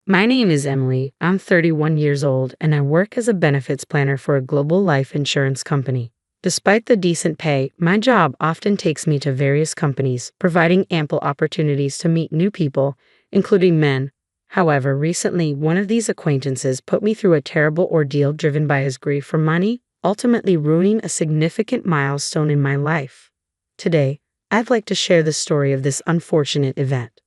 My name is Emily. I'm 31 years old and I work as a benefits planner for a global life insurance company. Despite the decent pay, my job often takes me to various companies, providing ample opportunities to meet new people, including men. However, recently, one of these acquaintances put me through a terrible ordeal driven by his grief for money, ultimately ruining a significant milestone in my life. Today, I'd like to share the story of this unfortunate event.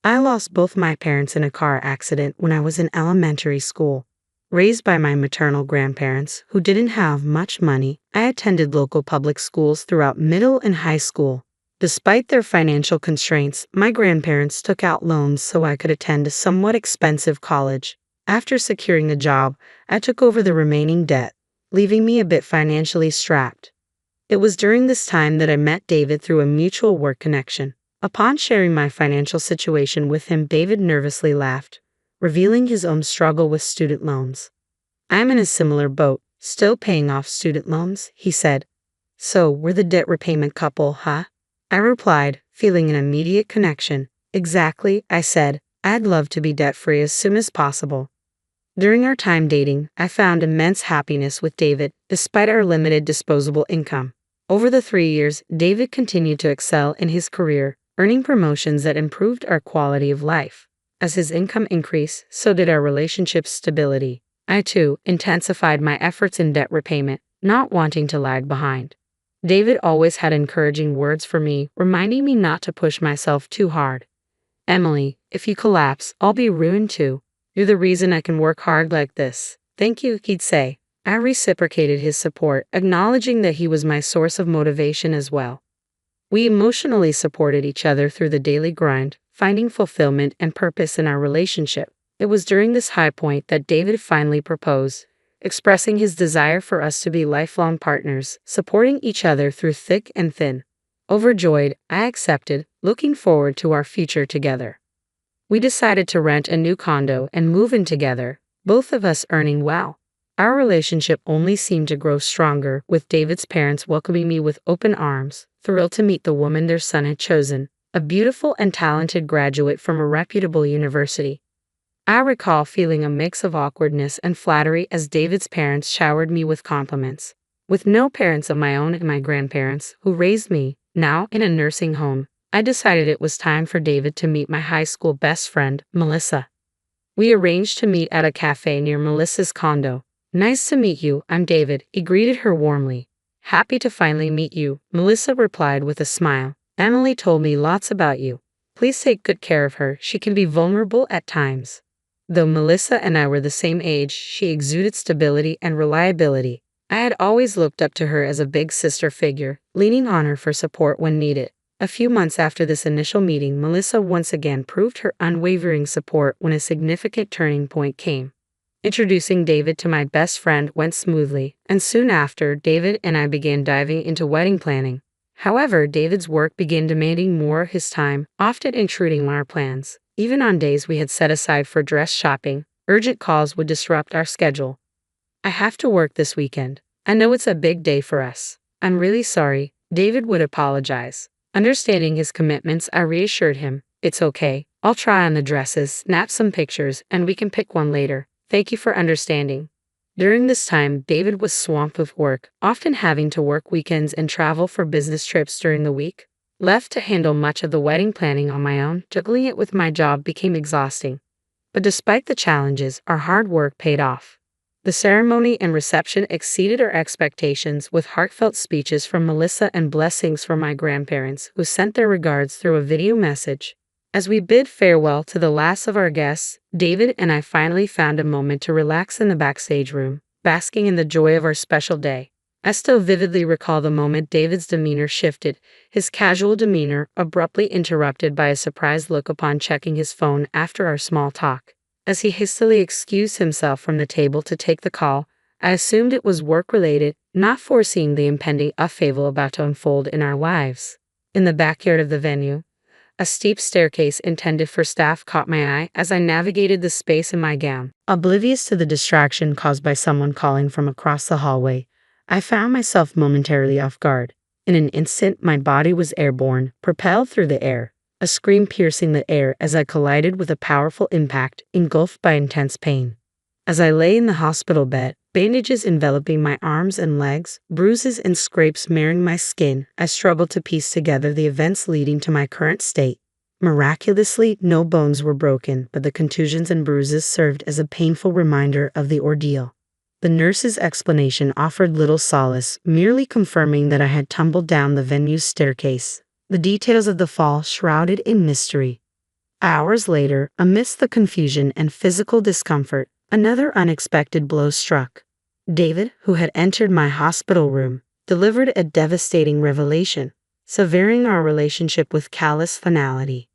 I lost both my parents in a car accident when I was in elementary school. Raised by my maternal grandparents, who didn't have much money, I attended local public schools throughout middle and high school. Despite their financial constraints, my grandparents took out loans so I could attend a somewhat expensive college. After securing a job, I took over the remaining debt, leaving me a bit financially strapped. It was during this time that I met David through a mutual work connection. Upon sharing my financial situation with him, David nervously laughed, revealing his own struggle with student loans. "I'm in a similar boat, still paying off student loans," he said. "So, we're the debt repayment couple, huh?" I replied, feeling an immediate connection. "Exactly," I said. "I'd love to be debt-free as soon as possible." During our time dating, I found immense happiness with David, despite our limited disposable income. Over the 3 years, David continued to excel in his career, earning promotions that improved our quality of life. As his income increased, so did our relationship's stability. I, too, intensified my efforts in debt repayment, not wanting to lag behind. David always had encouraging words for me, reminding me not to push myself too hard. "Emily, if you collapse, I'll be ruined too. You're the reason I can work hard like this." "Thank you," he'd say. I reciprocated his support, acknowledging that he was my source of motivation as well. We emotionally supported each other through the daily grind, finding fulfillment and purpose in our relationship. It was during this high point that David finally proposed, expressing his desire for us to be lifelong partners, supporting each other through thick and thin. Overjoyed, I accepted, looking forward to our future together. We decided to rent a new condo and move in together, both of us earning well. Our relationship only seemed to grow stronger, with David's parents welcoming me with open arms, thrilled to meet the woman their son had chosen, a beautiful and talented graduate from a reputable university. I recall feeling a mix of awkwardness and flattery as David's parents showered me with compliments. With no parents of my own and my grandparents, who raised me, now in a nursing home, I decided it was time for David to meet my high school best friend, Melissa. We arranged to meet at a cafe near Melissa's condo. "Nice to meet you, I'm David," he greeted her warmly. "Happy to finally meet you," Melissa replied with a smile. "Emily told me lots about you. Please take good care of her, she can be vulnerable at times." Though Melissa and I were the same age, she exuded stability and reliability. I had always looked up to her as a big sister figure, leaning on her for support when needed. A few months after this initial meeting, Melissa once again proved her unwavering support when a significant turning point came. Introducing David to my best friend went smoothly, and soon after, David and I began diving into wedding planning. However, David's work began demanding more of his time, often intruding on our plans. Even on days we had set aside for dress shopping, urgent calls would disrupt our schedule. "I have to work this weekend. I know it's a big day for us. I'm really sorry," David would apologize. Understanding his commitments, I reassured him, "It's okay. I'll try on the dresses, snap some pictures, and we can pick one later. Thank you for understanding." During this time, David was swamped with work, often having to work weekends and travel for business trips during the week. Left to handle much of the wedding planning on my own, juggling it with my job became exhausting. But despite the challenges, our hard work paid off. The ceremony and reception exceeded our expectations, with heartfelt speeches from Melissa and blessings from my grandparents, who sent their regards through a video message. As we bid farewell to the last of our guests, David and I finally found a moment to relax in the backstage room, basking in the joy of our special day. I still vividly recall the moment David's demeanor shifted, his casual demeanor abruptly interrupted by a surprised look upon checking his phone after our small talk. As he hastily excused himself from the table to take the call, I assumed it was work-related, not foreseeing the impending upheaval about to unfold in our lives. In the backyard of the venue, a steep staircase intended for staff caught my eye as I navigated the space in my gown. Oblivious to the distraction caused by someone calling from across the hallway, I found myself momentarily off guard. In an instant, my body was airborne, propelled through the air. a scream piercing the air as I collided with a powerful impact, engulfed by intense pain. As I lay in the hospital bed, bandages enveloping my arms and legs, bruises and scrapes marring my skin, I struggled to piece together the events leading to my current state. Miraculously, no bones were broken, but the contusions and bruises served as a painful reminder of the ordeal. The nurse's explanation offered little solace, merely confirming that I had tumbled down the venue's staircase, the details of the fall shrouded in mystery. Hours later, amidst the confusion and physical discomfort, another unexpected blow struck. David, who had entered my hospital room, delivered a devastating revelation, severing our relationship with callous finality.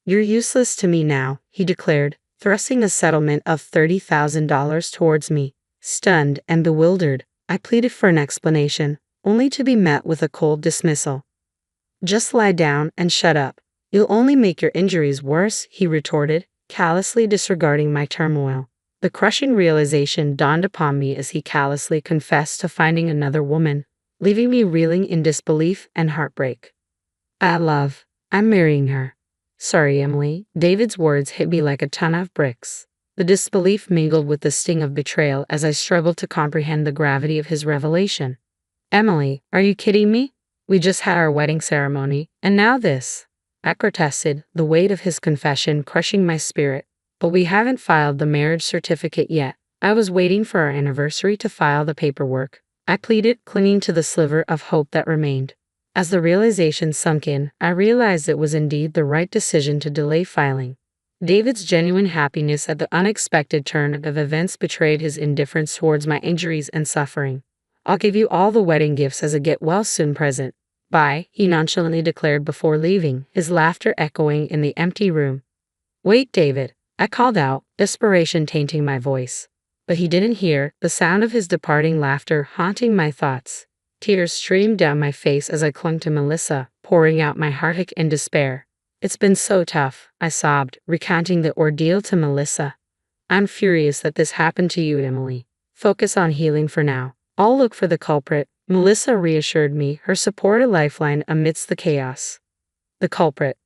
"You're useless to me now," he declared, thrusting a settlement of $30,000 towards me. Stunned and bewildered, I pleaded for an explanation, only to be met with a cold dismissal. "Just lie down and shut up. You'll only make your injuries worse," he retorted, callously disregarding my turmoil. The crushing realization dawned upon me as he callously confessed to finding another woman, leaving me reeling in disbelief and heartbreak. Love, I'm marrying her." "Sorry, Emily." David's words hit me like a ton of bricks. The disbelief mingled with the sting of betrayal as I struggled to comprehend the gravity of his revelation. "Emily, are you kidding me? We just had our wedding ceremony, and now this," I protested, the weight of his confession crushing my spirit. "But we haven't filed the marriage certificate yet. I was waiting for our anniversary to file the paperwork," I pleaded, clinging to the sliver of hope that remained. As the realization sunk in, I realized it was indeed the right decision to delay filing. David's genuine happiness at the unexpected turn of events betrayed his indifference towards my injuries and suffering. "I'll give you all the wedding gifts as a get-well-soon present. Bye," he nonchalantly declared before leaving, his laughter echoing in the empty room. "Wait, David," I called out, desperation tainting my voice. But he didn't hear, the sound of his departing laughter haunting my thoughts. Tears streamed down my face as I clung to Melissa, pouring out my heartache and despair. "It's been so tough," I sobbed, recounting the ordeal to Melissa. "I'm furious that this happened to you, Emily. Focus on healing for now. I'll look for the culprit," Melissa reassured me, her support a lifeline amidst the chaos. "The culprit."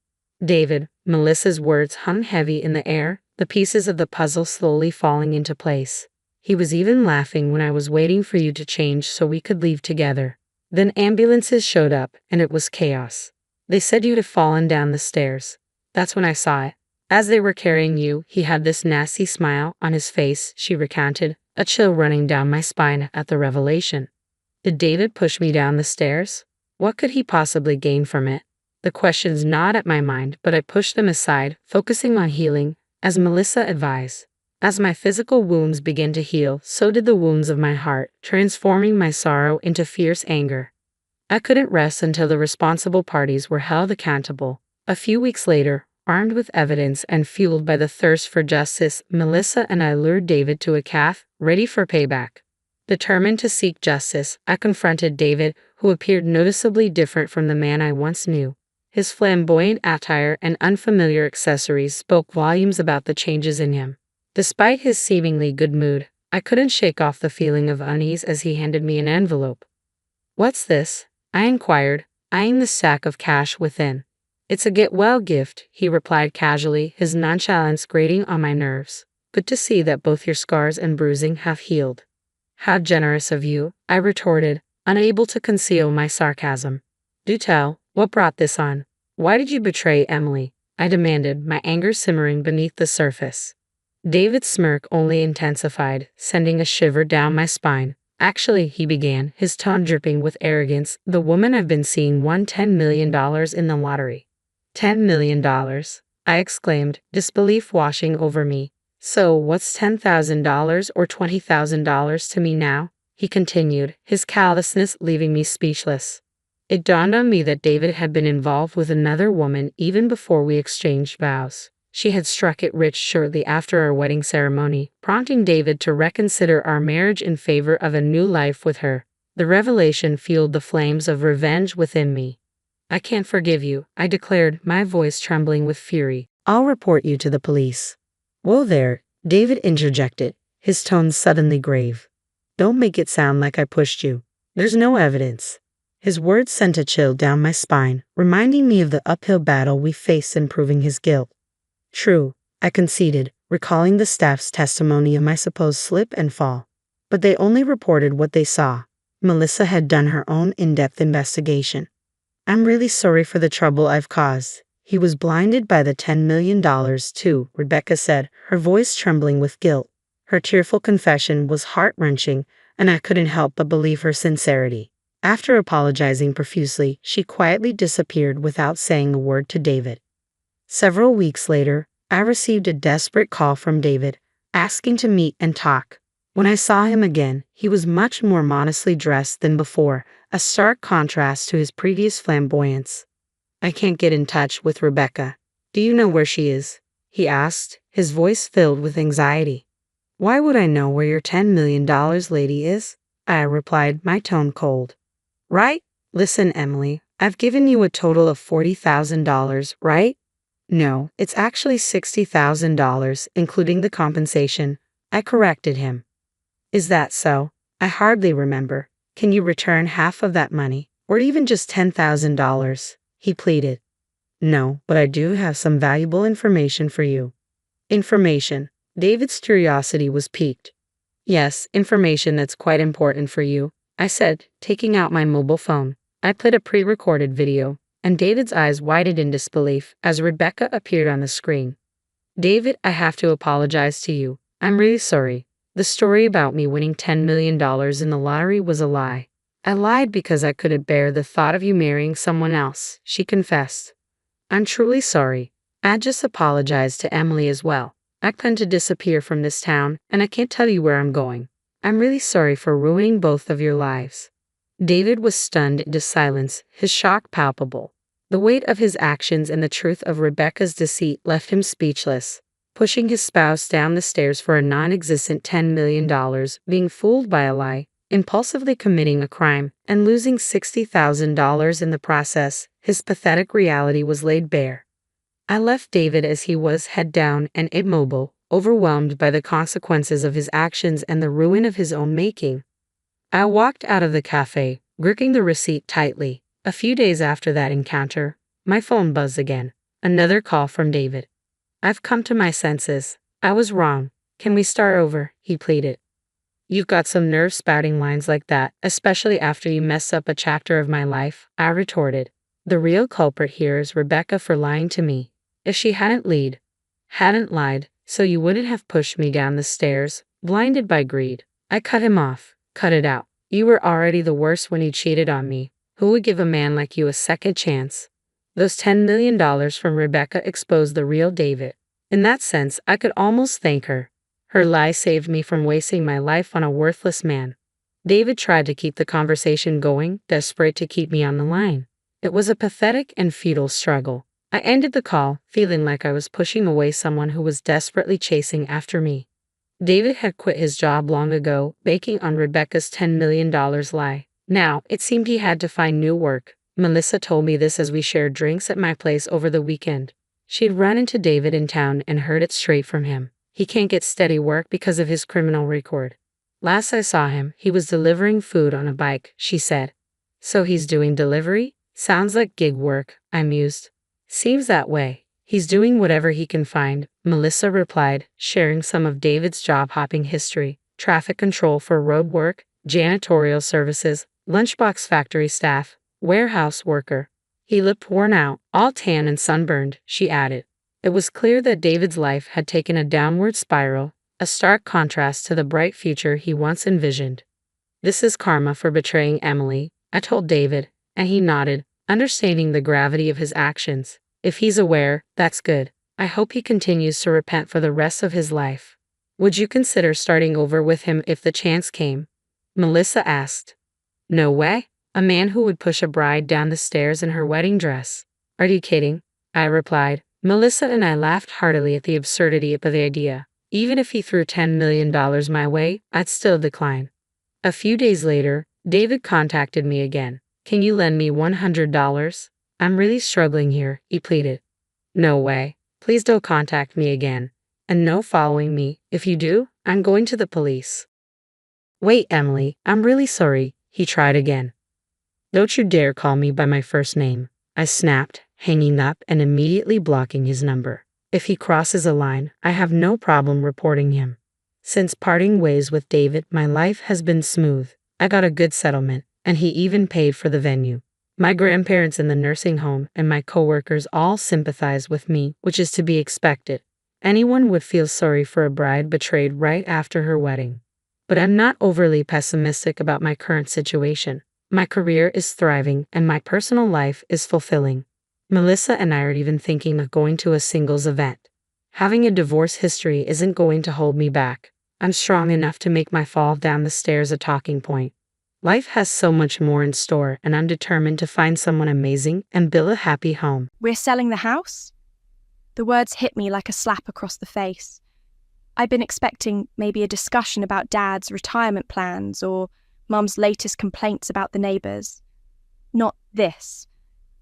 "David," Melissa's words hung heavy in the air, the pieces of the puzzle slowly falling into place. "He was even laughing when I was waiting for you to change so we could leave together. Then ambulances showed up, and it was chaos. They said you'd have fallen down the stairs. That's when I saw it. As they were carrying you, he had this nasty smile on his face," she recounted, a chill running down my spine at the revelation. "Did David push me down the stairs? What could he possibly gain from it?" The questions gnawed at my mind, but I pushed them aside, focusing on healing, as Melissa advised. As my physical wounds began to heal, so did the wounds of my heart, transforming my sorrow into fierce anger. I couldn't rest until the responsible parties were held accountable. A few weeks later, armed with evidence and fueled by the thirst for justice, Melissa and I lured David to a cafe, ready for payback. Determined to seek justice, I confronted David, who appeared noticeably different from the man I once knew. His flamboyant attire and unfamiliar accessories spoke volumes about the changes in him. Despite his seemingly good mood, I couldn't shake off the feeling of unease as he handed me an envelope. "What's this?" I inquired, eyeing the sack of cash within. "It's a get-well gift," he replied casually, his nonchalance grating on my nerves. "Good to see that both your scars and bruising have healed." "How generous of you," I retorted, unable to conceal my sarcasm. "Do tell, what brought this on? Why did you betray Emily?" I demanded, my anger simmering beneath the surface. David's smirk only intensified, sending a shiver down my spine. "Actually," he began, his tone dripping with arrogance, "the woman I've been seeing won $10 million in the lottery." $10 million? I exclaimed, disbelief washing over me. "So, what's $10,000 or $20,000 to me now?" he continued, his callousness leaving me speechless. It dawned on me that David had been involved with another woman even before we exchanged vows. She had struck it rich shortly after our wedding ceremony, prompting David to reconsider our marriage in favor of a new life with her. The revelation fueled the flames of revenge within me. "I can't forgive you," I declared, my voice trembling with fury. "I'll report you to the police." "Whoa there," David interjected, his tone suddenly grave. "Don't make it sound like I pushed you. There's no evidence." His words sent a chill down my spine, reminding me of the uphill battle we faced in proving his guilt. True, I conceded, recalling the staff's testimony of my supposed slip and fall. But they only reported what they saw. Melissa had done her own in-depth investigation. I'm really sorry for the trouble I've caused. He was blinded by the $10 million too, Rebecca said, her voice trembling with guilt. Her tearful confession was heart-wrenching, and I couldn't help but believe her sincerity. After apologizing profusely, she quietly disappeared without saying a word to David. Several weeks later, I received a desperate call from David, asking to meet and talk. When I saw him again, he was much more modestly dressed than before, a stark contrast to his previous flamboyance. I can't get in touch with Rebecca. Do you know where she is? He asked, his voice filled with anxiety. Why would I know where your $10 million lady is? I replied, my tone cold. Right? Listen, Emily, I've given you a total of $40,000, right? No, it's actually $60,000, including the compensation. I corrected him. Is that so? I hardly remember. Can you return half of that money, or even just $10,000? He pleaded. No, but I do have some valuable information for you. Information. David's curiosity was piqued. Yes, information that's quite important for you, I said, taking out my mobile phone. I played a pre-recorded video, and David's eyes widened in disbelief as Rebecca appeared on the screen. David, I have to apologize to you. I'm really sorry. The story about me winning $10 million in the lottery was a lie. I lied because I couldn't bear the thought of you marrying someone else, she confessed. I'm truly sorry. I just apologized to Emily as well. I plan to disappear from this town, and I can't tell you where I'm going. I'm really sorry for ruining both of your lives. David was stunned into silence, his shock palpable. The weight of his actions and the truth of Rebecca's deceit left him speechless. Pushing his spouse down the stairs for a non-existent $10 million, being fooled by a lie, impulsively committing a crime, and losing $60,000 in the process, his pathetic reality was laid bare. I left David as he was, head down and immobile, overwhelmed by the consequences of his actions and the ruin of his own making. I walked out of the cafe, gripping the receipt tightly. A few days after that encounter, my phone buzzed again. Another call from David. I've come to my senses. I was wrong. Can we start over? He pleaded. You've got some nerve spouting lines like that, especially after you mess up a chapter of my life, I retorted. The real culprit here is Rebecca for lying to me. If she hadn't lied, so you wouldn't have pushed me down the stairs, blinded by greed. I cut him off. Cut it out. You were already the worst when you cheated on me. Who would give a man like you a second chance? Those $10 million from Rebecca exposed the real David. In that sense, I could almost thank her. Her lie saved me from wasting my life on a worthless man. David tried to keep the conversation going, desperate to keep me on the line. It was a pathetic and futile struggle. I ended the call, feeling like I was pushing away someone who was desperately chasing after me. David had quit his job long ago, banking on Rebecca's $10 million lie. Now, it seemed he had to find new work. Melissa told me this as we shared drinks at my place over the weekend. She'd run into David in town and heard it straight from him. He can't get steady work because of his criminal record. Last I saw him, he was delivering food on a bike, she said. So he's doing delivery? Sounds like gig work, I mused. Seems that way. He's doing whatever he can find, Melissa replied, sharing some of David's job-hopping history. Traffic control for road work, janitorial services, lunchbox factory staff, warehouse worker. He looked worn out, all tan and sunburned, she added. It was clear that David's life had taken a downward spiral, a stark contrast to the bright future he once envisioned. This is karma for betraying Emily, I told David, and he nodded, understanding the gravity of his actions. If he's aware, that's good. I hope he continues to repent for the rest of his life. Would you consider starting over with him if the chance came? Melissa asked. No way. A man who would push a bride down the stairs in her wedding dress. Are you kidding? I replied. Melissa and I laughed heartily at the absurdity of the idea. Even if he threw $10 million my way, I'd still decline. A few days later, David contacted me again. Can you lend me $100? I'm really struggling here, he pleaded. No way. Please don't contact me again. And no following me. If you do, I'm going to the police. Wait, Emily, I'm really sorry, he tried again. Don't you dare call me by my first name, I snapped, hanging up and immediately blocking his number. If he crosses a line, I have no problem reporting him. Since parting ways with David, my life has been smooth. I got a good settlement, and he even paid for the venue. My grandparents in the nursing home and my coworkers all sympathize with me, which is to be expected. Anyone would feel sorry for a bride betrayed right after her wedding. But I'm not overly pessimistic about my current situation. My career is thriving and my personal life is fulfilling. Melissa and I are even thinking of going to a singles event. Having a divorce history isn't going to hold me back. I'm strong enough to make my fall down the stairs a talking point. Life has so much more in store, and I'm determined to find someone amazing and build a happy home. We're selling the house? The words hit me like a slap across the face. I'd been expecting maybe a discussion about Dad's retirement plans or Mum's latest complaints about the neighbours. Not this.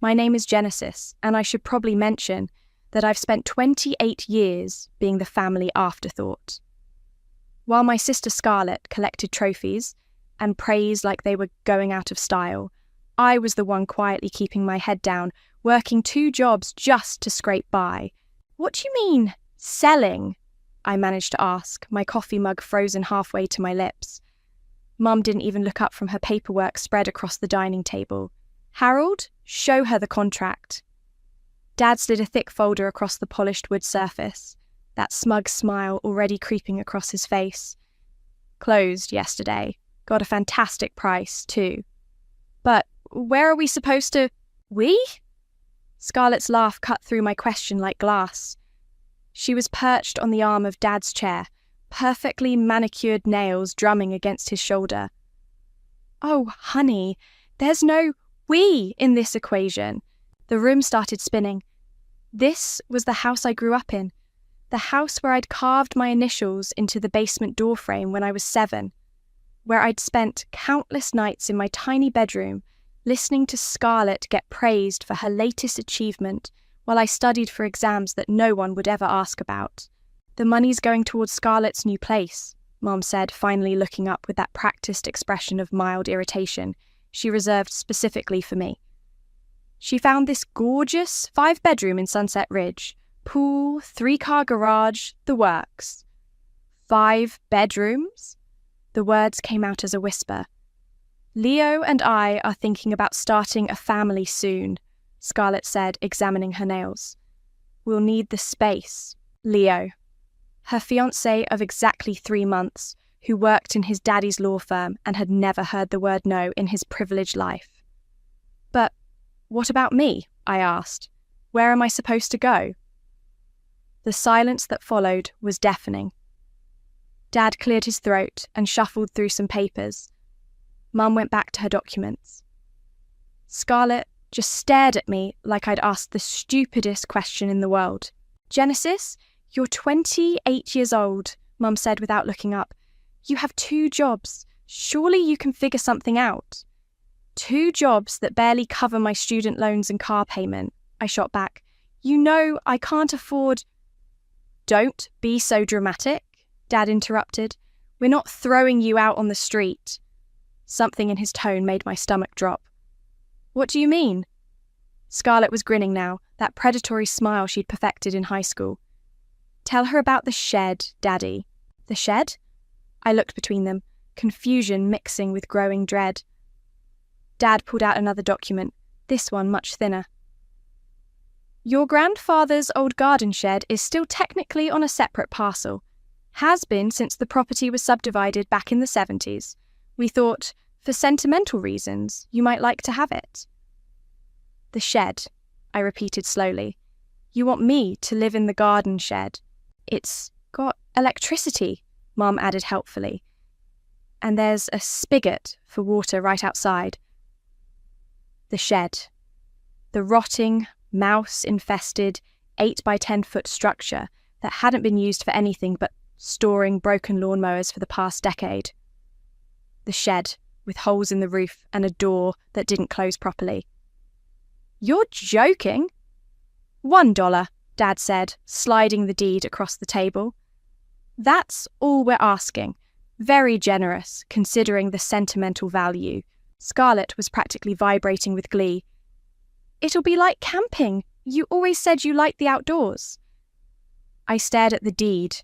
My name is Genesis, and I should probably mention that I've spent 28 years being the family afterthought. While my sister Scarlett collected trophies and praised like they were going out of style, I was the one quietly keeping my head down, working 2 jobs just to scrape by. What do you mean, selling? I managed to ask, my coffee mug frozen halfway to my lips. Mum didn't even look up from her paperwork spread across the dining table. Harold, show her the contract. Dad slid a thick folder across the polished wood surface, that smug smile already creeping across his face. Closed yesterday. Got a fantastic price, too. But where are we supposed to... We? Scarlett's laugh cut through my question like glass. She was perched on the arm of Dad's chair, perfectly manicured nails drumming against his shoulder. Oh, honey, there's no we in this equation. The room started spinning. This was the house I grew up in, the house where I'd carved my initials into the basement doorframe when I was 7, where I'd spent countless nights in my tiny bedroom listening to Scarlett get praised for her latest achievement while I studied for exams that no one would ever ask about. The money's going towards Scarlett's new place, Mom said, finally looking up with that practiced expression of mild irritation she reserved specifically for me. She found this gorgeous 5-bedroom in Sunset Ridge, pool, 3-car garage, the works. 5 bedrooms? The words came out as a whisper. Leo and I are thinking about starting a family soon, Scarlett said, examining her nails. We'll need the space. Leo, her fiancé of exactly 3 months, who worked in his daddy's law firm and had never heard the word no in his privileged life. But what about me? I asked. Where am I supposed to go? The silence that followed was deafening. Dad cleared his throat and shuffled through some papers. Mum went back to her documents. Scarlett just stared at me like I'd asked the stupidest question in the world. Genesis, you're 28 years old, Mum said without looking up. You have 2 jobs. Surely you can figure something out. 2 jobs that barely cover my student loans and car payment, I shot back. You know I can't afford... Don't be so dramatic, Dad interrupted. We're not throwing you out on the street. Something in his tone made my stomach drop. What do you mean? Scarlett was grinning now, that predatory smile she'd perfected in high school. Tell her about the shed, Daddy. The shed? I looked between them, confusion mixing with growing dread. Dad pulled out another document, this one much thinner. Your grandfather's old garden shed is still technically on a separate parcel. Has been since the property was subdivided back in the 70s. We thought, for sentimental reasons, you might like to have it. The shed, I repeated slowly. You want me to live in the garden shed? It's got electricity, Mum added helpfully. And there's a spigot for water right outside. The shed. The rotting, mouse-infested, 8 by 10-foot structure that hadn't been used for anything but storing broken lawnmowers for the past decade. The shed, with holes in the roof and a door that didn't close properly. You're joking? $1, Dad said, sliding the deed across the table. That's all we're asking. Very generous, considering the sentimental value. Scarlett was practically vibrating with glee. "It'll be like camping. You always said you liked the outdoors." I stared at the deed,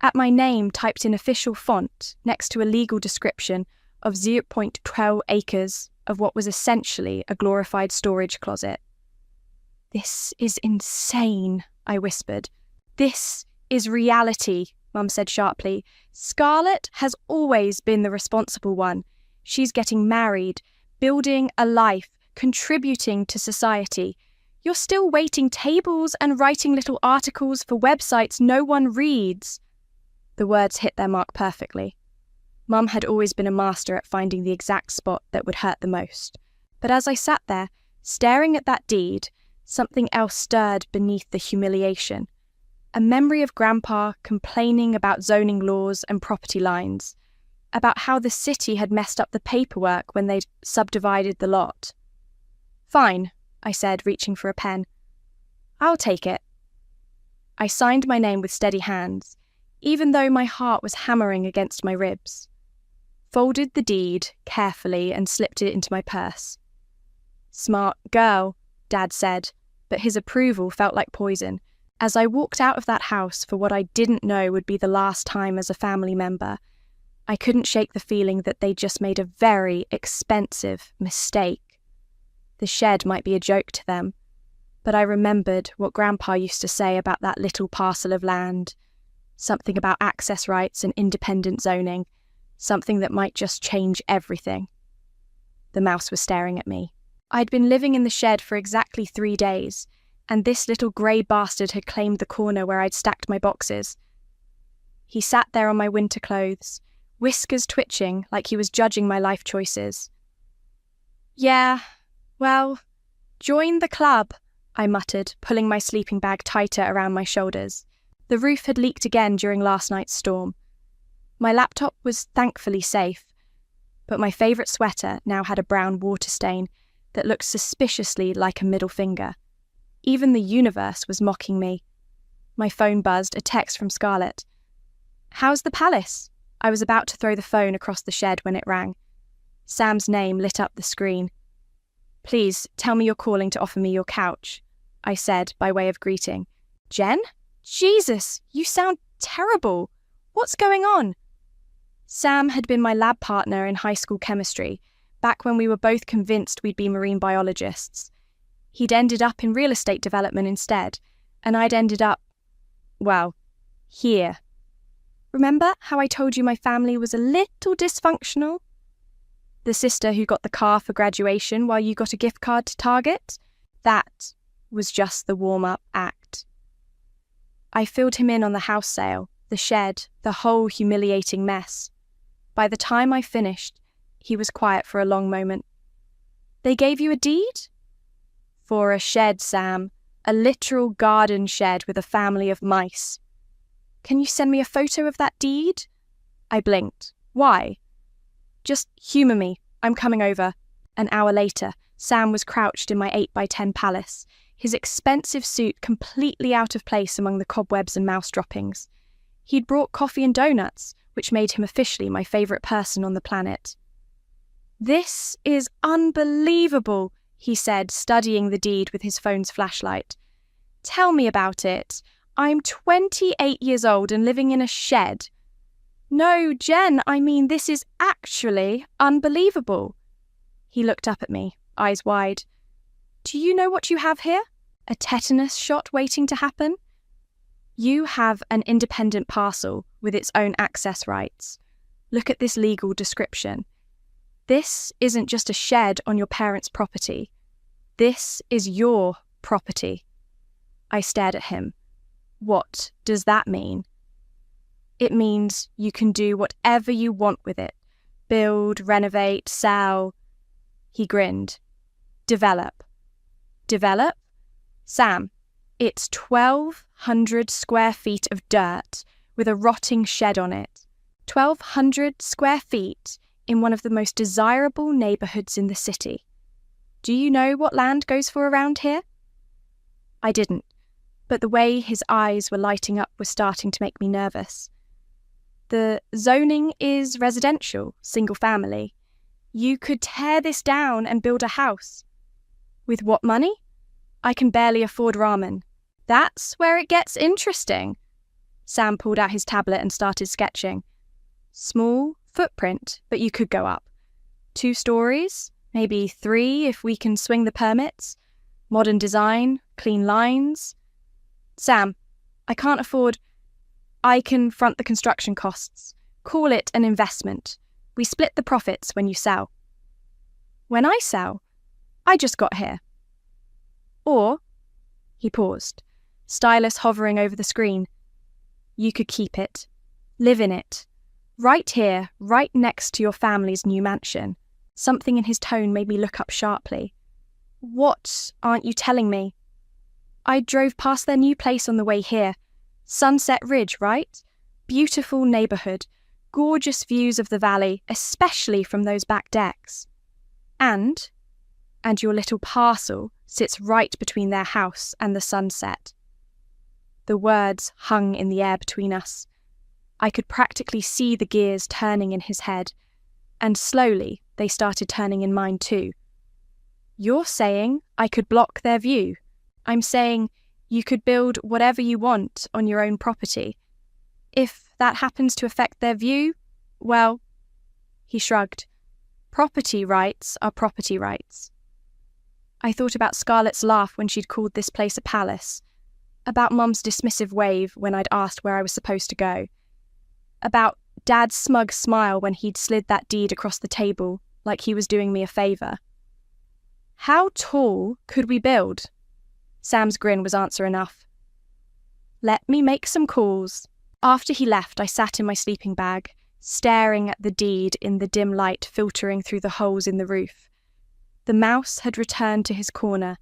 at my name typed in official font next to a legal description of 0.12 acres of what was essentially a glorified storage closet. "This is insane," I whispered. "This is reality," Mum said sharply. "Scarlett has always been the responsible one. She's getting married, building a life, contributing to society. You're still waiting tables and writing little articles for websites no one reads." The words hit their mark perfectly. Mum had always been a master at finding the exact spot that would hurt the most. But as I sat there, staring at that deed, something else stirred beneath the humiliation. A memory of Grandpa complaining about zoning laws and property lines, about how the city had messed up the paperwork when they'd subdivided the lot. "Fine," I said, reaching for a pen. "I'll take it." I signed my name with steady hands, even though my heart was hammering against my ribs. Folded the deed carefully and slipped it into my purse. "Smart girl," Dad said, but his approval felt like poison. As I walked out of that house for what I didn't know would be the last time as a family member, I couldn't shake the feeling that they'd just made a very expensive mistake. The shed might be a joke to them, but I remembered what Grandpa used to say about that little parcel of land, something about access rights and independent zoning, something that might just change everything. The mouse was staring at me. I'd been living in the shed for exactly 3 days, and this little grey bastard had claimed the corner where I'd stacked my boxes. He sat there on my winter clothes, whiskers twitching like he was judging my life choices. "Yeah, well, join the club," I muttered, pulling my sleeping bag tighter around my shoulders. The roof had leaked again during last night's storm. My laptop was thankfully safe, but my favourite sweater now had a brown water stain that looked suspiciously like a middle finger. Even the universe was mocking me. My phone buzzed, a text from Scarlett. "How's the palace?" I was about to throw the phone across the shed when it rang. Sam's name lit up the screen. "Please, tell me you're calling to offer me your couch," I said by way of greeting. "Jen? Jesus, you sound terrible. What's going on?" Sam had been my lab partner in high school chemistry, back when we were both convinced we'd be marine biologists. He'd ended up in real estate development instead, and I'd ended up, well, here. Remember how I told you my family was a little dysfunctional? The sister who got the car for graduation while you got a gift card to Target? That was just the warm-up act. I filled him in on the house sale, the shed, the whole humiliating mess. By the time I finished, he was quiet for a long moment. "They gave you a deed?" "For a shed, Sam. A literal garden shed with a family of mice." "Can you send me a photo of that deed?" I blinked. "Why?" "Just humour me. I'm coming over." An hour later, Sam was crouched in my 8x10 palace, his expensive suit completely out of place among the cobwebs and mouse droppings. He'd brought coffee and donuts, which made him officially my favourite person on the planet. "This is unbelievable," he said, studying the deed with his phone's flashlight. "Tell me about it. I'm 28 years old and living in a shed." "No, Jen, I mean this is actually unbelievable." He looked up at me, eyes wide. "Do you know what you have here? A tetanus shot waiting to happen? You have an independent parcel with its own access rights. Look at this legal description. This isn't just a shed on your parents' property. This is your property." I stared at him. "What does that mean?" "It means you can do whatever you want with it. Build, renovate, sell." He grinned. "Develop." "Develop? Sam, it's 1,200 square feet of dirt with a rotting shed on it. 1,200 square feet in one of the most desirable neighbourhoods in the city. Do you know what land goes for around here?" I didn't, but the way his eyes were lighting up was starting to make me nervous. "The zoning is residential, single family. You could tear this down and build a house. With what money? I can barely afford ramen. That's where it gets interesting. Sam pulled out his tablet and started sketching. Small footprint, but you could go up. 2 stories, maybe 3 if we can swing the permits. Modern design, clean lines. Sam, I can't afford... I can front the construction costs. Call it an investment. We split the profits when you sell. When I sell, I just got here. Or, he paused, stylus hovering over the screen. You could keep it. Live in it. Right here, right next to your family's new mansion. Something in his tone made me look up sharply. What aren't you telling me? I drove past their new place on the way here. Sunset Ridge, right? Beautiful neighborhood. Gorgeous views of the valley, especially from those back decks. And your little parcel sits right between their house and the sunset. The words hung in the air between us. I could practically see the gears turning in his head, and slowly they started turning in mine too. You're saying I could block their view. I'm saying you could build whatever you want on your own property. If that happens to affect their view, well, he shrugged. Property rights are property rights. I thought about Scarlett's laugh when she'd called this place a palace, about Mum's dismissive wave when I'd asked where I was supposed to go, about Dad's smug smile when he'd slid that deed across the table like he was doing me a favour. How tall could we build? Sam's grin was answer enough. Let me make some calls. After he left, I sat in my sleeping bag, staring at the deed in the dim light filtering through the holes in the roof. The mouse had returned to his corner,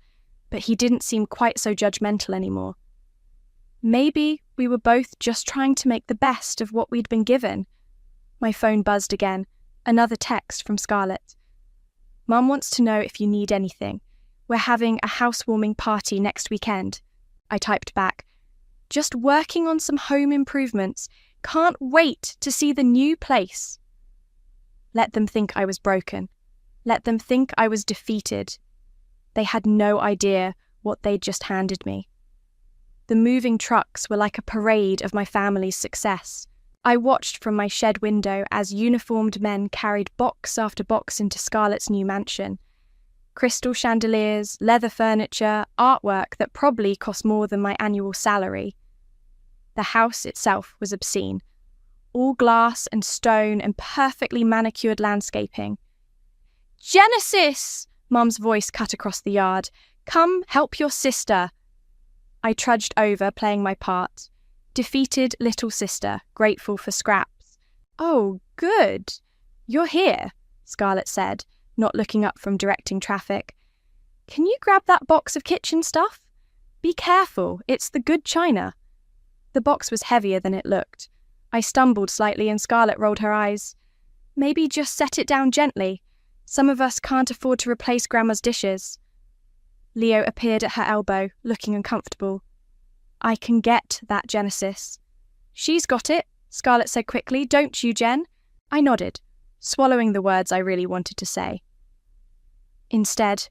but he didn't seem quite so judgmental anymore. Maybe we were both just trying to make the best of what we'd been given. My phone buzzed again, another text from Scarlett. Mum wants to know if you need anything. We're having a housewarming party next weekend. I typed back. Just working on some home improvements. Can't wait to see the new place. Let them think I was broken. Let them think I was defeated. They had no idea what they'd just handed me. The moving trucks were like a parade of my family's success. I watched from my shed window as uniformed men carried box after box into Scarlett's new mansion. Crystal chandeliers, leather furniture, artwork that probably cost more than my annual salary. The house itself was obscene. All glass and stone and perfectly manicured landscaping. Genesis! Mum's voice cut across the yard. Come help your sister. I trudged over, playing my part. Defeated little sister, grateful for scraps. Oh, good. You're here, Scarlett said, not looking up from directing traffic. Can you grab that box of kitchen stuff? Be careful, it's the good china. The box was heavier than it looked. I stumbled slightly and Scarlett rolled her eyes. Maybe just set it down gently. Some of us can't afford to replace Grandma's dishes. Leo appeared at her elbow, looking uncomfortable. I can get that, Genesis. She's got it, Scarlett said quickly. Don't you, Jen? I nodded, swallowing the words I really wanted to say. Instead,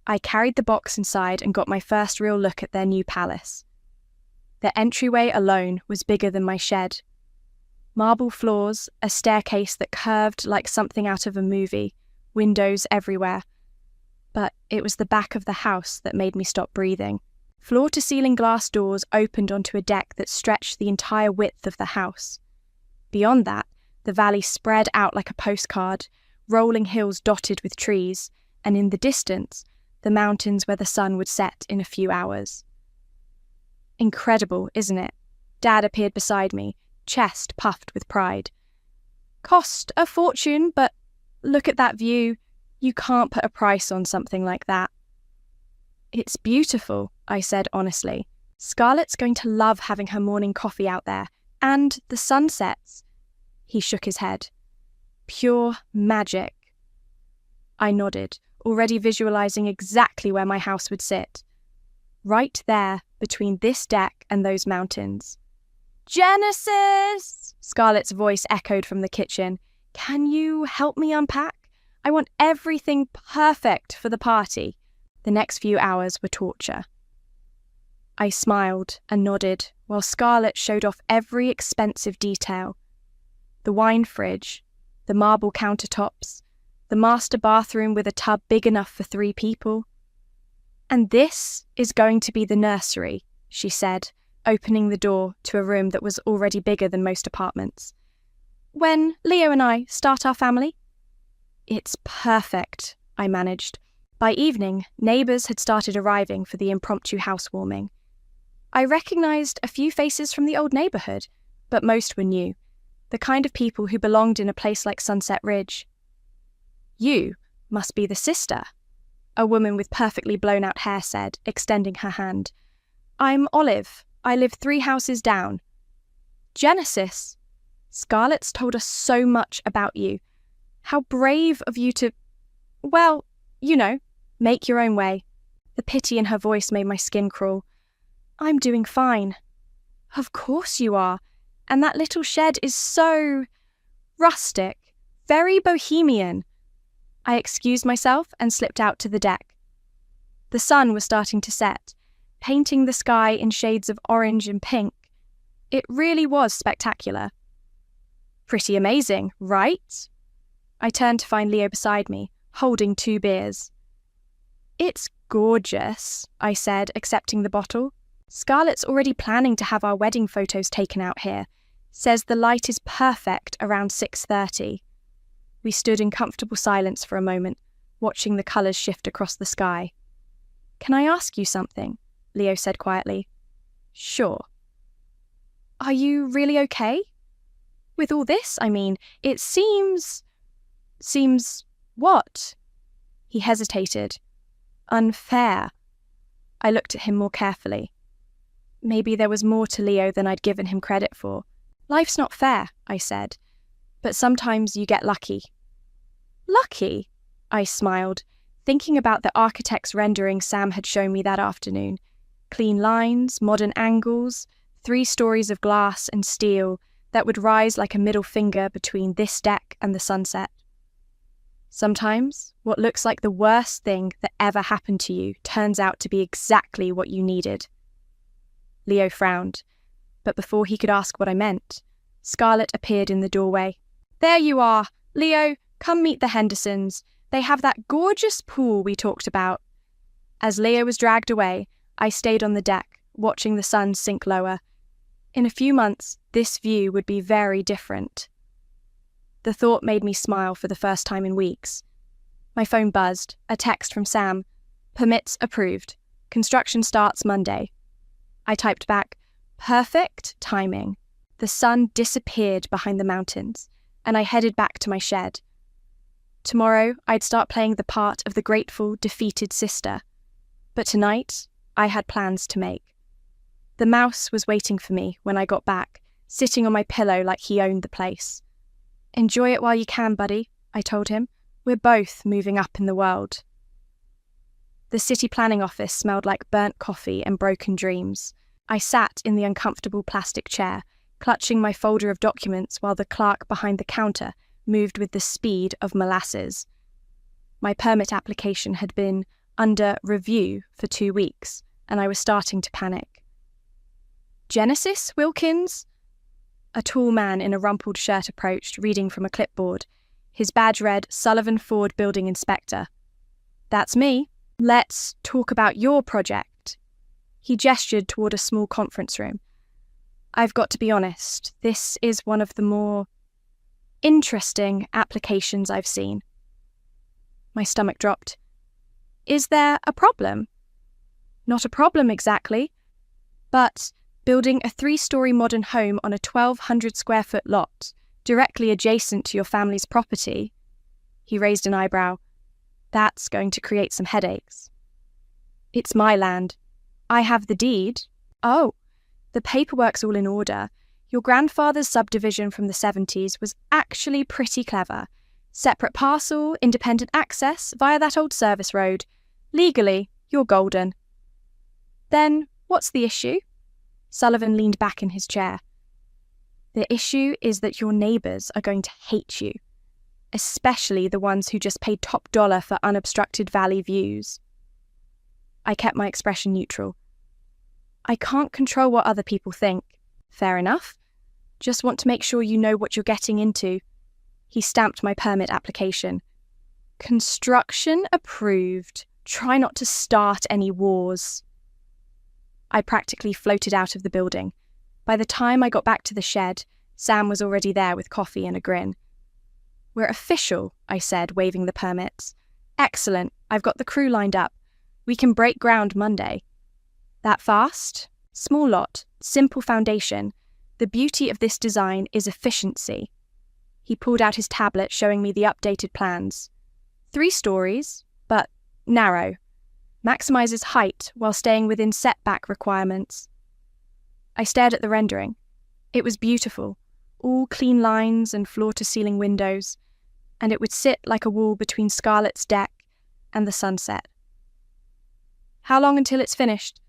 I carried the box inside and got my first real look at their new palace. The entryway alone was bigger than my shed. Marble floors, a staircase that curved like something out of a movie, windows everywhere. But it was the back of the house that made me stop breathing. Floor-to-ceiling glass doors opened onto a deck that stretched the entire width of the house. Beyond that, the valley spread out like a postcard, rolling hills dotted with trees, and in the distance, the mountains where the sun would set in a few hours. Incredible, isn't it? Dad appeared beside me, chest puffed with pride. Cost a fortune, but look at that view. You can't put a price on something like that. It's beautiful, I said honestly. Scarlett's going to love having her morning coffee out there, and the sunsets. He shook his head. Pure magic. I nodded, already visualizing exactly where my house would sit. Right there, between this deck and those mountains. Genesis! Scarlett's voice echoed from the kitchen. Can you help me unpack? I want everything perfect for the party. The next few hours were torture. I smiled and nodded while Scarlett showed off every expensive detail. The wine fridge, the marble countertops, the master bathroom with a tub big enough for 3 people. "And this is going to be the nursery," she said, opening the door to a room that was already bigger than most apartments. "When Leo and I start our family?" "It's perfect," I managed. By evening, neighbours had started arriving for the impromptu housewarming. I recognised a few faces from the old neighbourhood, but most were new, the kind of people who belonged in a place like Sunset Ridge. "You must be the sister," a woman with perfectly blown-out hair said, extending her hand. "I'm Olive. I live 3 houses down." "Genesis, Scarlett's told us so much about you. How brave of you to, well, you know, make your own way." The pity in her voice made my skin crawl. "I'm doing fine." "Of course you are. And that little shed is so rustic, very bohemian." I excused myself and slipped out to the deck. The sun was starting to set, painting the sky in shades of orange and pink. It really was spectacular. "Pretty amazing, right?" I turned to find Leo beside me, holding 2 beers. "It's gorgeous," I said, accepting the bottle. "Scarlett's already planning to have our wedding photos taken out here. Says the light is perfect around 6:30. We stood in comfortable silence for a moment, watching the colours shift across the sky. "Can I ask you something?" Leo said quietly. "Sure." "Are you really okay? With all this, I mean, it seems what?" He hesitated. "Unfair." I looked at him more carefully. Maybe there was more to Leo than I'd given him credit for. "Life's not fair," I said, "but sometimes you get lucky." "Lucky?" I smiled, thinking about the architect's rendering Sam had shown me that afternoon. Clean lines, modern angles, 3 stories of glass and steel that would rise like a middle finger between this deck and the sunset. Sometimes, what looks like the worst thing that ever happened to you turns out to be exactly what you needed. Leo frowned, but before he could ask what I meant, Scarlett appeared in the doorway. "There you are! Leo, come meet the Hendersons. They have that gorgeous pool we talked about." As Leo was dragged away, I stayed on the deck, watching the sun sink lower. In a few months, this view would be very different. The thought made me smile for the first time in weeks. My phone buzzed, a text from Sam. "Permits approved. Construction starts Monday." I typed back, "Perfect timing." The sun disappeared behind the mountains, and I headed back to my shed. Tomorrow, I'd start playing the part of the grateful, defeated sister. But tonight, I had plans to make. The mouse was waiting for me when I got back, sitting on my pillow like he owned the place. "Enjoy it while you can, buddy," I told him. "We're both moving up in the world." The city planning office smelled like burnt coffee and broken dreams. I sat in the uncomfortable plastic chair, clutching my folder of documents while the clerk behind the counter moved with the speed of molasses. My permit application had been under review for 2 weeks, and I was starting to panic. "Genesis, Wilkins?" A tall man in a rumpled shirt approached, reading from a clipboard. His badge read Sullivan Ford Building Inspector. "That's me. Let's talk about your project." He gestured toward a small conference room. "I've got to be honest, this is one of the more interesting applications I've seen." My stomach dropped. "Is there a problem?" "Not a problem exactly, but building a 3-story modern home on a 1,200 square foot lot, directly adjacent to your family's property." He raised an eyebrow. "That's going to create some headaches." "It's my land. I have the deed." "Oh, the paperwork's all in order. Your grandfather's subdivision from the 70s was actually pretty clever. Separate parcel, independent access via that old service road. Legally, you're golden." "Then what's the issue?" Sullivan leaned back in his chair. "The issue is that your neighbours are going to hate you. especially the ones who just paid top dollar for unobstructed valley views. I kept my expression neutral. I can't control what other people think. Fair enough. Just want to make sure you know what you're getting into. He stamped my permit application. Construction approved. Try not to start any wars. I practically floated out of the building. By the time I got back to the shed, Sam was already there with coffee and a grin. We're official, I said, waving the permits. Excellent. I've got the crew lined up. We can break ground Monday. That fast? Small lot, simple foundation. The beauty of this design is efficiency. He pulled out his tablet, showing me the updated plans. 3 stories, but narrow. Maximizes height while staying within setback requirements. I stared at the rendering. It was beautiful, all clean lines and floor-to-ceiling windows, and it would sit like a wall between Scarlett's deck and the sunset. How long until it's finished?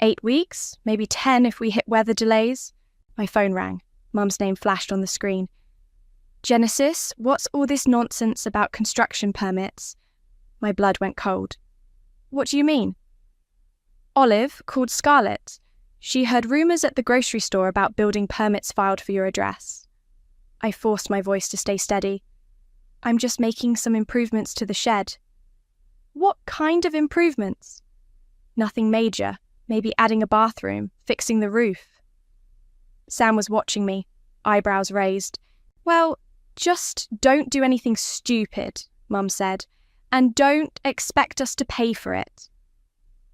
8 weeks, maybe 10 if we hit weather delays. My phone rang. Mum's name flashed on the screen. Genesis, what's all this nonsense about construction permits? My blood went cold. What do you mean? Olive called Scarlett. She heard rumours at the grocery store about building permits filed for your address. I forced my voice to stay steady. I'm just making some improvements to the shed. What kind of improvements? Nothing major. Maybe adding a bathroom, fixing the roof. Sam was watching me, eyebrows raised. Well, just don't do anything stupid, Mum said, and don't expect us to pay for it.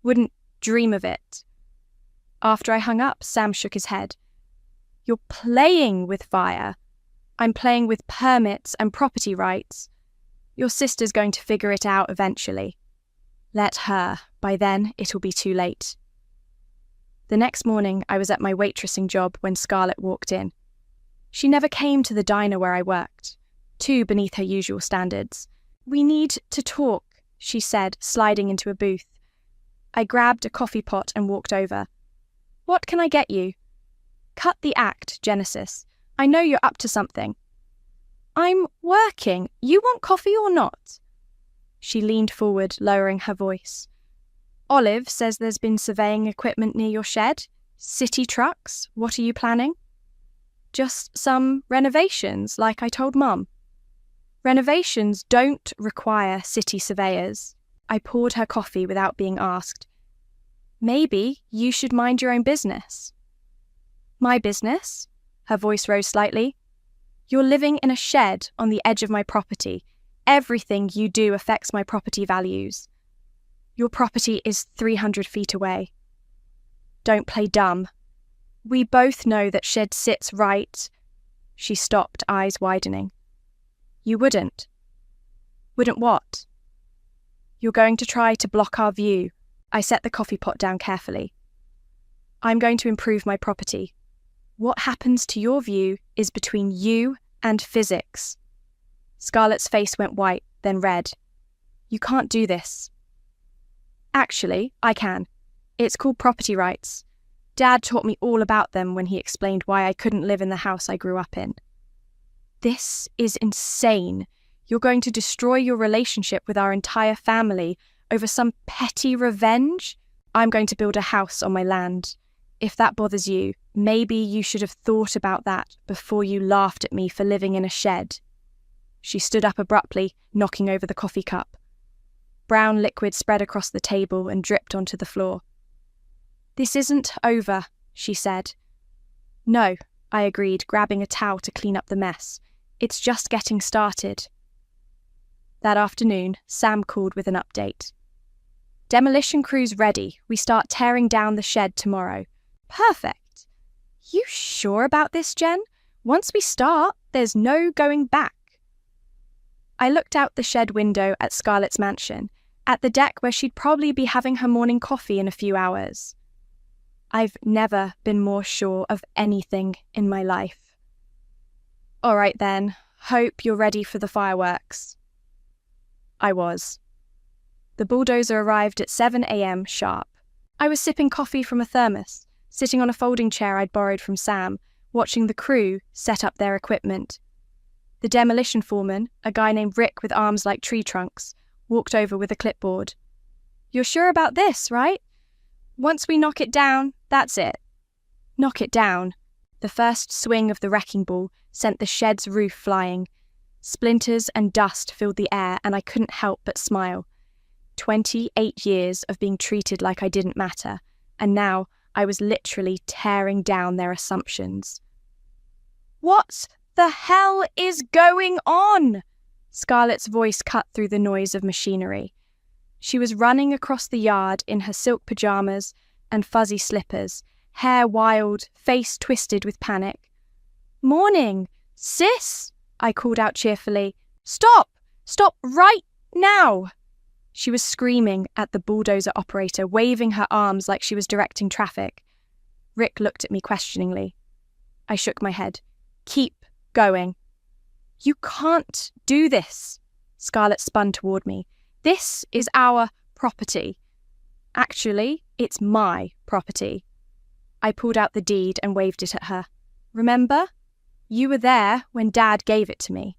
Wouldn't dream of it. After I hung up, Sam shook his head. You're playing with fire. I'm playing with permits and property rights. Your sister's going to figure it out eventually. Let her. By then, it'll be too late. The next morning, I was at my waitressing job when Scarlett walked in. She never came to the diner where I worked, too beneath her usual standards. We need to talk, she said, sliding into a booth. I grabbed a coffee pot and walked over. What can I get you? Cut the act, Genesis. I know you're up to something. I'm working. You want coffee or not? She leaned forward, lowering her voice. Olive says there's been surveying equipment near your shed. City trucks. What are you planning? Just some renovations, like I told Mum. Renovations don't require city surveyors. I poured her coffee without being asked. Maybe you should mind your own business. My business? Her voice rose slightly. You're living in a shed on the edge of my property. Everything you do affects my property values. Your property is 300 feet away. Don't play dumb. We both know that shed sits right. She stopped, eyes widening. You wouldn't. Wouldn't what? You're going to try to block our view. I set the coffee pot down carefully. I'm going to improve my property. What happens to your view is between you and physics. Scarlett's face went white, then red. You can't do this. Actually, I can. It's called property rights. Dad taught me all about them when he explained why I couldn't live in the house I grew up in. This is insane. You're going to destroy your relationship with our entire family over some petty revenge? I'm going to build a house on my land. If that bothers you, maybe you should have thought about that before you laughed at me for living in a shed. She stood up abruptly, knocking over the coffee cup. Brown liquid spread across the table and dripped onto the floor. This isn't over, she said. No, I agreed, grabbing a towel to clean up the mess. It's just getting started. That afternoon, Sam called with an update. Demolition crew's ready. We start tearing down the shed tomorrow. Perfect. You sure about this, Jen? Once we start, there's no going back. I looked out the shed window at Scarlett's mansion, at the deck where she'd probably be having her morning coffee in a few hours. I've never been more sure of anything in my life. All right then, hope you're ready for the fireworks. I was. The bulldozer arrived at 7 a.m. sharp. I was sipping coffee from a thermos, sitting on a folding chair I'd borrowed from Sam, watching the crew set up their equipment. The demolition foreman, a guy named Rick with arms like tree trunks, walked over with a clipboard. "You're sure about this, right? Once we knock it down, that's it." Knock it down. The first swing of the wrecking ball sent the shed's roof flying. Splinters and dust filled the air, and I couldn't help but smile. 28 years of being treated like I didn't matter, and now I was literally tearing down their assumptions. "What the hell is going on?" Scarlett's voice cut through the noise of machinery. She was running across the yard in her silk pajamas and fuzzy slippers, hair wild, face twisted with panic. "Morning, sis!" I called out cheerfully. "Stop! Stop right now!" She was screaming at the bulldozer operator, waving her arms like she was directing traffic. Rick looked at me questioningly. I shook my head. "Keep going." "You can't do this." Scarlett spun toward me. "This is our property." "Actually, it's my property." I pulled out the deed and waved it at her. "Remember? You were there when Dad gave it to me."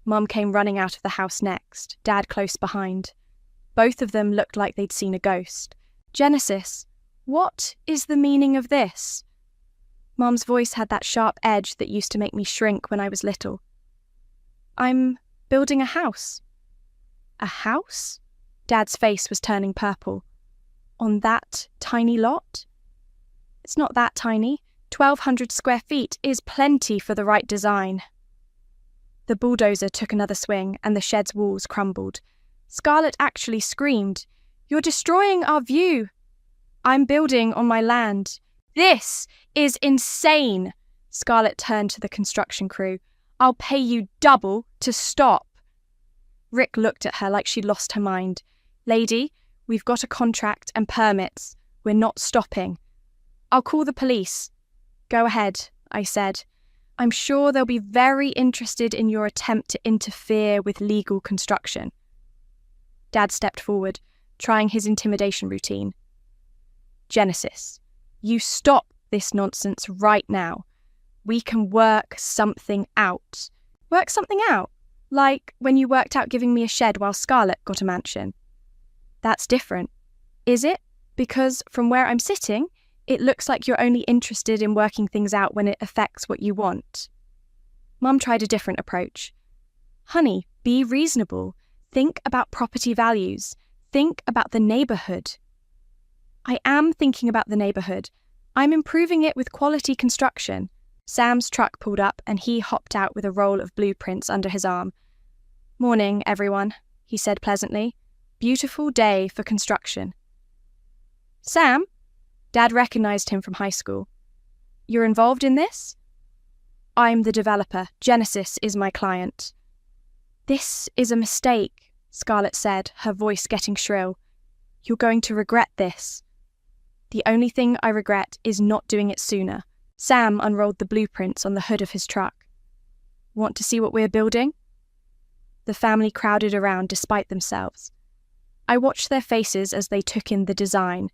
Mum came running out of the house next, Dad close behind. Both of them looked like they'd seen a ghost. "Genesis, what is the meaning of this?" Mum's voice had that sharp edge that used to make me shrink when I was little. "I'm building a house." "A house?" Dad's face was turning purple. "On that tiny lot?" "It's not that tiny. 1,200 square feet is plenty for the right design." The bulldozer took another swing and the shed's walls crumbled. Scarlett actually screamed, "You're destroying our view." "I'm building on my land." "This is insane." Scarlett turned to the construction crew. "I'll pay you double to stop." Rick looked at her like she'd lost her mind. "Lady, we've got a contract and permits. We're not stopping." "I'll call the police." "Go ahead," I said. "I'm sure they'll be very interested in your attempt to interfere with legal construction." Dad stepped forward, trying his intimidation routine. "Genesis, you stop this nonsense right now. We can work something out." "Work something out? Like when you worked out giving me a shed while Scarlett got a mansion?" "That's different." "Is it? Because from where I'm sitting, it looks like you're only interested in working things out when it affects what you want." Mum tried a different approach. "Honey, be reasonable. Think about property values. Think about the neighbourhood." "I am thinking about the neighbourhood. I'm improving it with quality construction." Sam's truck pulled up and he hopped out with a roll of blueprints under his arm. "Morning, everyone," he said pleasantly. "Beautiful day for construction." "Sam?" Dad recognized him from high school. "You're involved in this?" "I'm the developer. Genesis is my client." "This is a mistake," Scarlett said, her voice getting shrill. "You're going to regret this." "The only thing I regret is not doing it sooner." Sam unrolled the blueprints on the hood of his truck. "Want to see what we're building?" The family crowded around despite themselves. I watched their faces as they took in the design.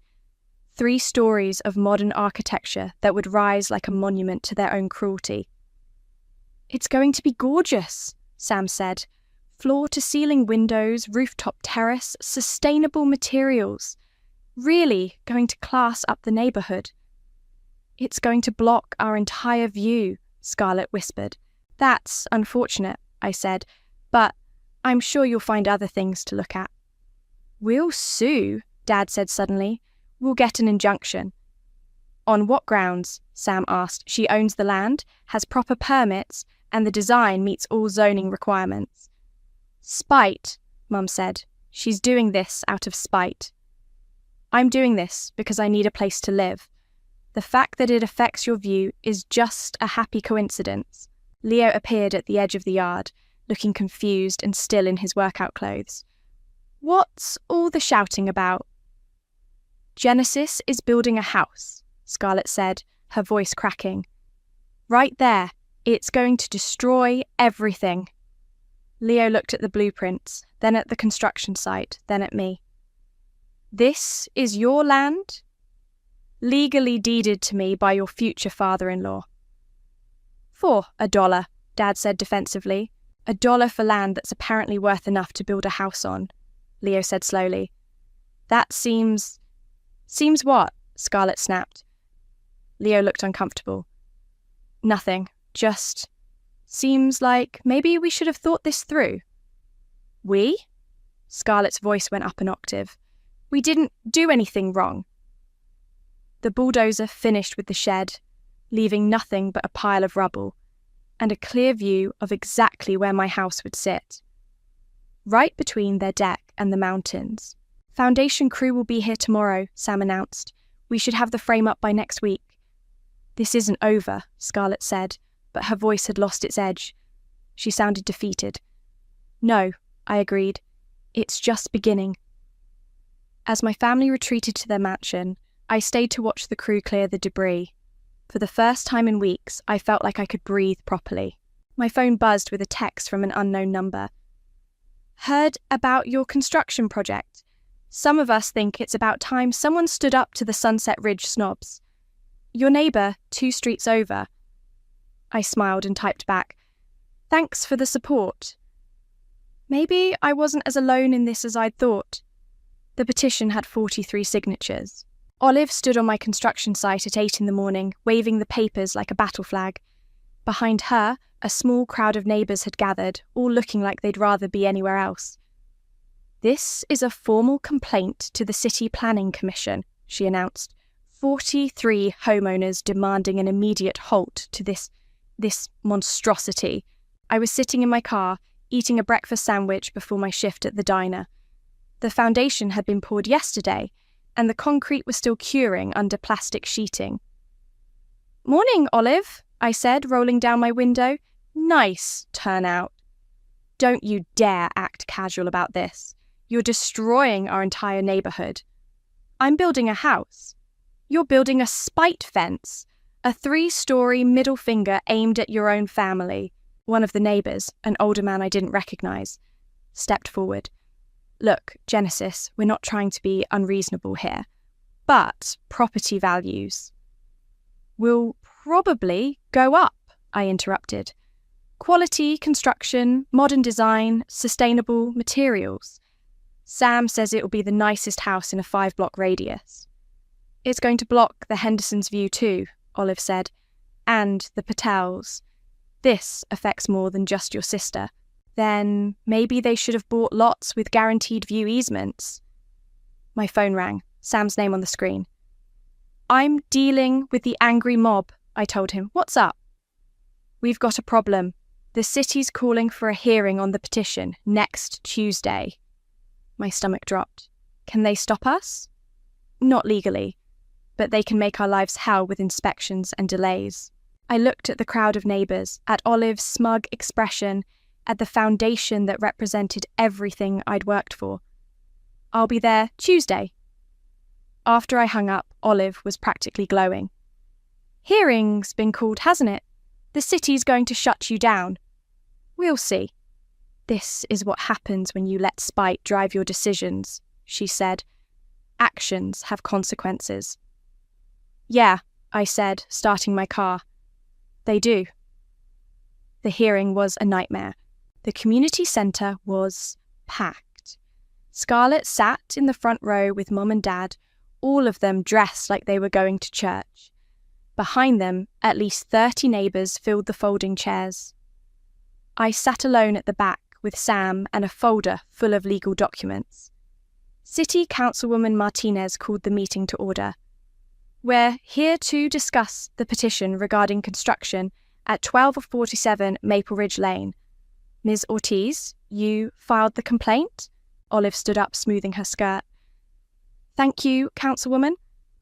3 stories of modern architecture that would rise like a monument to their own cruelty. "It's going to be gorgeous," Sam said. "Floor-to-ceiling windows, rooftop terrace, sustainable materials. Really going to class up the neighbourhood." "It's going to block our entire view," Scarlett whispered. "That's unfortunate," I said, "but I'm sure you'll find other things to look at." "We'll sue," Dad said suddenly. "We'll get an injunction." "On what grounds?" Sam asked. "She owns the land, has proper permits, and the design meets all zoning requirements." "Spite," Mum said. "She's doing this out of spite." "I'm doing this because I need a place to live. The fact that it affects your view is just a happy coincidence." Leo appeared at the edge of the yard, looking confused and still in his workout clothes. "What's all the shouting about?" "Genesis is building a house," Scarlett said, her voice cracking. "Right there. It's going to destroy everything." Leo looked at the blueprints, then at the construction site, then at me. "This is your land?" "Legally deeded to me by your future father-in-law." "For $1, Dad said defensively. $1 for land that's apparently worth enough to build a house on, Leo said slowly. That seems what? Scarlett snapped. Leo looked uncomfortable. Nothing, just seems like maybe we should have thought this through. We? Scarlett's voice went up an octave. We didn't do anything wrong. The bulldozer finished with the shed, leaving nothing but a pile of rubble, and a clear view of exactly where my house would sit. Right between their deck and the mountains. Foundation crew will be here tomorrow, Sam announced. We should have the frame up by next week. This isn't over, Scarlett said, but her voice had lost its edge. She sounded defeated. No, I agreed. It's just beginning. As my family retreated to their mansion, I stayed to watch the crew clear the debris. For the first time in weeks, I felt like I could breathe properly. My phone buzzed with a text from an unknown number. Heard about your construction project. Some of us think it's about time someone stood up to the Sunset Ridge snobs. Your neighbour, 2 streets over. I smiled and typed back, Thanks for the support. Maybe I wasn't as alone in this as I'd thought. The petition had 43 signatures. Olive stood on my construction site at 8 in the morning, waving the papers like a battle flag. Behind her, a small crowd of neighbours had gathered, all looking like they'd rather be anywhere else. This is a formal complaint to the City Planning Commission, she announced. 43 homeowners demanding an immediate halt to this monstrosity. I was sitting in my car, eating a breakfast sandwich before my shift at the diner. The foundation had been poured yesterday, and the concrete was still curing under plastic sheeting. Morning, Olive, I said, rolling down my window. Nice turnout. Don't you dare act casual about this. You're destroying our entire neighbourhood. I'm building a house. You're building a spite fence, a 3-story middle finger aimed at your own family. One of the neighbours, an older man I didn't recognise, stepped forward. Look, Genesis, we're not trying to be unreasonable here, but property values will probably go up, I interrupted. Quality, construction, modern design, sustainable materials. Sam says it will be the nicest house in a 5-block radius. It's going to block the Hendersons' view too, Olive said, and the Patels. This affects more than just your sister. Then maybe they should have bought lots with guaranteed view easements. My phone rang, Sam's name on the screen. I'm dealing with the angry mob, I told him. What's up? We've got a problem. The city's calling for a hearing on the petition next Tuesday. My stomach dropped. Can they stop us? Not legally, but they can make our lives hell with inspections and delays. I looked at the crowd of neighbours, at Olive's smug expression, at the foundation that represented everything I'd worked for. I'll be there Tuesday. After I hung up, Olive was practically glowing. Hearing's been called, hasn't it? The city's going to shut you down. We'll see. This is what happens when you let spite drive your decisions, she said. Actions have consequences. Yeah, I said, starting my car. They do. The hearing was a nightmare. The community centre was packed. Scarlett sat in the front row with Mum and Dad, all of them dressed like they were going to church. Behind them, at least 30 neighbours filled the folding chairs. I sat alone at the back with Sam and a folder full of legal documents. City Councilwoman Martinez called the meeting to order. We're here to discuss the petition regarding construction at 1247 Maple Ridge Lane. Ms. Ortiz, you filed the complaint? Olive stood up, smoothing her skirt. Thank you, Councilwoman.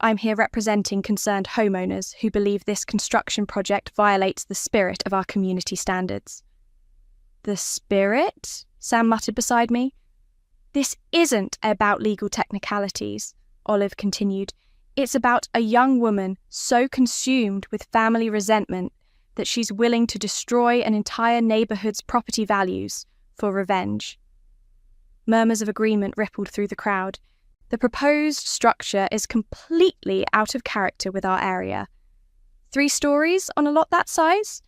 I'm here representing concerned homeowners who believe this construction project violates the spirit of our community standards. The spirit? Sam muttered beside me. This isn't about legal technicalities, Olive continued. It's about a young woman so consumed with family resentment that she's willing to destroy an entire neighbourhood's property values for revenge. Murmurs of agreement rippled through the crowd. The proposed structure is completely out of character with our area. 3 stories on a lot that size?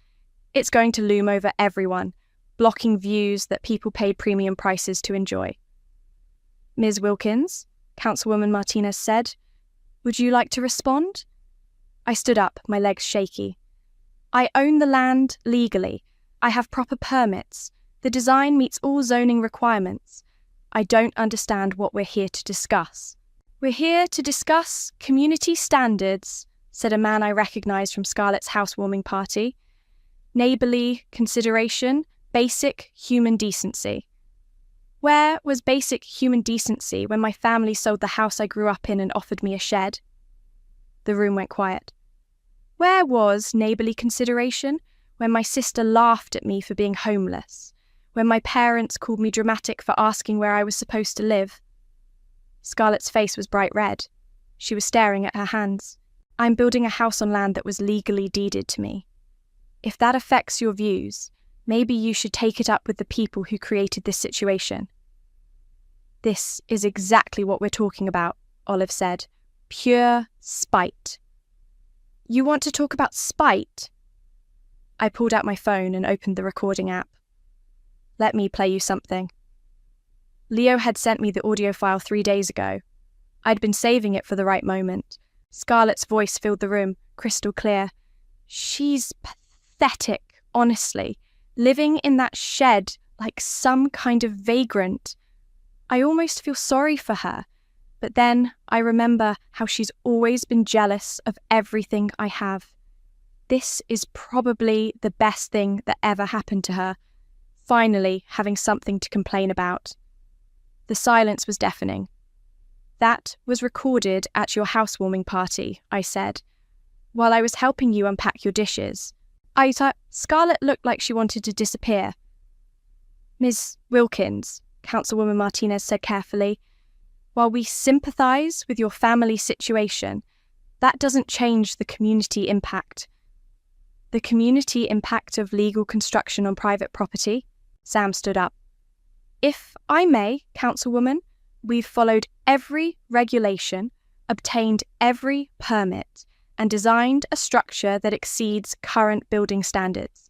It's going to loom over everyone, blocking views that people paid premium prices to enjoy. Ms. Wilkins, Councilwoman Martinez said, "Would you like to respond?" I stood up, my legs shaky. "I own the land legally. I have proper permits. The design meets all zoning requirements. I don't understand what we're here to discuss." "We're here to discuss community standards," said a man I recognised from Scarlett's housewarming party. "Neighbourly consideration, basic human decency." Where was basic human decency when my family sold the house I grew up in and offered me a shed? The room went quiet. Where was neighbourly consideration when my sister laughed at me for being homeless? When my parents called me dramatic for asking where I was supposed to live? Scarlett's face was bright red. She was staring at her hands. "I'm building a house on land that was legally deeded to me. If that affects your views, maybe you should take it up with the people who created this situation." "This is exactly what we're talking about," Olive said. "Pure spite." "You want to talk about spite?" I pulled out my phone and opened the recording app. "Let me play you something." Leo had sent me the audio file 3 days ago. I'd been saving it for the right moment. Scarlett's voice filled the room, crystal clear. "She's pathetic, honestly. Living in that shed like some kind of vagrant. I almost feel sorry for her, but then I remember how she's always been jealous of everything I have. This is probably the best thing that ever happened to her, finally having something to complain about." The silence was deafening. "That was recorded at your housewarming party," I said, "while I was helping you unpack your dishes." Scarlett looked like she wanted to disappear. "Ms. Wilkins," Councilwoman Martinez said carefully, "while we sympathise with your family situation, that doesn't change the community impact." "The community impact of legal construction on private property?" Sam stood up. "If I may, Councilwoman, we've followed every regulation, obtained every permit, and designed a structure that exceeds current building standards.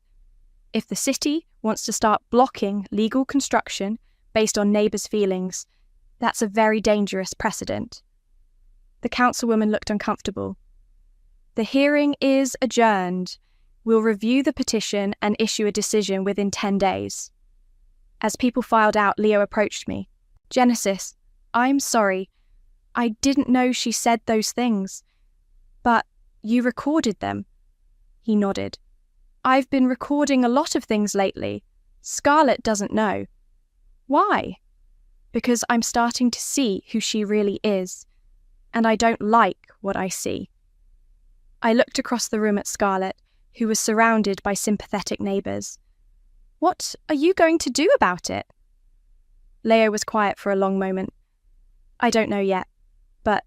If the city wants to start blocking legal construction based on neighbours' feelings, that's a very dangerous precedent." The councilwoman looked uncomfortable. "The hearing is adjourned. We'll review the petition and issue a decision within 10 days. As people filed out, Leo approached me. "Genesis, I'm sorry. I didn't know she said those things. But you recorded them." He nodded. "I've been recording a lot of things lately. Scarlett doesn't know." "Why?" "Because I'm starting to see who she really is, and I don't like what I see." I looked across the room at Scarlett, who was surrounded by sympathetic neighbours. "What are you going to do about it?" Leo was quiet for a long moment. "I don't know yet, but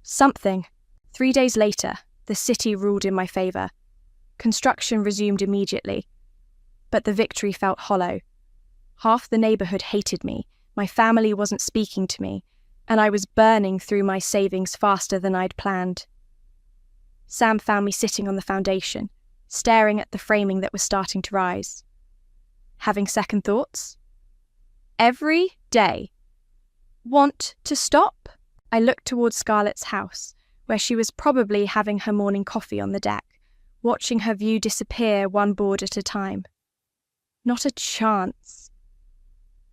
something." 3 days later, the city ruled in my favour. Construction resumed immediately, but the victory felt hollow. Half the neighbourhood hated me, my family wasn't speaking to me, and I was burning through my savings faster than I'd planned. Sam found me sitting on the foundation, staring at the framing that was starting to rise. "Having second thoughts?" "Every day." "Want to stop?" I looked towards Scarlett's house, where she was probably having her morning coffee on the deck, watching her view disappear one board at a time. "Not a chance."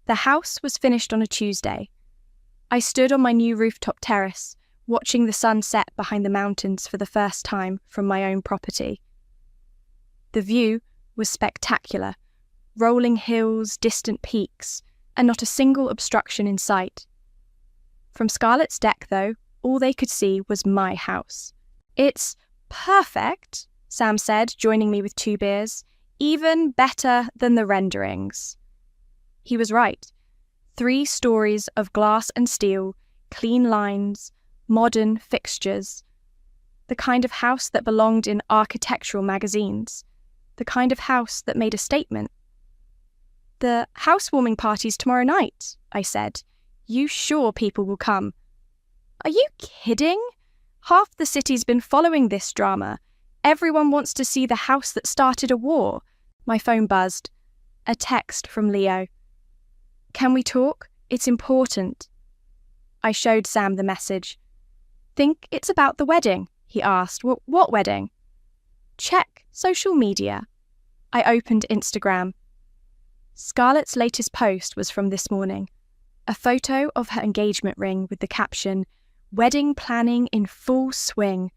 The house was finished on a Tuesday. I stood on my new rooftop terrace, watching the sun set behind the mountains for the first time from my own property. The view was spectacular, rolling hills, distant peaks, and not a single obstruction in sight. From Scarlett's deck, though, all they could see was my house. "It's perfect," Sam said, joining me with 2 beers. "Even better than the renderings." He was right. 3 stories of glass and steel, clean lines, modern fixtures. The kind of house that belonged in architectural magazines. The kind of house that made a statement. "The housewarming party's tomorrow night," I said. "You sure people will come?" "Are you kidding? Half the city's been following this drama. Everyone wants to see the house that started a war. My phone buzzed. A text from Leo. "Can we talk? It's important." I showed Sam the message. "Think it's about the wedding?" he asked. What wedding?" "Check social media." I opened Instagram. Scarlett's latest post was from this morning. A photo of her engagement ring with the caption, "Wedding planning in full swing.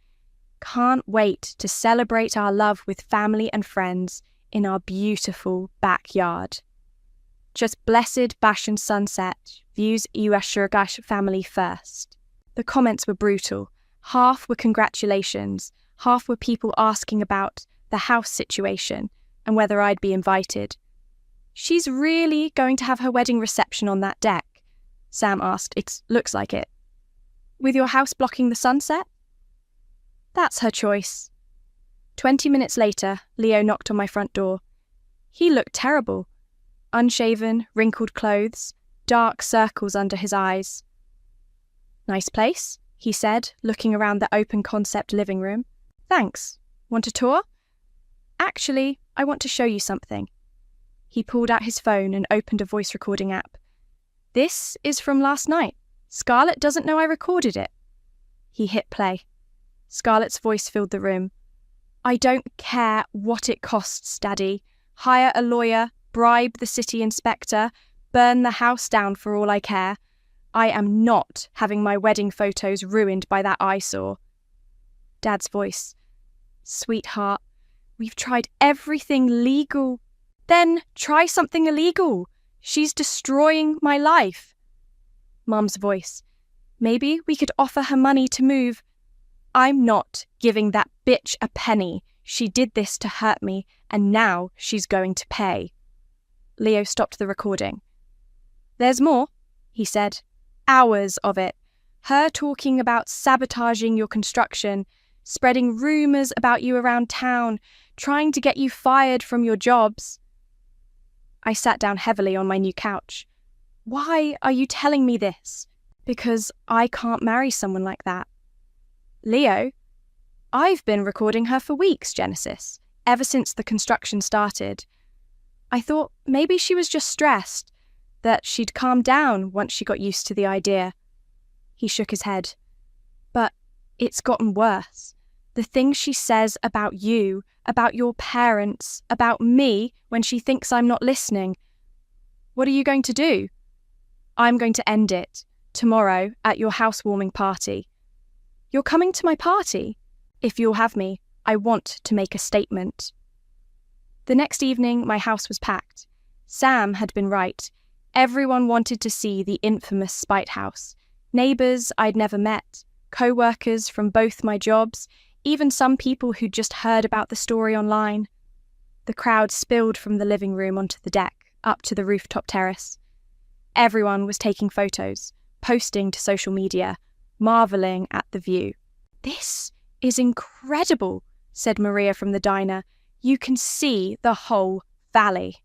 Can't wait to celebrate our love with family and friends in our beautiful backyard. Just blessed Bashan sunset, views Iwashurgash family first." The comments were brutal. Half were congratulations, half were people asking about the house situation and whether I'd be invited. "She's really going to have her wedding reception on that deck?" Sam asked. "It looks like it." "With your house blocking the sunset?" "That's her choice." 20 minutes later, Leo knocked on my front door. He looked terrible. Unshaven, wrinkled clothes, dark circles under his eyes. "Nice place," he said, looking around the open-concept living room. "Thanks. Want a tour?" "Actually, I want to show you something." He pulled out his phone and opened a voice recording app. "This is from last night. Scarlett doesn't know I recorded it." He hit play. Scarlett's voice filled the room. "I don't care what it costs, Daddy. Hire a lawyer, bribe the city inspector, burn the house down for all I care. I am not having my wedding photos ruined by that eyesore." Dad's voice. "Sweetheart, we've tried everything legal." "Then try something illegal. She's destroying my life." Mum's voice. "Maybe we could offer her money to move." "I'm not giving that bitch a penny. She did this to hurt me, and now she's going to pay." Leo stopped the recording. "There's more," he said. "Hours of it. Her talking about sabotaging your construction, spreading rumours about you around town, trying to get you fired from your jobs." I sat down heavily on my new couch. "Why are you telling me this?" "Because I can't marry someone like that." "Leo, I've been recording her for weeks, Genesis, ever since the construction started. I thought maybe she was just stressed, that she'd calm down once she got used to the idea." He shook his head. "But it's gotten worse. The things she says about you, about your parents, about me when she thinks I'm not listening. What are you going to do?" "I'm going to end it, tomorrow at your housewarming party." "You're coming to my party?" "If you'll have me, I want to make a statement." The next evening, my house was packed. Sam had been right. Everyone wanted to see the infamous Spite House. Neighbours I'd never met, co-workers from both my jobs, even some people who'd just heard about the story online. The crowd spilled from the living room onto the deck, up to the rooftop terrace. Everyone was taking photos, posting to social media, marvelling at the view. "This is incredible," said Maria from the diner. "You can see the whole valley."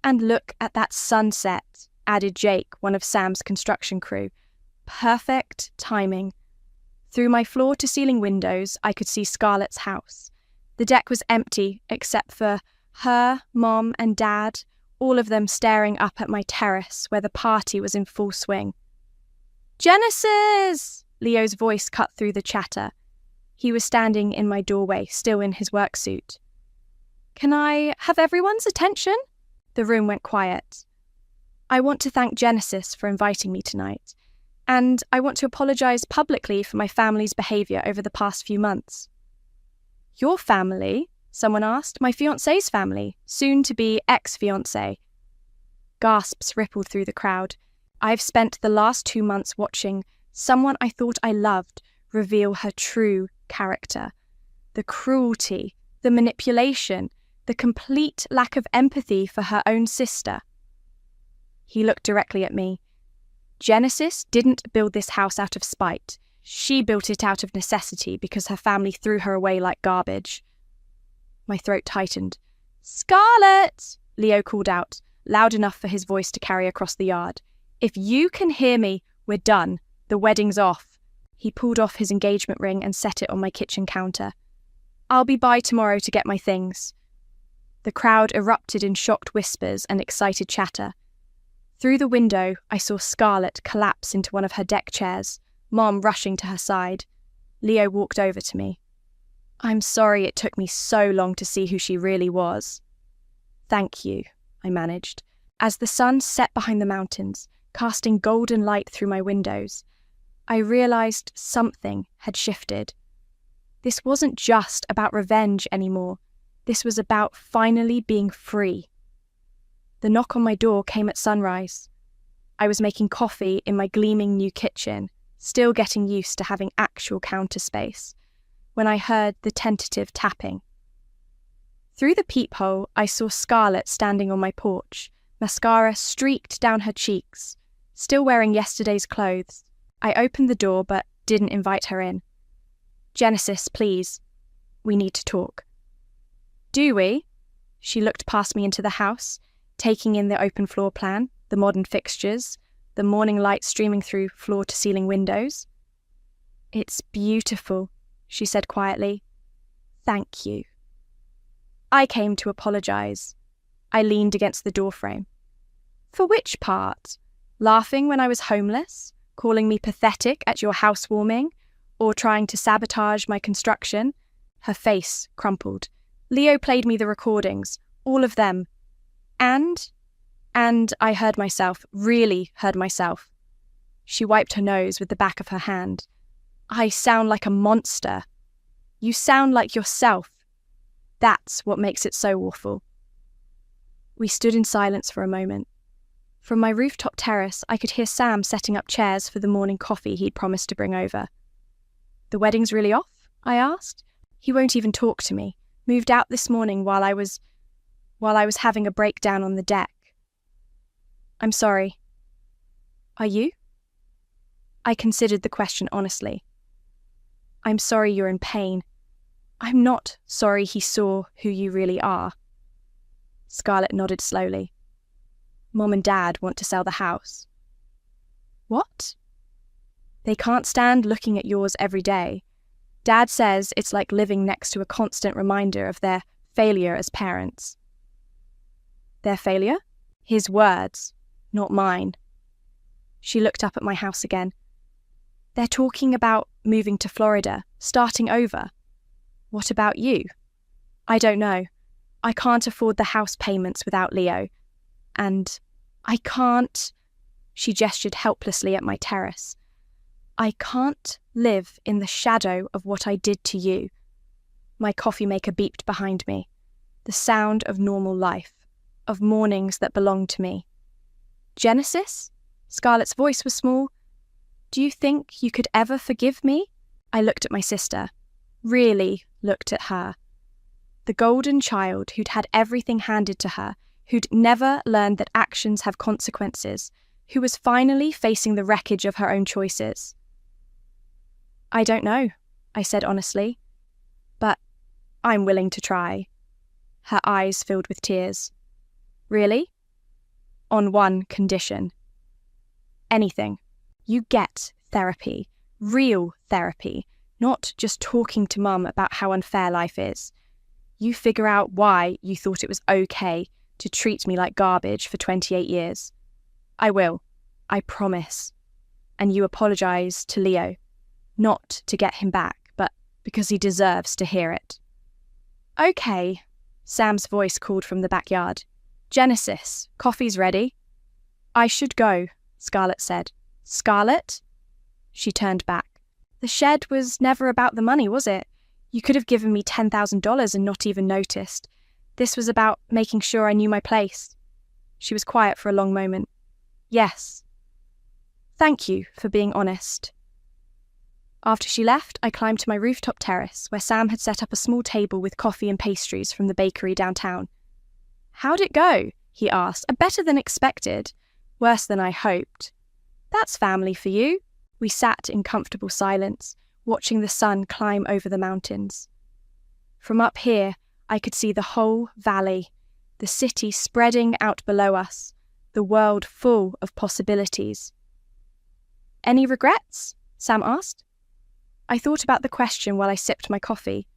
"And look at that sunset," added Jake, one of Sam's construction crew. "Perfect timing." Through my floor-to-ceiling windows, I could see Scarlett's house. The deck was empty, except for her, Mom, and Dad, all of them staring up at my terrace where the party was in full swing. "Genesis!" Leo's voice cut through the chatter. He was standing in my doorway, still in his work suit. "Can I have everyone's attention?" The room went quiet. "I want to thank Genesis for inviting me tonight, and I want to apologise publicly for my family's behaviour over the past few months." "Your family?" someone asked. "My fiancé's family, soon-to-be ex-fiancé." Gasps rippled through the crowd. I've spent the last 2 months watching someone I thought I loved reveal her true character. The cruelty, the manipulation, the complete lack of empathy for her own sister. He looked directly at me. "Genesis didn't build this house out of spite. She built it out of necessity because her family threw her away like garbage." My throat tightened. "Scarlett!" Leo called out, loud enough for his voice to carry across the yard. "If you can hear me, we're done. The wedding's off." He pulled off his engagement ring and set it on my kitchen counter. "I'll be by tomorrow to get my things." The crowd erupted in shocked whispers and excited chatter. Through the window, I saw Scarlett collapse into one of her deck chairs, Mom rushing to her side. Leo walked over to me. "I'm sorry it took me so long to see who she really was." "Thank you," I managed. As the sun set behind the mountains, casting golden light through my windows, I realized something had shifted. This wasn't just about revenge anymore. This was about finally being free. The knock on my door came at sunrise. I was making coffee in my gleaming new kitchen, still getting used to having actual counter space, when I heard the tentative tapping. Through the peephole, I saw Scarlett standing on my porch, mascara streaked down her cheeks, still wearing yesterday's clothes. I opened the door but didn't invite her in. "Genesis, please. We need to talk." "Do we?" She looked past me into the house, taking in the open floor plan, the modern fixtures, the morning light streaming through floor-to-ceiling windows. "It's beautiful," she said quietly. "Thank you." I came to apologize. I leaned against the doorframe. "For which part? Laughing when I was homeless? Calling me pathetic at your housewarming? Or trying to sabotage my construction?" Her face crumpled. "Leo played me the recordings, all of them. And I heard myself, really heard myself." She wiped her nose with the back of her hand. "I sound like a monster." "You sound like yourself. That's what makes it so awful." We stood in silence for a moment. From my rooftop terrace, I could hear Sam setting up chairs for the morning coffee he'd promised to bring over. "The wedding's really off?" I asked. "He won't even talk to me. Moved out this morning while I was having a breakdown on the deck." "I'm sorry." "Are you?" I considered the question honestly. "I'm sorry you're in pain. I'm not sorry he saw who you really are." Scarlett nodded slowly. "Mom and Dad want to sell the house." "What?" "They can't stand looking at yours every day. Dad says it's like living next to a constant reminder of their failure as parents." "Their failure?" His words, not mine. She looked up at my house again. "They're talking about moving to Florida, starting over. What about you?" "I don't know. I can't afford the house payments without Leo. And I can't..." She gestured helplessly at my terrace. "I can't live in the shadow of what I did to you." My coffee maker beeped behind me. The sound of normal life, of mornings that belonged to me. "Genesis?" Scarlett's voice was small. "Do you think you could ever forgive me?" I looked at my sister. Really looked at her. The golden child who'd had everything handed to her, who'd never learned that actions have consequences, who was finally facing the wreckage of her own choices. "I don't know," I said honestly. "But I'm willing to try." Her eyes filled with tears. "Really?" "On one condition." "Anything. You get therapy. Real therapy. Not just talking to Mum about how unfair life is. You figure out why you thought it was okay to treat me like garbage for 28 years. I will. I promise. And you apologize to Leo. Not to get him back, but because he deserves to hear it." "Okay," Sam's voice called from the backyard. "Genesis, coffee's ready." "I should go," Scarlett said. "Scarlett?" She turned back. "The shed was never about the money, was it? You could have given me $10,000 and not even noticed. This was about making sure I knew my place." She was quiet for a long moment. "Yes. Thank you for being honest." After she left, I climbed to my rooftop terrace where Sam had set up a small table with coffee and pastries from the bakery downtown. "How'd it go?" he asked. "Better than expected. Worse than I hoped." "That's family for you." We sat in comfortable silence, watching the sun climb over the mountains. From up here, I could see the whole valley, the city spreading out below us, the world full of possibilities. "Any regrets?" Sam asked. I thought about the question while I sipped my coffee.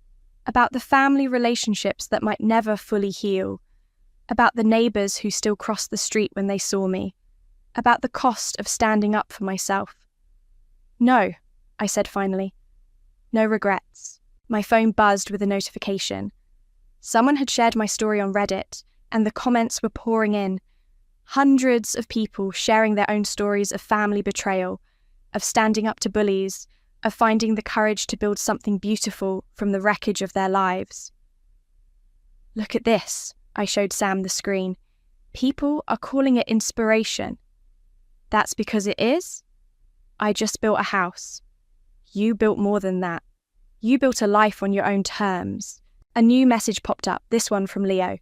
about the family relationships that might never fully heal, about the neighbours who still crossed the street when they saw me, about the cost of standing up for myself. No, I said finally. No regrets. My phone buzzed with a notification. Someone had shared my story on Reddit, and the comments were pouring in. Hundreds of people sharing their own stories of family betrayal, of standing up to bullies, of finding the courage to build something beautiful from the wreckage of their lives. Look at this, I showed Sam the screen. People are calling it inspiration. That's because it is? I just built a house. You built more than that. You built a life on your own terms. A new message popped up, this one from Leo.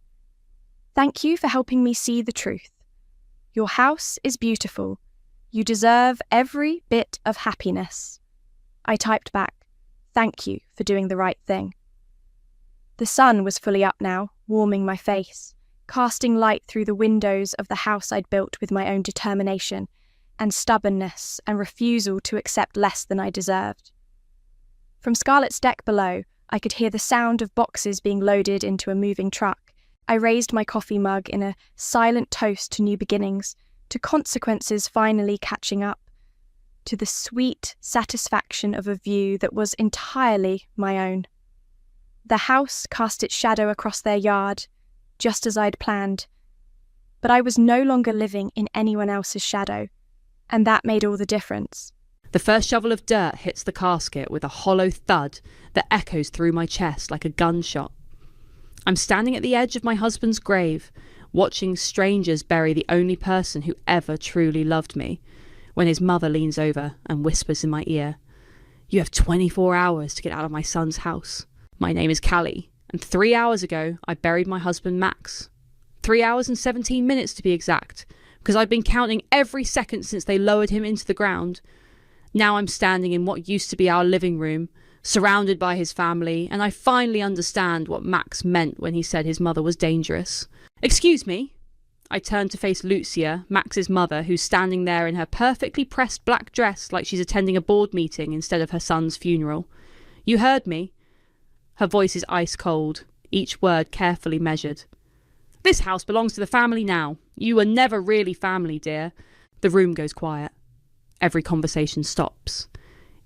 Thank you for helping me see the truth. Your house is beautiful. You deserve every bit of happiness. I typed back, thank you for doing the right thing. The sun was fully up now, warming my face, casting light through the windows of the house I'd built with my own determination and stubbornness and refusal to accept less than I deserved. From Scarlett's deck below, I could hear the sound of boxes being loaded into a moving truck. I raised my coffee mug in a silent toast to new beginnings, to consequences finally catching up, to the sweet satisfaction of a view that was entirely my own. The house cast its shadow across their yard, just as I'd planned. But I was no longer living in anyone else's shadow, and that made all the difference. The first shovel of dirt hits the casket with a hollow thud that echoes through my chest like a gunshot. I'm standing at the edge of my husband's grave, watching strangers bury the only person who ever truly loved me, when his mother leans over and whispers in my ear, "You have 24 hours to get out of my son's house. My name is Callie, and 3 hours ago I buried my husband Max. 3 hours and 17 minutes to be exact, because I'd been counting every second since they lowered him into the ground. Now I'm standing in what used to be our living room, surrounded by his family, and I finally understand what Max meant when he said his mother was dangerous. Excuse me." I turned to face Lucia, Max's mother, who's standing there in her perfectly pressed black dress like she's attending a board meeting instead of her son's funeral. "You heard me." Her voice is ice cold, each word carefully measured. "This house belongs to the family now. You were never really family, dear." The room goes quiet. Every conversation stops.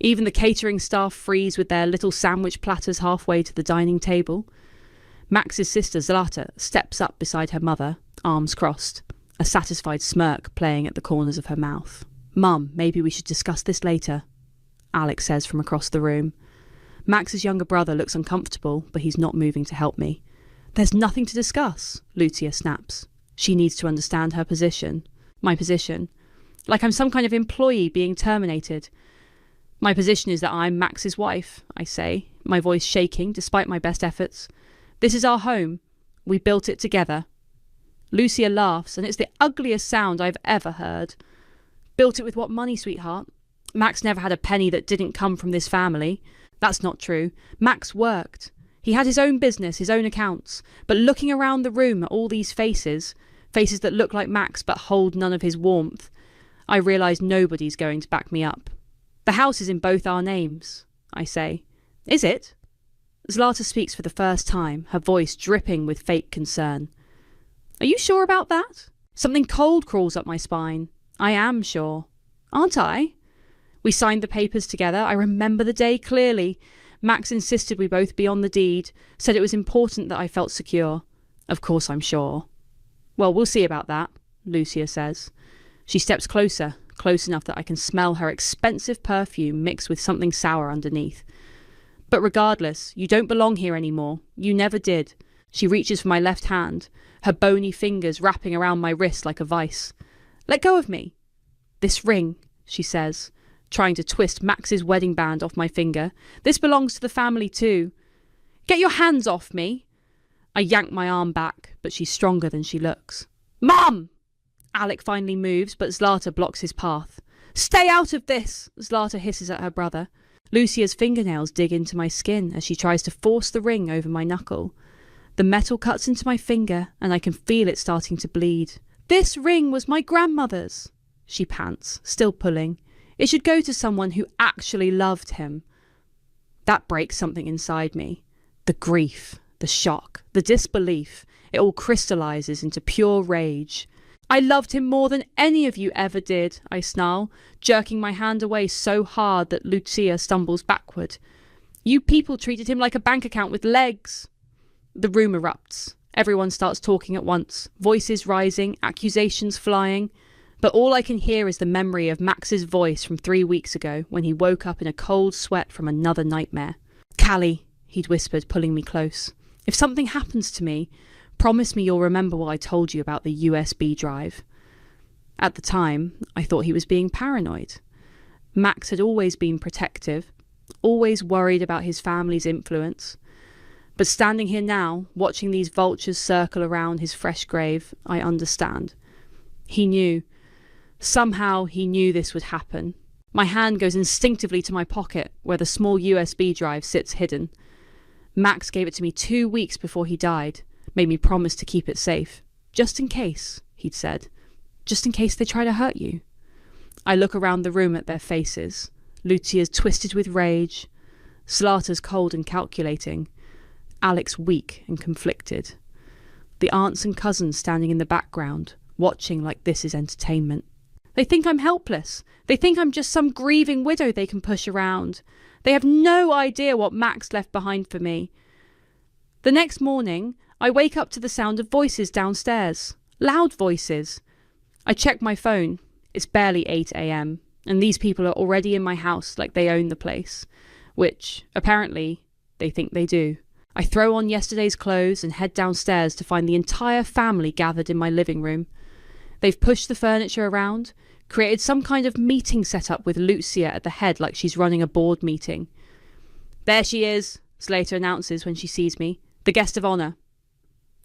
Even the catering staff freeze with their little sandwich platters halfway to the dining table. Max's sister Zlata steps up beside her mother, arms crossed, a satisfied smirk playing at the corners of her mouth. "Mum, maybe we should discuss this later," Alex says from across the room. Max's younger brother looks uncomfortable, but he's not moving to help me. "There's nothing to discuss," Lucia snaps. She needs to understand her position. My position. Like I'm some kind of employee being terminated. "My position is that I'm Max's wife," I say, my voice shaking despite my best efforts. "This is our home. We built it together." Lucia laughs, and it's the ugliest sound I've ever heard. "Built it with what money, sweetheart? Max never had a penny that didn't come from this family." That's not true. Max worked. He had his own business, his own accounts. But looking around the room at all these faces that look like Max but hold none of his warmth, I realise nobody's going to back me up. "The house is in both our names," I say. "Is it?" Zlata speaks for the first time, her voice dripping with fake concern. "Are you sure about that?" Something cold crawls up my spine. I am sure. Aren't I? We signed the papers together. I remember the day clearly. Max insisted we both be on the deed, said it was important that I felt secure. Of course I'm sure. "Well, we'll see about that," Lucia says. She steps closer, close enough that I can smell her expensive perfume mixed with something sour underneath. "But regardless, you don't belong here anymore. You never did." She reaches for my left hand, her bony fingers wrapping around my wrist like a vice. "Let go of me." "This ring," she says, trying to twist Max's wedding band off my finger. "This belongs to the family too." "Get your hands off me." I yank my arm back, but she's stronger than she looks. "Mum!" Alec finally moves, but Zlata blocks his path. "Stay out of this!" Zlata hisses at her brother. Lucia's fingernails dig into my skin as she tries to force the ring over my knuckle. The metal cuts into my finger, and I can feel it starting to bleed. "This ring was my grandmother's," she pants, still pulling. "It should go to someone who actually loved him." That breaks something inside me. The grief, the shock, the disbelief, it all crystallises into pure rage. I loved him more than any of you ever did, I snarl, jerking my hand away so hard that Lucia stumbles backward. You people treated him like a bank account with legs. The room erupts. Everyone starts talking at once, voices rising, accusations flying. But all I can hear is the memory of Max's voice from 3 weeks ago when he woke up in a cold sweat from another nightmare. Callie, he'd whispered, pulling me close. If something happens to me, promise me you'll remember what I told you about the USB drive. At the time, I thought he was being paranoid. Max had always been protective, always worried about his family's influence. But standing here now, watching these vultures circle around his fresh grave, I understand. He knew. Somehow he knew this would happen. My hand goes instinctively to my pocket, where the small USB drive sits hidden. Max gave it to me 2 weeks before he died, made me promise to keep it safe. Just in case, he'd said. Just in case they try to hurt you. I look around the room at their faces. Lucia's twisted with rage. Zlata's cold and calculating. Alex weak and conflicted. The aunts and cousins standing in the background, watching like this is entertainment. They think I'm helpless. They think I'm just some grieving widow they can push around. They have no idea what Max left behind for me. The next morning, I wake up to the sound of voices downstairs. Loud voices. I check my phone. It's barely 8 a.m, and these people are already in my house like they own the place. Which, apparently, they think they do. I throw on yesterday's clothes and head downstairs to find the entire family gathered in my living room. They've pushed the furniture around, created some kind of meeting setup with Lucia at the head like she's running a board meeting. There she is, Slater announces when she sees me, the guest of honour.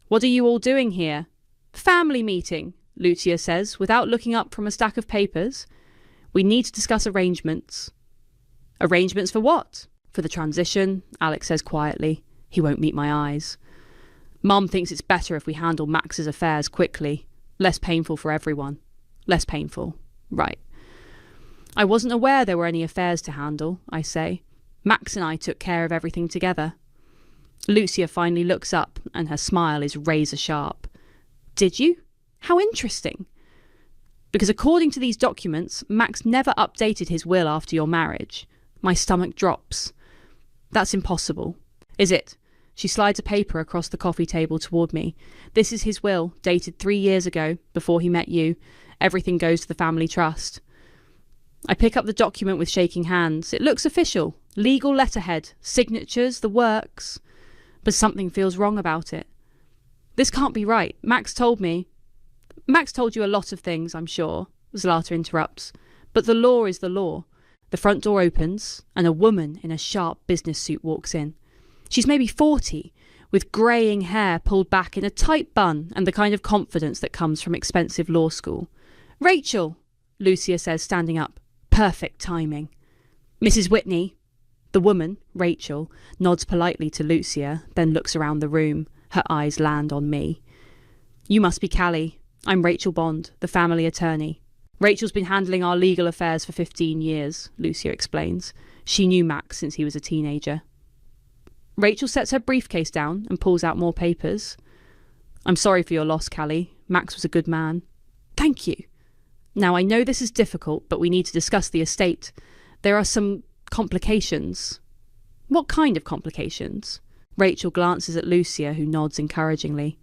What are you all doing here? Family meeting, Lucia says, without looking up from a stack of papers. We need to discuss arrangements. Arrangements for what? For the transition, Alex says quietly. He won't meet my eyes. Mum thinks it's better if we handle Max's affairs quickly. Less painful for everyone. Less painful. Right. I wasn't aware there were any affairs to handle, I say. Max and I took care of everything together. Lucia finally looks up, and her smile is razor sharp. Did you? How interesting. Because according to these documents, Max never updated his will after your marriage. My stomach drops. That's impossible. Is it? She slides a paper across the coffee table toward me. This is his will, dated 3 years ago, before he met you. Everything goes to the family trust. I pick up the document with shaking hands. It looks official. Legal letterhead. Signatures, the works. But something feels wrong about it. This can't be right. Max told me. Max told you a lot of things, I'm sure, Zlata interrupts. But the law is the law. The front door opens, and a woman in a sharp business suit walks in. She's maybe 40, with greying hair pulled back in a tight bun and the kind of confidence that comes from expensive law school. Rachel, Lucia says, standing up. Perfect timing. Mrs. Whitney. The woman, Rachel, nods politely to Lucia, then looks around the room. Her eyes land on me. You must be Callie. I'm Rachel Bond, the family attorney. Rachel's been handling our legal affairs for 15 years, Lucia explains. She knew Max since he was a teenager. Rachel sets her briefcase down and pulls out more papers. I'm sorry for your loss, Callie. Max was a good man. Thank you. Now, I know this is difficult, but we need to discuss the estate. There are some complications. What kind of complications? Rachel glances at Lucia, who nods encouragingly.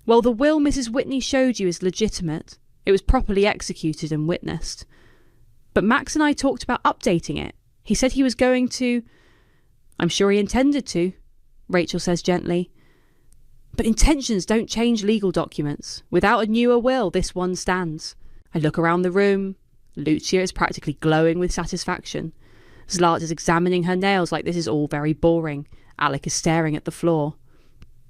Well, the will Mrs. Whitney showed you is legitimate. It was properly executed and witnessed. But Max and I talked about updating it. He said he was going to... I'm sure he intended to, Rachel says gently. But intentions don't change legal documents. Without a newer will, this one stands. I look around the room. Lucia is practically glowing with satisfaction. Zlata is examining her nails like this is all very boring. Alec is staring at the floor.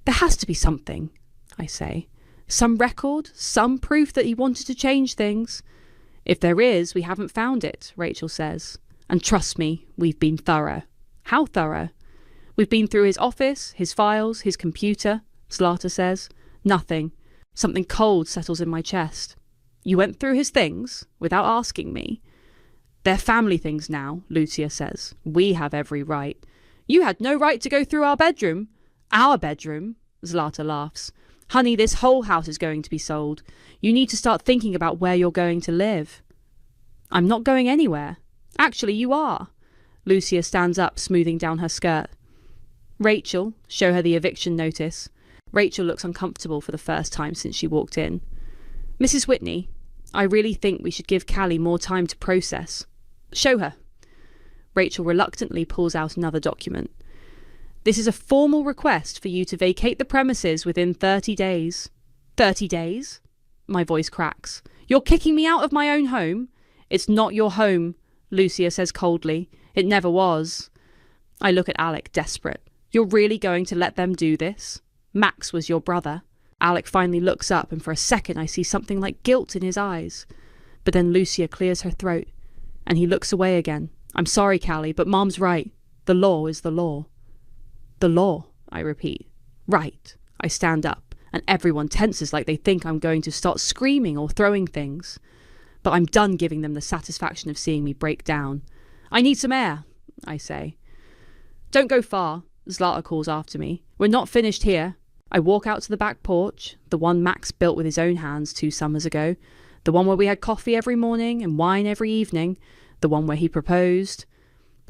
There has to be something, I say. Some record, some proof that he wanted to change things. If there is, we haven't found it, Rachel says. And trust me, we've been thorough. How thorough? We've been through his office, his files, his computer, Zlata says. Nothing. Something cold settles in my chest. You went through his things without asking me. They're family things now, Lucia says. We have every right. You had no right to go through our bedroom. Our bedroom? Zlata laughs. Honey, this whole house is going to be sold. You need to start thinking about where you're going to live. I'm not going anywhere. Actually, you are. Lucia stands up, smoothing down her skirt. Rachel, show her the eviction notice. Rachel looks uncomfortable for the first time since she walked in. Mrs. Whitney, I really think we should give Callie more time to process. Show her. Rachel reluctantly pulls out another document. This is a formal request for you to vacate the premises within 30 days. 30 days? My voice cracks. You're kicking me out of my own home? It's not your home, Lucia says coldly. It never was. I look at Alec, desperate. You're really going to let them do this? Max was your brother. Alec finally looks up, and for a second I see something like guilt in his eyes. But then Lucia clears her throat, and he looks away again. I'm sorry, Callie, but Mom's right. The law is the law. The law, I repeat. Right. I stand up, and everyone tenses like they think I'm going to start screaming or throwing things. But I'm done giving them the satisfaction of seeing me break down. I need some air, I say. Don't go far, Zlata calls after me. We're not finished here. I walk out to the back porch, the one Max built with his own hands 2 summers ago, the one where we had coffee every morning and wine every evening, the one where he proposed.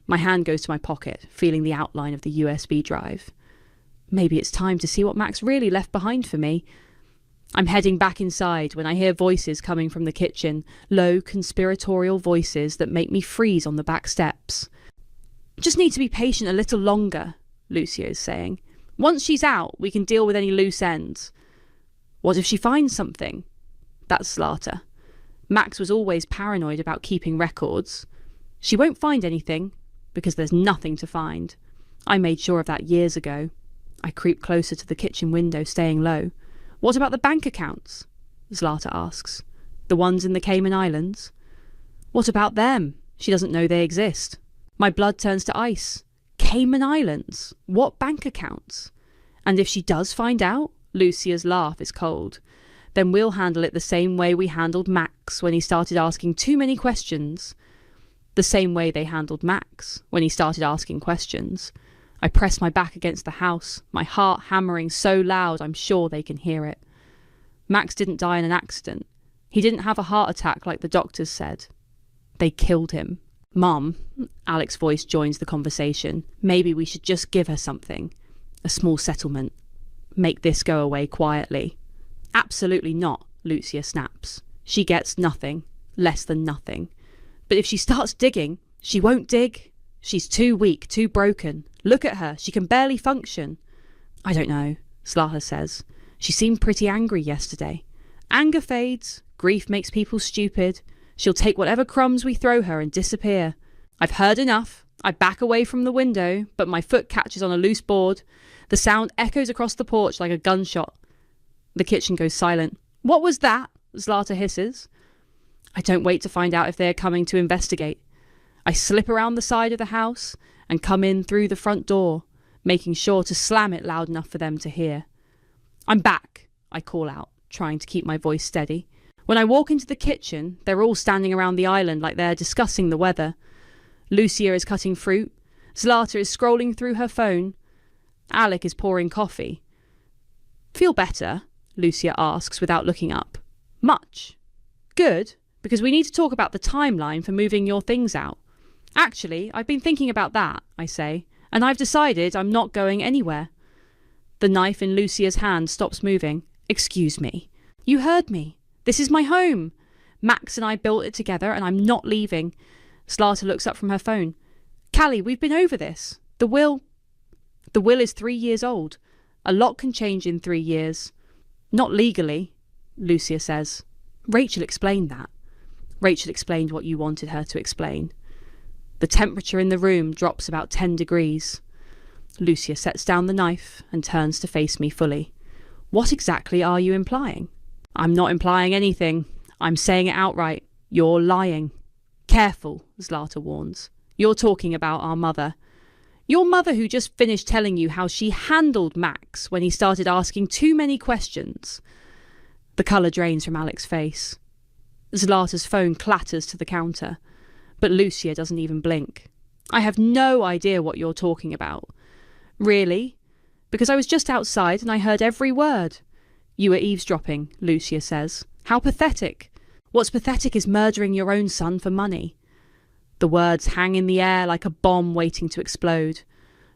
My hand goes to my pocket, feeling the outline of the USB drive. Maybe it's time to see what Max really left behind for me. I'm heading back inside when I hear voices coming from the kitchen, low, conspiratorial voices that make me freeze on the back steps. Just need to be patient a little longer, Lucia is saying. Once she's out, we can deal with any loose ends. What if she finds something? That's Zlata. Max was always paranoid about keeping records. She won't find anything, because there's nothing to find. I made sure of that years ago. I creep closer to the kitchen window, staying low. What about the bank accounts? Zlata asks. The ones in the Cayman Islands? What about them? She doesn't know they exist. My blood turns to ice. Cayman Islands? What bank accounts? And if she does find out? Lucia's laugh is cold. Then we'll handle it the same way we handled Max when he started asking too many questions. The same way they handled Max when he started asking questions. I press my back against the house, my heart hammering so loud I'm sure they can hear it. Max didn't die in an accident. He didn't have a heart attack like the doctors said. They killed him. Mum, Alec's voice joins the conversation. Maybe we should just give her something. A small settlement. Make this go away quietly. Absolutely not, Lucia snaps. She gets nothing. Less than nothing. But if she starts digging, she won't dig. She's too weak, too broken. Look at her, she can barely function. I don't know, Zlata says. She seemed pretty angry yesterday. Anger fades, grief makes people stupid. She'll take whatever crumbs we throw her and disappear. I've heard enough. I back away from the window, but my foot catches on a loose board. The sound echoes across the porch like a gunshot. The kitchen goes silent. What was that? Zlata hisses. I don't wait to find out if they are coming to investigate. I slip around the side of the house and come in through the front door, making sure to slam it loud enough for them to hear. I'm back, I call out, trying to keep my voice steady. When I walk into the kitchen, they're all standing around the island like they're discussing the weather. Lucia is cutting fruit. Zlata is scrolling through her phone. Alec is pouring coffee. Feel better? Lucia asks without looking up. Much. Good, because we need to talk about the timeline for moving your things out. Actually, I've been thinking about that, I say, and I've decided I'm not going anywhere. The knife in Lucia's hand stops moving. Excuse me. You heard me. This is my home. Max and I built it together, and I'm not leaving. Zlata looks up from her phone. Callie, we've been over this. The will is 3 years old. A lot can change in 3 years. Not legally, Lucia says. Rachel explained that. Rachel explained what you wanted her to explain. The temperature in the room drops about 10 degrees. Lucia sets down the knife and turns to face me fully. What exactly are you implying? I'm not implying anything. I'm saying it outright. You're lying. Careful, Zlata warns. You're talking about our mother. Your mother who just finished telling you how she handled Max when he started asking too many questions. The colour drains from Alec's face. Zlata's phone clatters to the counter, but Lucia doesn't even blink. I have no idea what you're talking about. Really? Because I was just outside and I heard every word. You were eavesdropping, Lucia says. How pathetic. What's pathetic is murdering your own son for money. The words hang in the air like a bomb waiting to explode.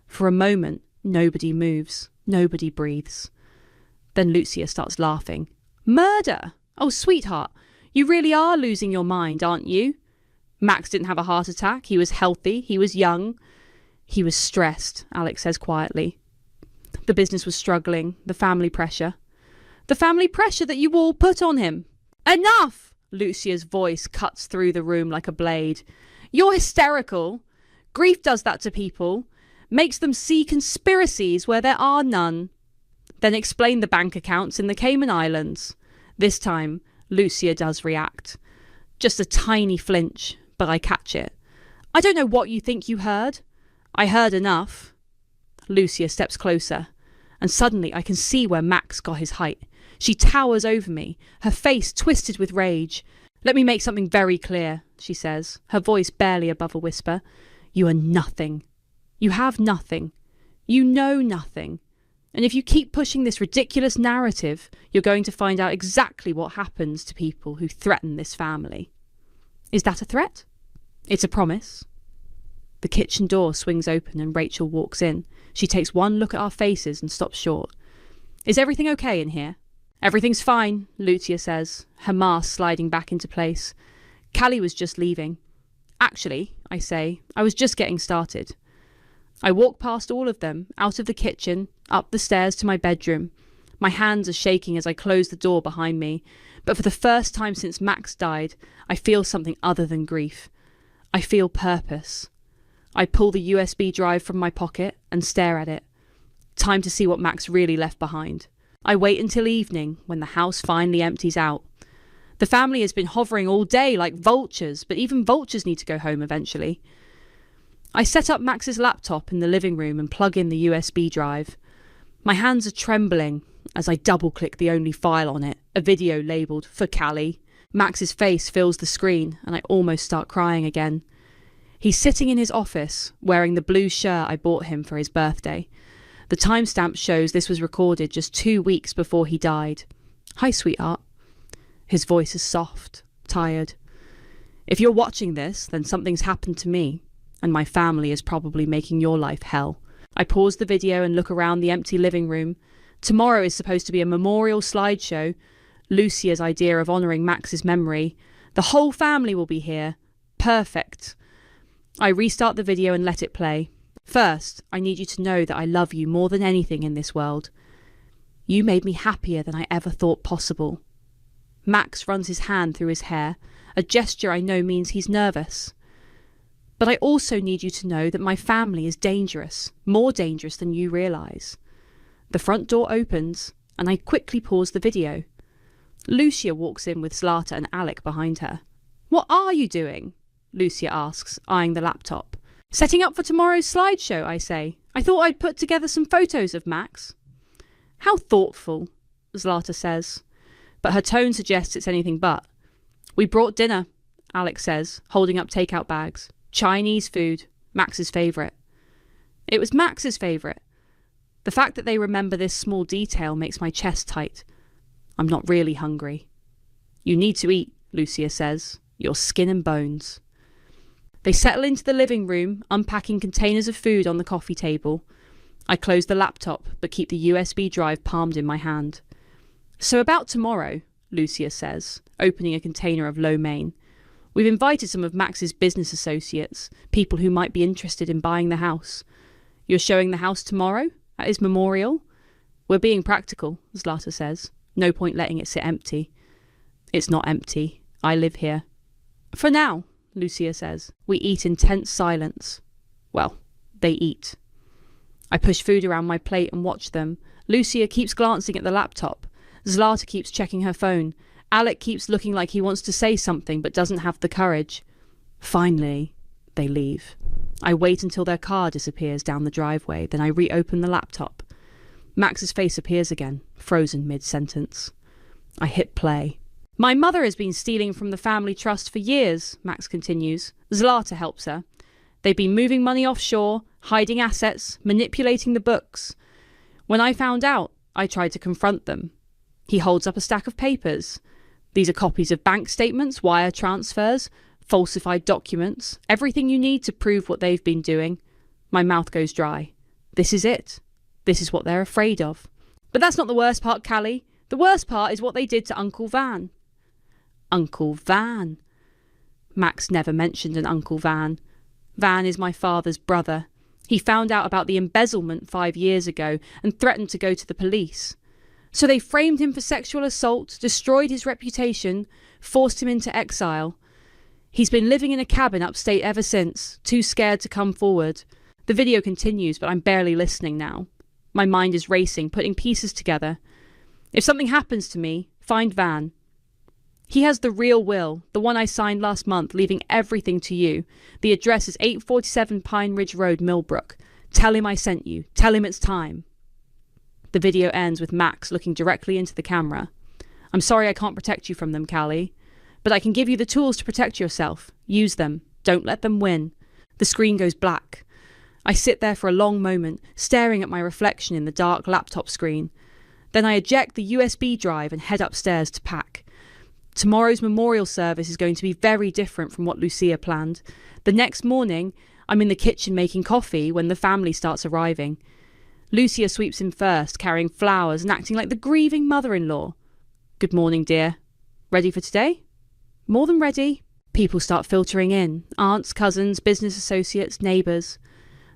For a moment, nobody moves. Nobody breathes. Then Lucia starts laughing. Murder? Oh, sweetheart, you really are losing your mind, aren't you? Max didn't have a heart attack. He was healthy. He was young. He was stressed, Alex says quietly. The business was struggling. The family pressure. The family pressure that you all put on him. Enough! Lucia's voice cuts through the room like a blade. You're hysterical. Grief does that to people. Makes them see conspiracies where there are none. Then explain the bank accounts in the Cayman Islands. This time, Lucia does react. Just a tiny flinch, but I catch it. I don't know what you think you heard. I heard enough. Lucia steps closer, and suddenly I can see where Max got his height. She towers over me, her face twisted with rage. Let me make something very clear, she says, her voice barely above a whisper. You are nothing. You have nothing. You know nothing. And if you keep pushing this ridiculous narrative, you're going to find out exactly what happens to people who threaten this family. Is that a threat? It's a promise. The kitchen door swings open and Rachel walks in. She takes one look at our faces and stops short. Is everything okay in here? Everything's fine, Lucia says, her mask sliding back into place. Callie was just leaving. Actually, I say, I was just getting started. I walk past all of them, out of the kitchen, up the stairs to my bedroom. My hands are shaking as I close the door behind me, but for the first time since Max died, I feel something other than grief. I feel purpose. I pull the USB drive from my pocket and stare at it. Time to see what Max really left behind. I wait until evening, when the house finally empties out. The family has been hovering all day like vultures, but even vultures need to go home eventually. I set up Max's laptop in the living room and plug in the USB drive. My hands are trembling as I double-click the only file on it, a video labelled "For Callie." Max's face fills the screen and I almost start crying again. He's sitting in his office, wearing the blue shirt I bought him for his birthday. The timestamp shows this was recorded just 2 weeks before he died. Hi, sweetheart. His voice is soft, tired. If you're watching this, then something's happened to me, and my family is probably making your life hell. I pause the video and look around the empty living room. Tomorrow is supposed to be a memorial slideshow, Lucia's idea of honouring Max's memory. The whole family will be here. Perfect. I restart the video and let it play. First, I need you to know that I love you more than anything in this world. You made me happier than I ever thought possible. Max runs his hand through his hair, a gesture I know means he's nervous. But I also need you to know that my family is dangerous, more dangerous than you realise. The front door opens, and I quickly pause the video. Lucia walks in with Zlata and Alec behind her. What are you doing? Lucia asks, eyeing the laptop. Setting up for tomorrow's slideshow, I say. I thought I'd put together some photos of Max. How thoughtful, Zlata says, but her tone suggests it's anything but. We brought dinner, Alex says, holding up takeout bags. Chinese food, Max's favourite. It was Max's favourite. The fact that they remember this small detail makes my chest tight. I'm not really hungry. You need to eat, Lucia says. You're skin and bones. They settle into the living room, unpacking containers of food on the coffee table. I close the laptop, but keep the USB drive palmed in my hand. So about tomorrow, Lucia says, opening a container of lo mein. We've invited some of Max's business associates, people who might be interested in buying the house. You're showing the house tomorrow, at his memorial? We're being practical, Zlata says. No point letting it sit empty. It's not empty. I live here. For now, Lucia says. We eat in tense silence. Well, they eat. I push food around my plate and watch them. Lucia keeps glancing at the laptop. Zlata keeps checking her phone. Alec keeps looking like he wants to say something but doesn't have the courage. Finally, they leave. I wait until their car disappears down the driveway, then I reopen the laptop. Max's face appears again, frozen mid-sentence. I hit play. My mother has been stealing from the family trust for years, Max continues. Zlata helps her. They've been moving money offshore, hiding assets, manipulating the books. When I found out, I tried to confront them. He holds up a stack of papers. These are copies of bank statements, wire transfers, falsified documents, everything you need to prove what they've been doing. My mouth goes dry. This is it. This is what they're afraid of. But that's not the worst part, Callie. The worst part is what they did to Uncle Van. Uncle Van. Max never mentioned an Uncle Van. Van is my father's brother. He found out about the embezzlement 5 years ago and threatened to go to the police. So they framed him for sexual assault, destroyed his reputation, forced him into exile. He's been living in a cabin upstate ever since, too scared to come forward. The video continues, but I'm barely listening now. My mind is racing, putting pieces together. If something happens to me, find Van. He has the real will, the one I signed last month, leaving everything to you. The address is 847 Pine Ridge Road, Millbrook. Tell him I sent you. Tell him it's time. The video ends with Max looking directly into the camera. I'm sorry I can't protect you from them, Callie. But I can give you the tools to protect yourself. Use them. Don't let them win. The screen goes black. I sit there for a long moment, staring at my reflection in the dark laptop screen. Then I eject the USB drive and head upstairs to pack. Tomorrow's memorial service is going to be very different from what Lucia planned. The next morning, I'm in the kitchen making coffee when the family starts arriving. Lucia sweeps in first, carrying flowers and acting like the grieving mother-in-law. Good morning, dear. Ready for today? More than ready. People start filtering in. Aunts, cousins, business associates, neighbours.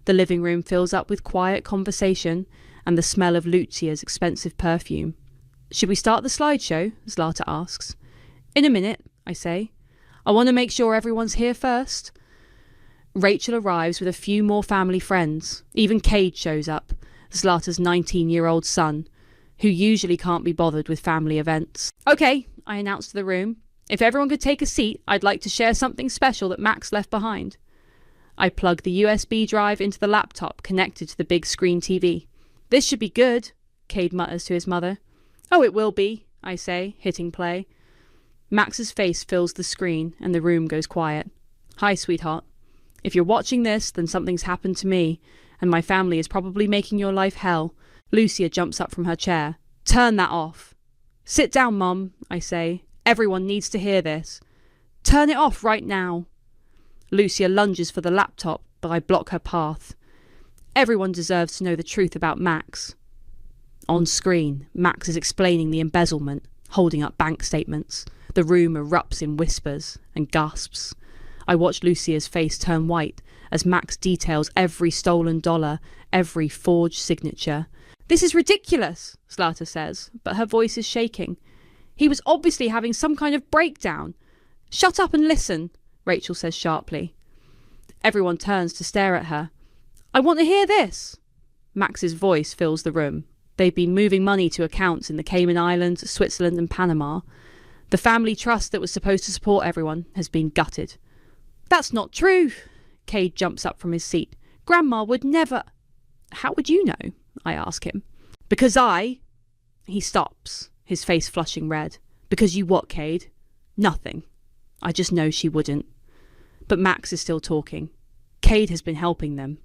The living room fills up with quiet conversation and the smell of Lucia's expensive perfume. Should we start the slideshow? Zlata asks. In a minute, I say. I want to make sure everyone's here first. Rachel arrives with a few more family friends. Even Cade shows up, Zlata's 19-year-old son, who usually can't be bothered with family events. Okay, I announce to the room. If everyone could take a seat, I'd like to share something special that Max left behind. I plug the USB drive into the laptop connected to the big screen TV. This should be good, Cade mutters to his mother. Oh, it will be, I say, hitting play. Max's face fills the screen and the room goes quiet. Hi, sweetheart. If you're watching this, then something's happened to me, and my family is probably making your life hell. Lucia jumps up from her chair. Turn that off. Sit down, Mum, I say. Everyone needs to hear this. Turn it off right now. Lucia lunges for the laptop, but I block her path. Everyone deserves to know the truth about Max. On screen, Max is explaining the embezzlement, holding up bank statements. The room erupts in whispers and gasps. I watch Lucia's face turn white as Max details every stolen dollar, every forged signature. This is ridiculous, Zlata says, but her voice is shaking. He was obviously having some kind of breakdown. Shut up and listen, Rachel says sharply. Everyone turns to stare at her. I want to hear this. Max's voice fills the room. They've been moving money to accounts in the Cayman Islands, Switzerland and Panama. The family trust that was supposed to support everyone has been gutted. That's not true. Cade jumps up from his seat. Grandma would never... How would you know? I ask him. Because I... He stops, his face flushing red. Because you what, Cade? Nothing. I just know she wouldn't. But Max is still talking. Cade has been helping them.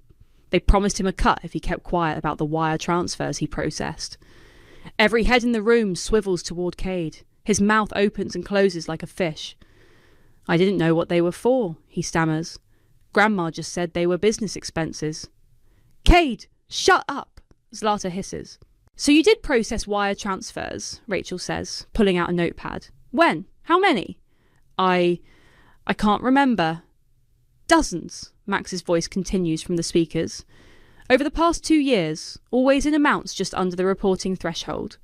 They promised him a cut if he kept quiet about the wire transfers he processed. Every head in the room swivels toward Cade. His mouth opens and closes like a fish. I didn't know what they were for, he stammers. Grandma just said they were business expenses. Cade, shut up, Zlata hisses. So you did process wire transfers, Rachel says, pulling out a notepad. When? How many? I can't remember. Dozens, Max's voice continues from the speakers. Over the past 2 years, always in amounts just under the reporting threshold.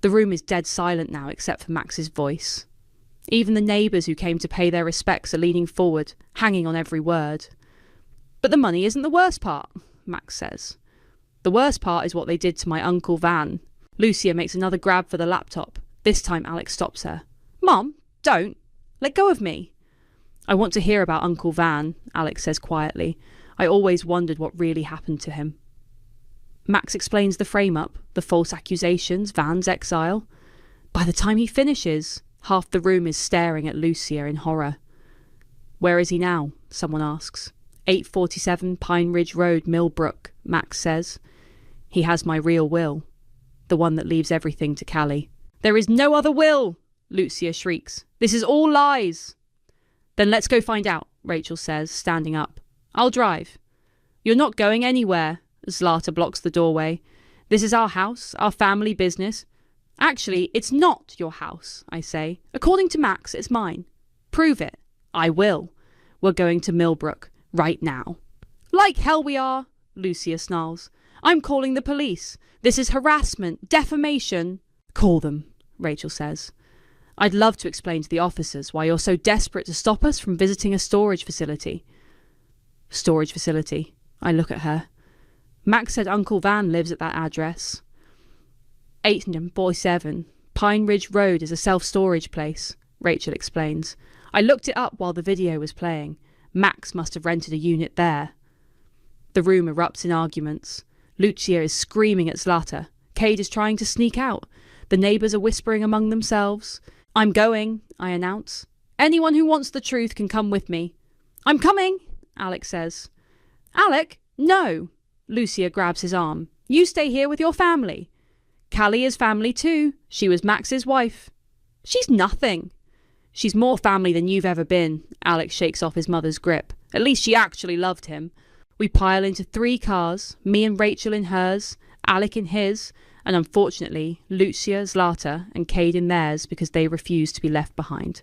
The room is dead silent now except for Max's voice. Even the neighbours who came to pay their respects are leaning forward, hanging on every word. But the money isn't the worst part, Max says. The worst part is what they did to my Uncle Van. Lucia makes another grab for the laptop. This time Alex stops her. Mum, don't. Let go of me. I want to hear about Uncle Van, Alex says quietly. I always wondered what really happened to him. Max explains the frame-up, the false accusations, Van's exile. By the time he finishes, half the room is staring at Lucia in horror. Where is he now? Someone asks. 847 Pine Ridge Road, Millbrook, Max says. He has my real will. The one that leaves everything to Callie. There is no other will, Lucia shrieks. This is all lies. Then let's go find out, Rachel says, standing up. I'll drive. You're not going anywhere, Zlata blocks the doorway. This is our house, our family business. Actually, it's not your house, I say. According to Max, it's mine. Prove it. I will. We're going to Millbrook, right now. Like hell we are, Lucia snarls. I'm calling the police. This is harassment, defamation. Call them, Rachel says. I'd love to explain to the officers why you're so desperate to stop us from visiting a storage facility. Storage facility. I look at her. Max said Uncle Van lives at that address. 847 Pine Ridge Road is a self-storage place, Rachel explains. I looked it up while the video was playing. Max must have rented a unit there. The room erupts in arguments. Lucia is screaming at Zlata. Cade is trying to sneak out. The neighbours are whispering among themselves. I'm going, I announce. Anyone who wants the truth can come with me. I'm coming, Alex says. Alec? No. Lucia grabs his arm. You stay here with your family. Callie is family too. She was Max's wife. She's nothing. She's more family than you've ever been. Alex shakes off his mother's grip. At least she actually loved him. We pile into 3 cars, me and Rachel in hers, Alec in his, and unfortunately, Lucia, Zlata, and Cade in theirs because they refuse to be left behind.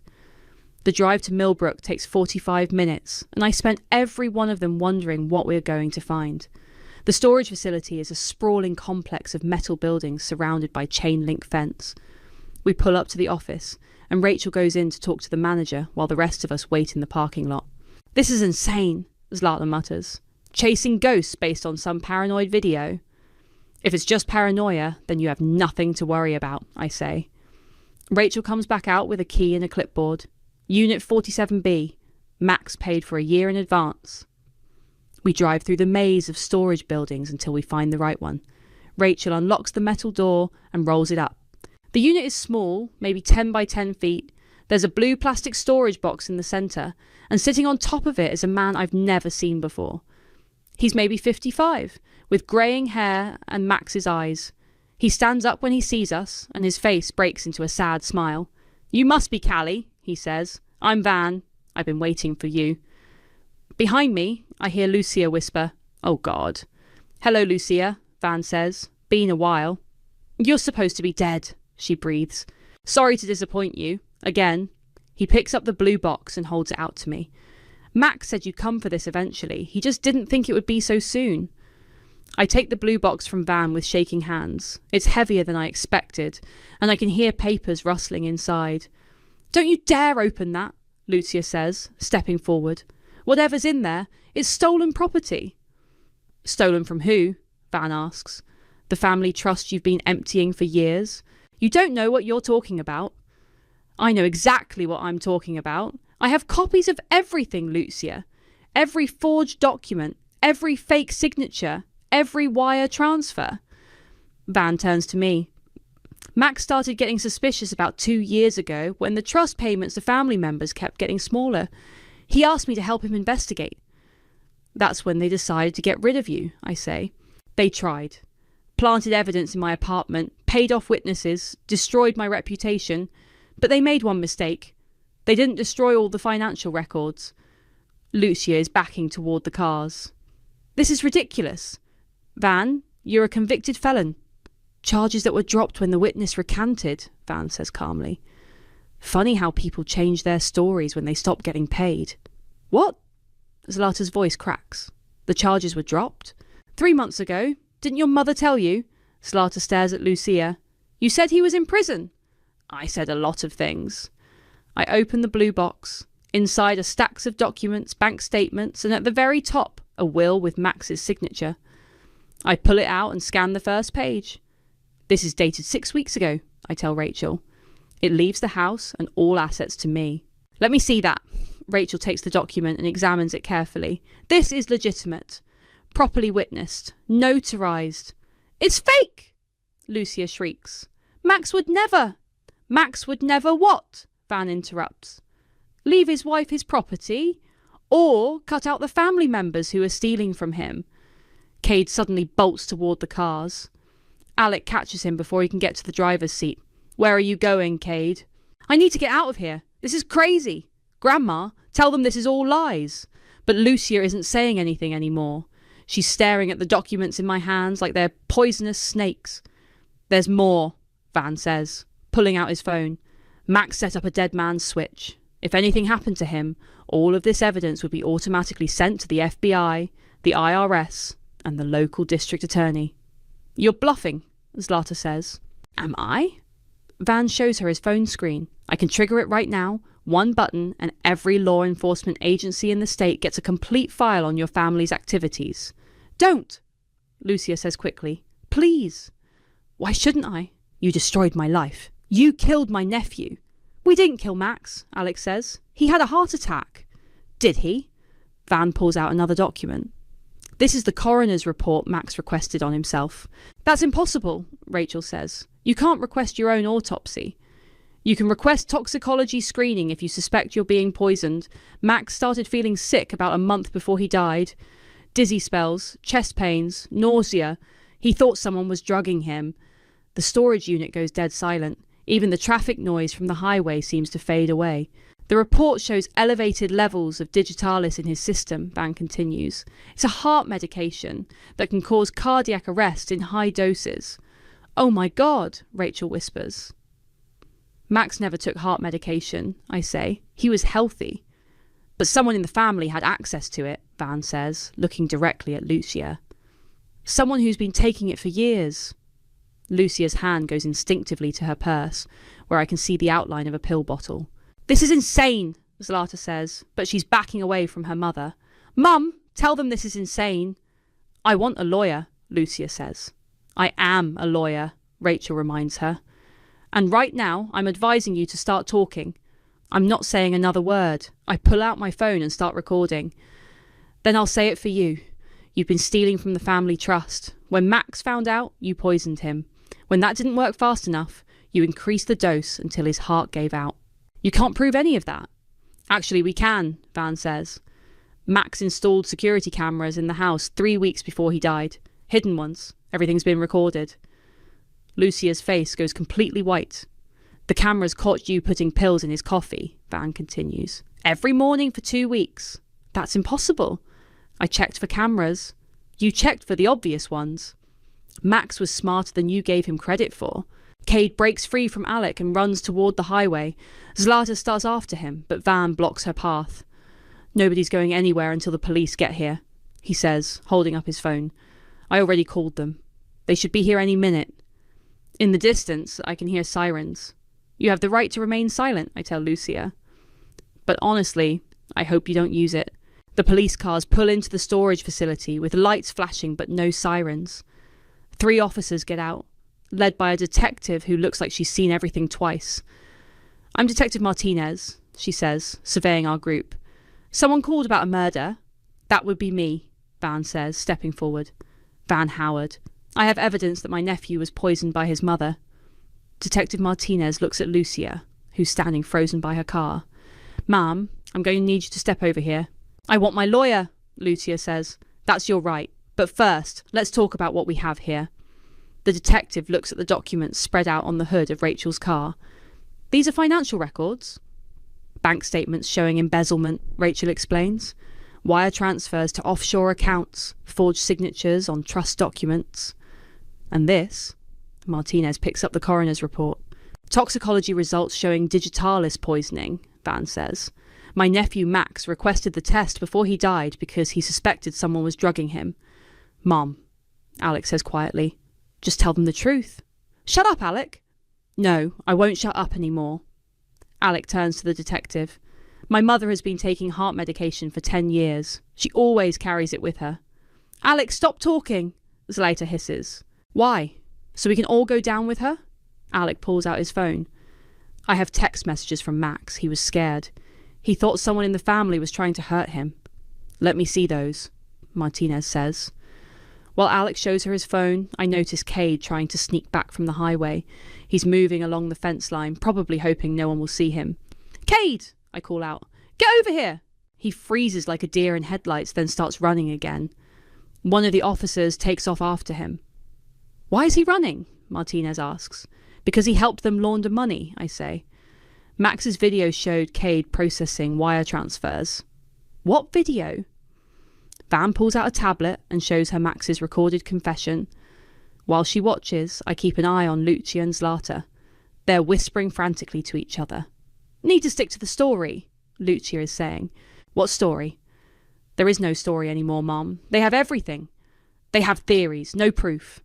The drive to Millbrook takes 45 minutes, and I spent every one of them wondering what we are going to find. The storage facility is a sprawling complex of metal buildings surrounded by chain-link fence. We pull up to the office, and Rachel goes in to talk to the manager while the rest of us wait in the parking lot. This is insane, Zlata mutters. Chasing ghosts based on some paranoid video. If it's just paranoia, then you have nothing to worry about, I say. Rachel comes back out with a key and a clipboard. Unit 47B. Max paid for a year in advance. We drive through the maze of storage buildings until we find the right one. Rachel unlocks the metal door and rolls it up. The unit is small, maybe 10 by 10 feet. There's a blue plastic storage box in the centre, and sitting on top of it is a man I've never seen before. He's maybe 55, with greying hair and Max's eyes. He stands up when he sees us, and his face breaks into a sad smile. You must be Callie, he says. I'm Van. I've been waiting for you. Behind me, I hear Lucia whisper, Oh God. Hello, Lucia, Van says. Been a while. You're supposed to be dead, she breathes. Sorry to disappoint you. Again. He picks up the blue box and holds it out to me. Max said you'd come for this eventually. He just didn't think it would be so soon. I take the blue box from Van with shaking hands. It's heavier than I expected, and I can hear papers rustling inside. Don't you dare open that, Lucia says, stepping forward. Whatever's in there is stolen property. Stolen from who? Van asks. The family trust you've been emptying for years. You don't know what you're talking about. I know exactly what I'm talking about. I have copies of everything, Lucia. Every forged document, every fake signature, every wire transfer. Van turns to me. Max started getting suspicious about 2 years ago when the trust payments to family members kept getting smaller. He asked me to help him investigate. That's when they decided to get rid of you, I say. They tried. Planted evidence in my apartment, paid off witnesses, destroyed my reputation. But they made one mistake. They didn't destroy all the financial records. Lucia is backing toward the cars. This is ridiculous. Van, you're a convicted felon. Charges that were dropped when the witness recanted, Van says calmly. Funny how people change their stories when they stop getting paid. What? Zlata's voice cracks. The charges were dropped? 3 months ago. Didn't your mother tell you? Zlata stares at Lucia. You said he was in prison. I said a lot of things. I open the blue box. Inside are stacks of documents, bank statements, and at the very top, a will with Max's signature. I pull it out and scan the first page. This is dated 6 weeks ago, I tell Rachel. It leaves the house and all assets to me. Let me see that. Rachel takes the document and examines it carefully. This is legitimate. Properly witnessed. Notarized. It's fake! Lucia shrieks. Max would never what? Van interrupts. Leave his wife his property? Or cut out the family members who are stealing from him. Cade suddenly bolts toward the cars. Alec catches him before he can get to the driver's seat. "Where are you going, Cade?" "I need to get out of here. This is crazy. Grandma, tell them this is all lies." But Lucia isn't saying anything anymore. She's staring at the documents in my hands like they're poisonous snakes. "There's more," Van says, pulling out his phone. "Max set up a dead man's switch. If anything happened to him, all of this evidence would be automatically sent to the FBI, the IRS, and the local district attorney." "You're bluffing," Zlata says. "Am I?" Van shows her his phone screen. "I can trigger it right now, one button, and every law enforcement agency in the state gets a complete file on your family's activities." "Don't," Lucia says quickly. "Please." "Why shouldn't I? You destroyed my life. You killed my nephew." "We didn't kill Max," Alex says. "He had a heart attack." "Did he?" Van pulls out another document. "This is the coroner's report Max requested on himself." "That's impossible," Rachel says. "You can't request your own autopsy. You can request toxicology screening if you suspect you're being poisoned. Max started feeling sick about a month before he died. Dizzy spells, chest pains, nausea. He thought someone was drugging him." The storage unit goes dead silent. Even the traffic noise from the highway seems to fade away. "The report shows elevated levels of digitalis in his system," Van continues. "It's a heart medication that can cause cardiac arrest in high doses." "Oh my God," Rachel whispers. "Max never took heart medication," I say. "He was healthy." "But someone in the family had access to it," Van says, looking directly at Lucia. "Someone who's been taking it for years." Lucia's hand goes instinctively to her purse, where I can see the outline of a pill bottle. "This is insane," Zlata says, but she's backing away from her mother. "Mum, tell them this is insane." "I want a lawyer," Lucia says. "I am a lawyer," Rachel reminds her. "And right now, I'm advising you to start talking." I'm not saying another word. I pull out my phone and start recording. "Then I'll say it for you. You've been stealing from the family trust. When Max found out, you poisoned him. When that didn't work fast enough, you increased the dose until his heart gave out." "You can't prove any of that." "Actually, we can," Van says. "Max installed security cameras in the house 3 weeks before he died. Hidden ones. Everything's been recorded." Lucia's face goes completely white. "The cameras caught you putting pills in his coffee," Van continues. "Every morning for 2 weeks. That's impossible. I checked for cameras. You checked for the obvious ones. Max was smarter than you gave him credit for." Cade breaks free from Alec and runs toward the highway. Zlata starts after him, but Van blocks her path. "Nobody's going anywhere until the police get here," he says, holding up his phone. "I already called them. They should be here any minute." In the distance, I can hear sirens. "You have the right to remain silent," I tell Lucia. "But honestly, I hope you don't use it." The police cars pull into the storage facility with lights flashing but no sirens. 3 officers get out, led by a detective who looks like she's seen everything twice. "I'm Detective Martinez," she says, surveying our group. "Someone called about a murder." "That would be me," Van says, stepping forward. "Van Howard. I have evidence that my nephew was poisoned by his mother." Detective Martinez looks at Lucia, who's standing frozen by her car. "Ma'am, I'm going to need you to step over here." "I want my lawyer," Lucia says. "That's your right. But first, let's talk about what we have here." The detective looks at the documents spread out on the hood of Rachel's car. "These are financial records." "Bank statements showing embezzlement," Rachel explains. "Wire transfers to offshore accounts, forged signatures on trust documents. And this," Martinez picks up the coroner's report. "Toxicology results showing digitalis poisoning," Van says. "My nephew Max requested the test before he died because he suspected someone was drugging him." "Mom," Alex says quietly, "just tell them the truth." "Shut up, Alec." "No, I won't shut up anymore." Alec turns to the detective. "My mother has been taking heart medication for 10 years. She always carries it with her." "Alec, stop talking," Zlata hisses. "Why? So we can all go down with her?" Alec pulls out his phone. "I have text messages from Max. He was scared. He thought someone in the family was trying to hurt him." "Let me see those," Martinez says. While Alex shows her his phone, I notice Cade trying to sneak back from the highway. He's moving along the fence line, probably hoping no one will see him. "Cade!" I call out. "Get over here!" He freezes like a deer in headlights, then starts running again. One of the officers takes off after him. Why is he running? Martinez asks. Because he helped them launder money, I say. Max's video showed Cade processing wire transfers. What video? Van pulls out a tablet and shows her Max's recorded confession. While she watches, I keep an eye on Lucia and Zlata. They're whispering frantically to each other. Need to stick to the story, Lucia is saying. What story? There is no story anymore, Mom. They have everything. They have theories, no proof.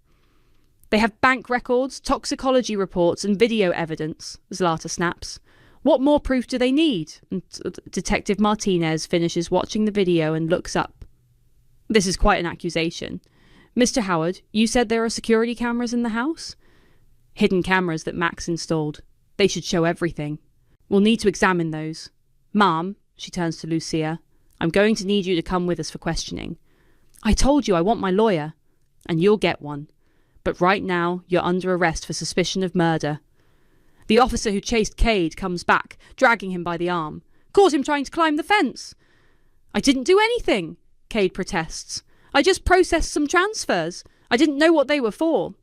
They have bank records, toxicology reports, and video evidence, Zlata snaps. What more proof do they need? And Detective Martinez finishes watching the video and looks up. This is quite an accusation. Mr. Howard, you said there are security cameras in the house? Hidden cameras that Max installed. They should show everything. We'll need to examine those. Mom, she turns to Lucia, I'm going to need you to come with us for questioning. I told you I want my lawyer. And you'll get one. But right now, you're under arrest for suspicion of murder. The officer who chased Cade comes back, dragging him by the arm. Caught him trying to climb the fence. I didn't do anything, Cade protests. I just processed some transfers. I didn't know what they were for.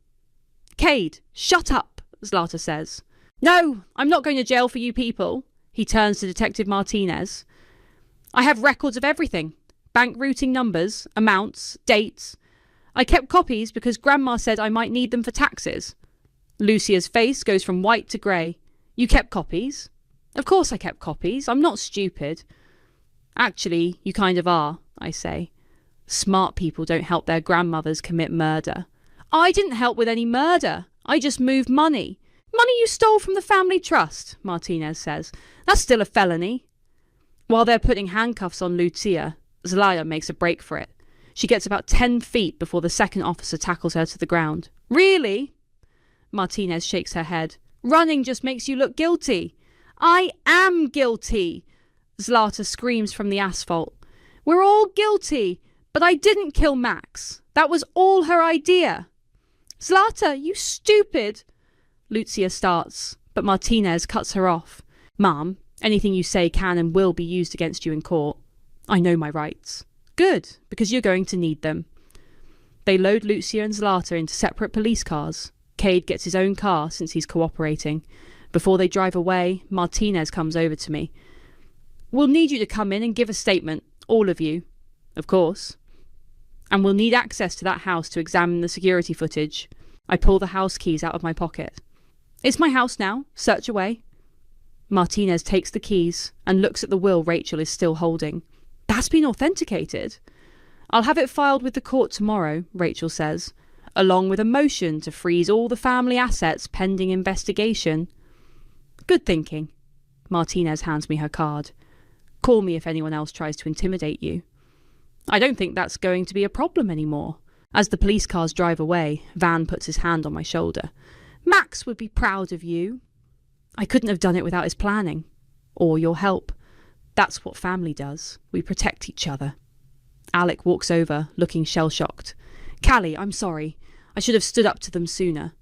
Cade, shut up, Zlata says. No, I'm not going to jail for you people. He turns to Detective Martinez. I have records of everything. Bank routing numbers, amounts, dates. I kept copies because Grandma said I might need them for taxes. Lucia's face goes from white to grey. You kept copies? Of course I kept copies. I'm not stupid. Actually, you kind of are, I say. Smart people don't help their grandmothers commit murder. I didn't help with any murder. I just moved money. Money you stole from the family trust, Martinez says. That's still a felony. While they're putting handcuffs on Lucia, Zelaya makes a break for it. She gets about 10 feet before the second officer tackles her to the ground. Really? Martinez shakes her head. Running just makes you look guilty. I am guilty. Zlata screams from the asphalt. We're all guilty, but I didn't kill Max. That was all her idea. Zlata, you stupid. Lucia starts, but Martinez cuts her off. Mom, anything you say can and will be used against you in court. I know my rights. Good, because you're going to need them. They load Lucia and Zlata into separate police cars. Cade gets his own car since he's cooperating. Before they drive away, Martinez comes over to me. We'll need you to come in and give a statement, all of you. Of course. And we'll need access to that house to examine the security footage. I pull the house keys out of my pocket. It's my house now. Search away. Martinez takes the keys and looks at the will Rachel is still holding. That's been authenticated. I'll have it filed with the court tomorrow, Rachel says, along with a motion to freeze all the family assets pending investigation. Good thinking. Martinez hands me her card. Call me if anyone else tries to intimidate you. I don't think that's going to be a problem anymore. As the police cars drive away, Van puts his hand on my shoulder. Max would be proud of you. I couldn't have done it without his planning. Or your help. That's what family does. We protect each other. Alec walks over, looking shell-shocked. Callie, I'm sorry. I should have stood up to them sooner.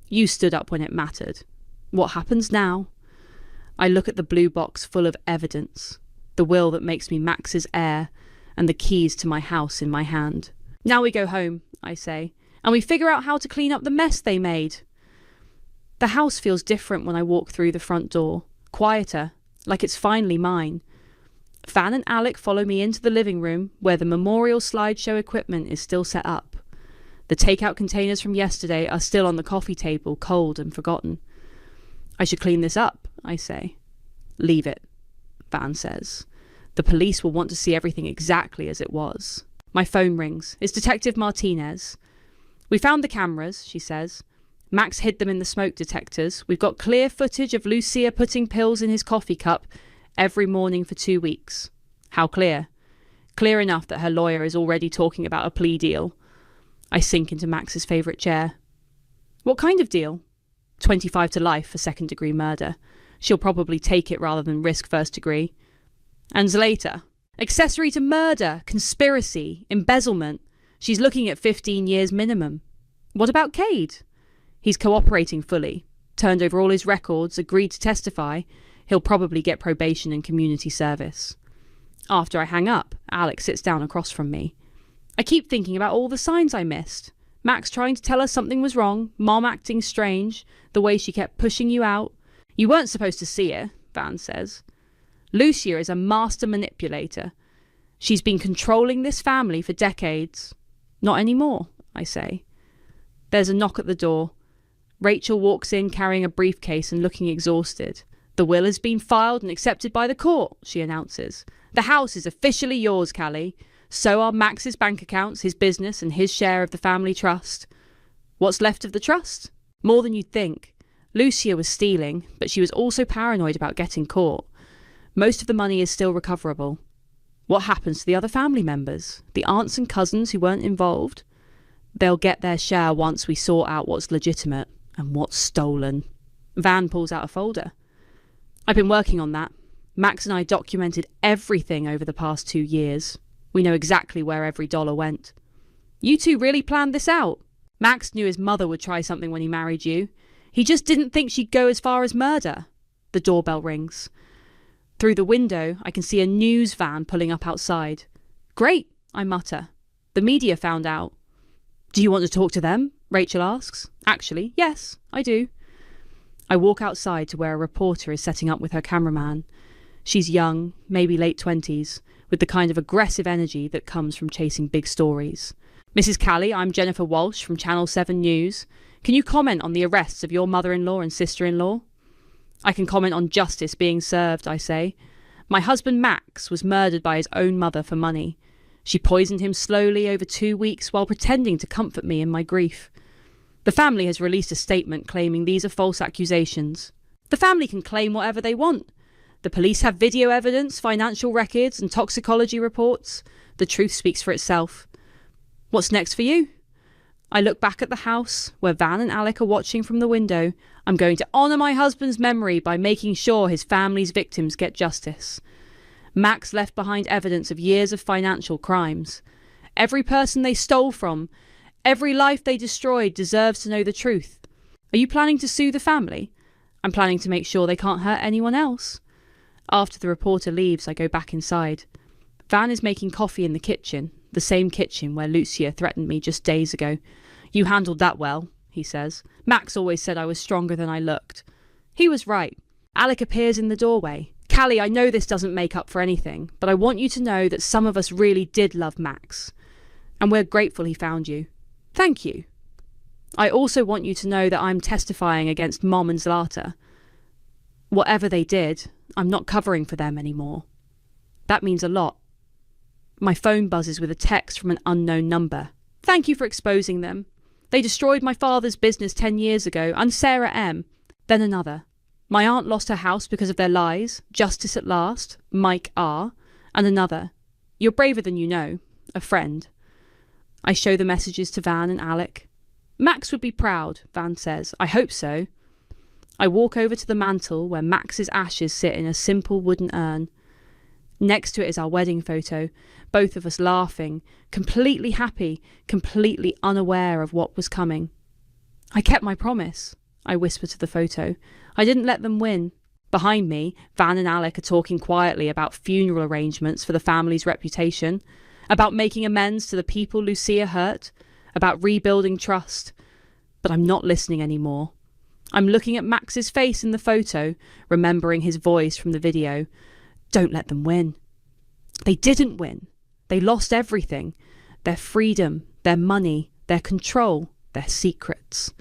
You stood up when it mattered. What happens now? I look at the blue box full of evidence. The will that makes me Max's heir, and the keys to my house in my hand. Now we go home, I say, and we figure out how to clean up the mess they made. The house feels different when I walk through the front door. Quieter, like it's finally mine. Van and Alec follow me into the living room, where the memorial slideshow equipment is still set up. The takeout containers from yesterday are still on the coffee table, cold and forgotten. I should clean this up, I say. Leave it, Van says. The police will want to see everything exactly as it was. My phone rings. It's Detective Martinez. We found the cameras, she says. Max hid them in the smoke detectors. We've got clear footage of Lucia putting pills in his coffee cup every morning for 2 weeks. How clear? Clear enough that her lawyer is already talking about a plea deal. I sink into Max's favourite chair. What kind of deal? 25 to life for second-degree murder. She'll probably take it rather than risk first degree. And Zlata. Accessory to murder, conspiracy, embezzlement. She's looking at 15 years minimum. What about Cade? He's cooperating fully. Turned over all his records, agreed to testify. He'll probably get probation and community service. After I hang up, Alex sits down across from me. I keep thinking about all the signs I missed. Max trying to tell us something was wrong, Mom acting strange, the way she kept pushing you out. You weren't supposed to see her, Van says. Lucia is a master manipulator. She's been controlling this family for decades. Not anymore, I say. There's a knock at the door. Rachel walks in carrying a briefcase and looking exhausted. The will has been filed and accepted by the court, she announces. The house is officially yours, Callie. So are Max's bank accounts, his business, and his share of the family trust. What's left of the trust? More than you'd think. Lucia was stealing, but she was also paranoid about getting caught. Most of the money is still recoverable. What happens to the other family members? The aunts and cousins who weren't involved? They'll get their share once we sort out what's legitimate and what's stolen. Van pulls out a folder. I've been working on that. Max and I documented everything over the past 2 years. We know exactly where every dollar went. You two really planned this out. Max knew his mother would try something when he married you. He just didn't think she'd go as far as murder. The doorbell rings. Through the window, I can see a news van pulling up outside. Great, I mutter. The media found out. Do you want to talk to them? Rachel asks. Actually, yes, I do. I walk outside to where a reporter is setting up with her cameraman. She's young, maybe late 20s, with the kind of aggressive energy that comes from chasing big stories. Mrs. Callie, I'm Jennifer Walsh from Channel 7 News. Can you comment on the arrests of your mother-in-law and sister-in-law? I can comment on justice being served, I say. My husband Max was murdered by his own mother for money. She poisoned him slowly over 2 weeks while pretending to comfort me in my grief. The family has released a statement claiming these are false accusations. The family can claim whatever they want. The police have video evidence, financial records, and toxicology reports. The truth speaks for itself. What's next for you? I look back at the house, where Van and Alec are watching from the window. I'm going to honour my husband's memory by making sure his family's victims get justice. Max left behind evidence of years of financial crimes. Every person they stole from, every life they destroyed deserves to know the truth. Are you planning to sue the family? I'm planning to make sure they can't hurt anyone else. After the reporter leaves, I go back inside. Van is making coffee in the kitchen, the same kitchen where Lucia threatened me just days ago. You handled that well, he says. Max always said I was stronger than I looked. He was right. Alec appears in the doorway. Callie, I know this doesn't make up for anything, but I want you to know that some of us really did love Max. And we're grateful he found you. Thank you. I also want you to know that I'm testifying against Mom and Zlata. Whatever they did, I'm not covering for them anymore. That means a lot. My phone buzzes with a text from an unknown number. Thank you for exposing them. They destroyed my father's business 10 years ago, and Sarah M. Then another. My aunt lost her house because of their lies. Justice at last. Mike R. And another. You're braver than you know. A friend. I show the messages to Van and Alec. Max would be proud, Van says. I hope so. I walk over to the mantel where Max's ashes sit in a simple wooden urn. Next to it is our wedding photo, both of us laughing, completely happy, completely unaware of what was coming. I kept my promise, I whisper to the photo. I didn't let them win. Behind me, Van and Alec are talking quietly about funeral arrangements for the family's reputation, about making amends to the people Lucia hurt, about rebuilding trust. But I'm not listening anymore. I'm looking at Max's face in the photo, remembering his voice from the video. Don't let them win. They didn't win. They lost everything. Their freedom, their money, their control, their secrets.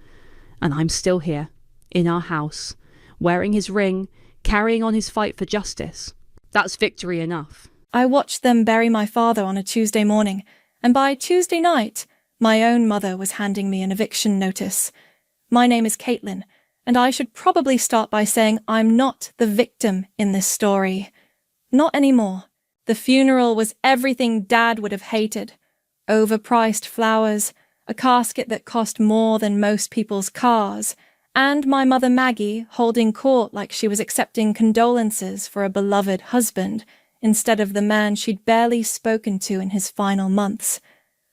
And I'm still here, in our house, wearing his ring, carrying on his fight for justice. That's victory enough. I watched them bury my father on a Tuesday morning, and by Tuesday night, my own mother was handing me an eviction notice. My name is Caitlin, and I should probably start by saying I'm not the victim in this story. Not anymore. The funeral was everything Dad would have hated. Overpriced flowers, a casket that cost more than most people's cars, and my mother Maggie holding court like she was accepting condolences for a beloved husband, instead of the man she'd barely spoken to in his final months.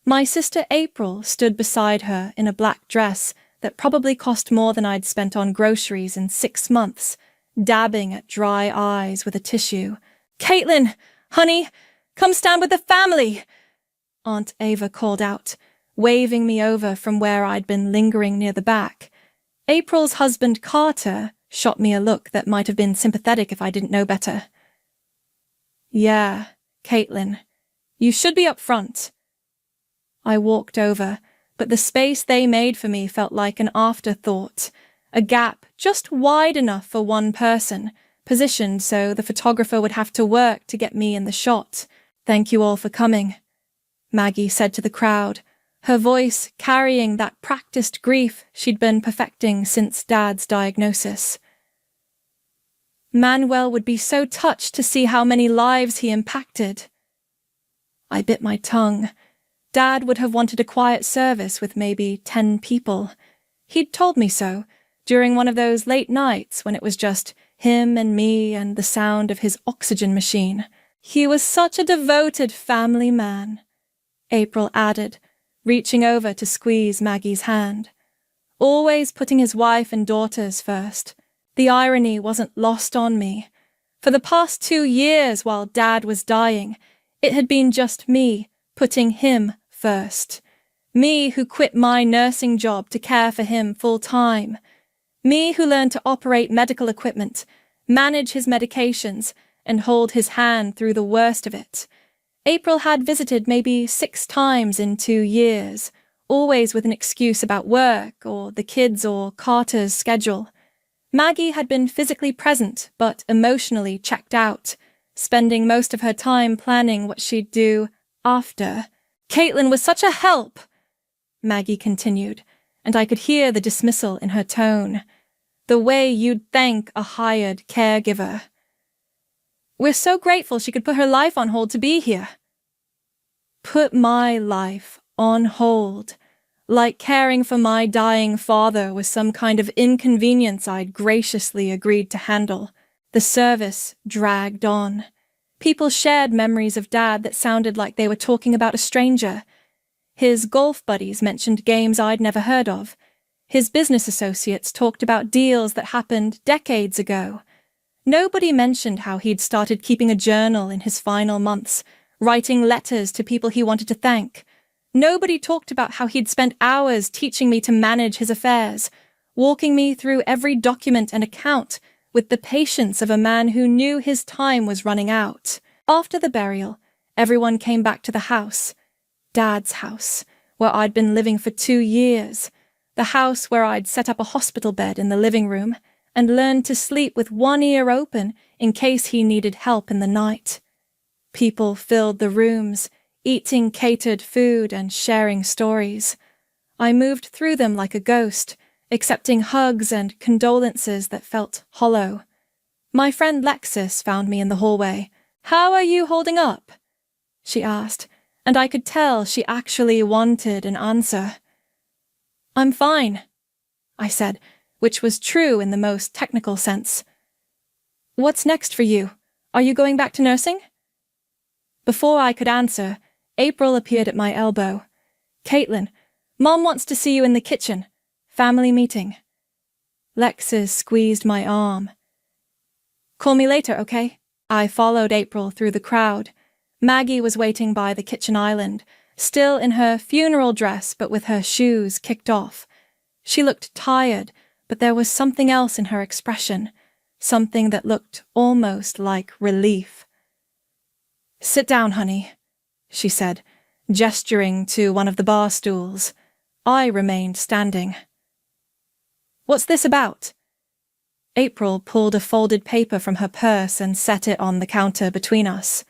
My sister April stood beside her in a black dress that probably cost more than I'd spent on groceries in 6 months, dabbing at dry eyes with a tissue. "Caitlin, "Honey, come stand with the family," Aunt Ava called out, waving me over from where I'd been lingering near the back. April's husband, Carter, shot me a look that might have been sympathetic if I didn't know better. "Yeah, Caitlin, you should be up front." I walked over, but the space they made for me felt like an afterthought, a gap just wide enough for one person, positioned so the photographer would have to work to get me in the shot. "Thank you all for coming," Maggie said to the crowd, her voice carrying that practiced grief she'd been perfecting since Dad's diagnosis. Manuel would be so touched to see how many lives he impacted. I bit my tongue. Dad would have wanted a quiet service with maybe 10 people. He'd told me so, during one of those late nights when it was just him and me and the sound of his oxygen machine. He was such a devoted family man, April added, reaching over to squeeze Maggie's hand. Always putting his wife and daughters first. The irony wasn't lost on me. For the past 2 years while Dad was dying, it had been just me putting him first. Me who quit my nursing job to care for him full-time. Me who learned to operate medical equipment, manage his medications, and hold his hand through the worst of it. April had visited maybe 6 times in 2 years, always with an excuse about work or the kids or Carter's schedule. Maggie had been physically present but emotionally checked out, spending most of her time planning what she'd do after. "Caitlin was such a help," Maggie continued, and I could hear the dismissal in her tone. The way you'd thank a hired caregiver. "We're so grateful she could put her life on hold to be here." Put my life on hold, like caring for my dying father was some kind of inconvenience I'd graciously agreed to handle. The service dragged on. People shared memories of Dad that sounded like they were talking about a stranger. His golf buddies mentioned games I'd never heard of. His business associates talked about deals that happened decades ago. Nobody mentioned how he'd started keeping a journal in his final months, writing letters to people he wanted to thank. Nobody talked about how he'd spent hours teaching me to manage his affairs, walking me through every document and account with the patience of a man who knew his time was running out. After the burial, everyone came back to the house, Dad's house, where I'd been living for 2 years, the house where I'd set up a hospital bed in the living room and learned to sleep with one ear open in case he needed help in the night. People filled the rooms, eating catered food and sharing stories. I moved through them like a ghost, accepting hugs and condolences that felt hollow. My friend Lexis found me in the hallway. "How are you holding up?" she asked, and I could tell she actually wanted an answer. "I'm fine," I said, which was true in the most technical sense. "What's next for you? Are you going back to nursing?" Before I could answer, April appeared at my elbow. "Caitlin, Mom wants to see you in the kitchen. Family meeting." Lexis squeezed my arm. "Call me later, okay?" I followed April through the crowd. Maggie was waiting by the kitchen island, still in her funeral dress but with her shoes kicked off. She looked tired, but there was something else in her expression, something that looked almost like relief. "Sit down, honey," she said, gesturing to one of the bar stools. I remained standing. "What's this about?" April pulled a folded paper from her purse and set it on the counter between us.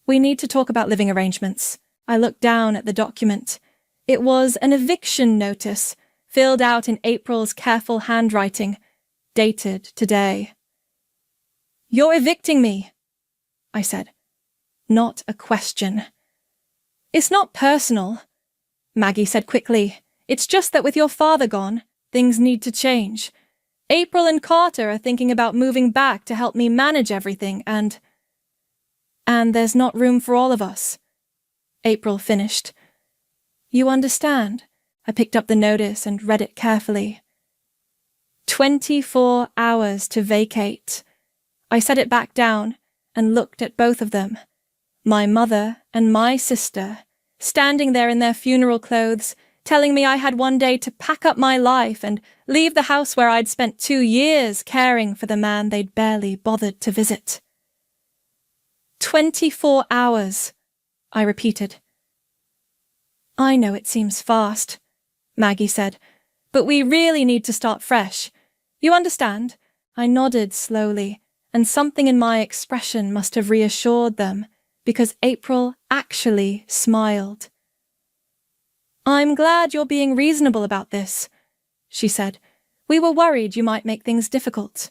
"We need to talk about living arrangements." I looked down at the document. It was an eviction notice, filled out in April's careful handwriting, dated today. "You're evicting me," I said. Not a question. "It's not personal," Maggie said quickly. "It's just that with your father gone, things need to change. April and Carter are thinking about moving back to help me manage everything, and there's not room for all of us." April finished. "You understand?" I picked up the notice and read it carefully. 24 hours to vacate. I set it back down, and looked at both of them, my mother and my sister, standing there in their funeral clothes, telling me I had one day to pack up my life and leave the house where I'd spent 2 years caring for the man they'd barely bothered to visit. 24 hours, I repeated. I know it seems fast, Maggie said, but we really need to start fresh. You understand? I nodded slowly, and something in my expression must have reassured them, because April actually smiled. I'm glad you're being reasonable about this, she said. We were worried you might make things difficult.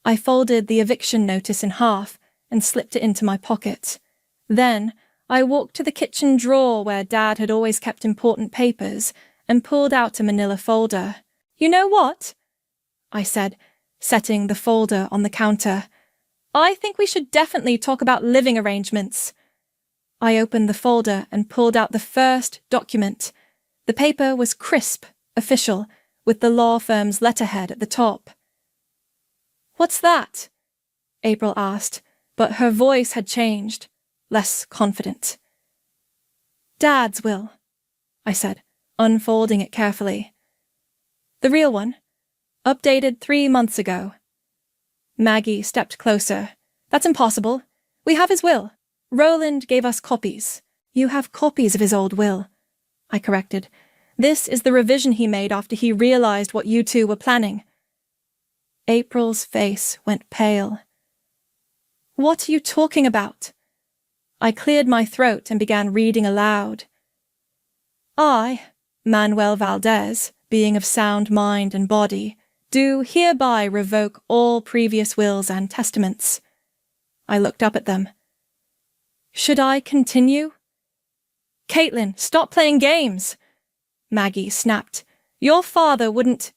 I folded the eviction notice in half and slipped it into my pocket. Then I walked to the kitchen drawer where Dad had always kept important papers and pulled out a manila folder. You know what? I said, setting the folder on the counter. I think we should definitely talk about living arrangements. I opened the folder and pulled out the first document. The paper was crisp, official, with the law firm's letterhead at the top. What's that? April asked, but her voice had changed, less confident. Dad's will, I said, unfolding it carefully. The real one, updated 3 months ago. Maggie stepped closer. That's impossible. We have his will. Roland gave us copies. You have copies of his old will, I corrected. This is the revision he made after he realized what you two were planning. April's face went pale. What are you talking about? I cleared my throat and began reading aloud. I, Manuel Valdez, being of sound mind and body, do hereby revoke all previous wills and testaments. I looked up at them. Should I continue? Caitlin, stop playing games, Maggie snapped. Your father wouldn't.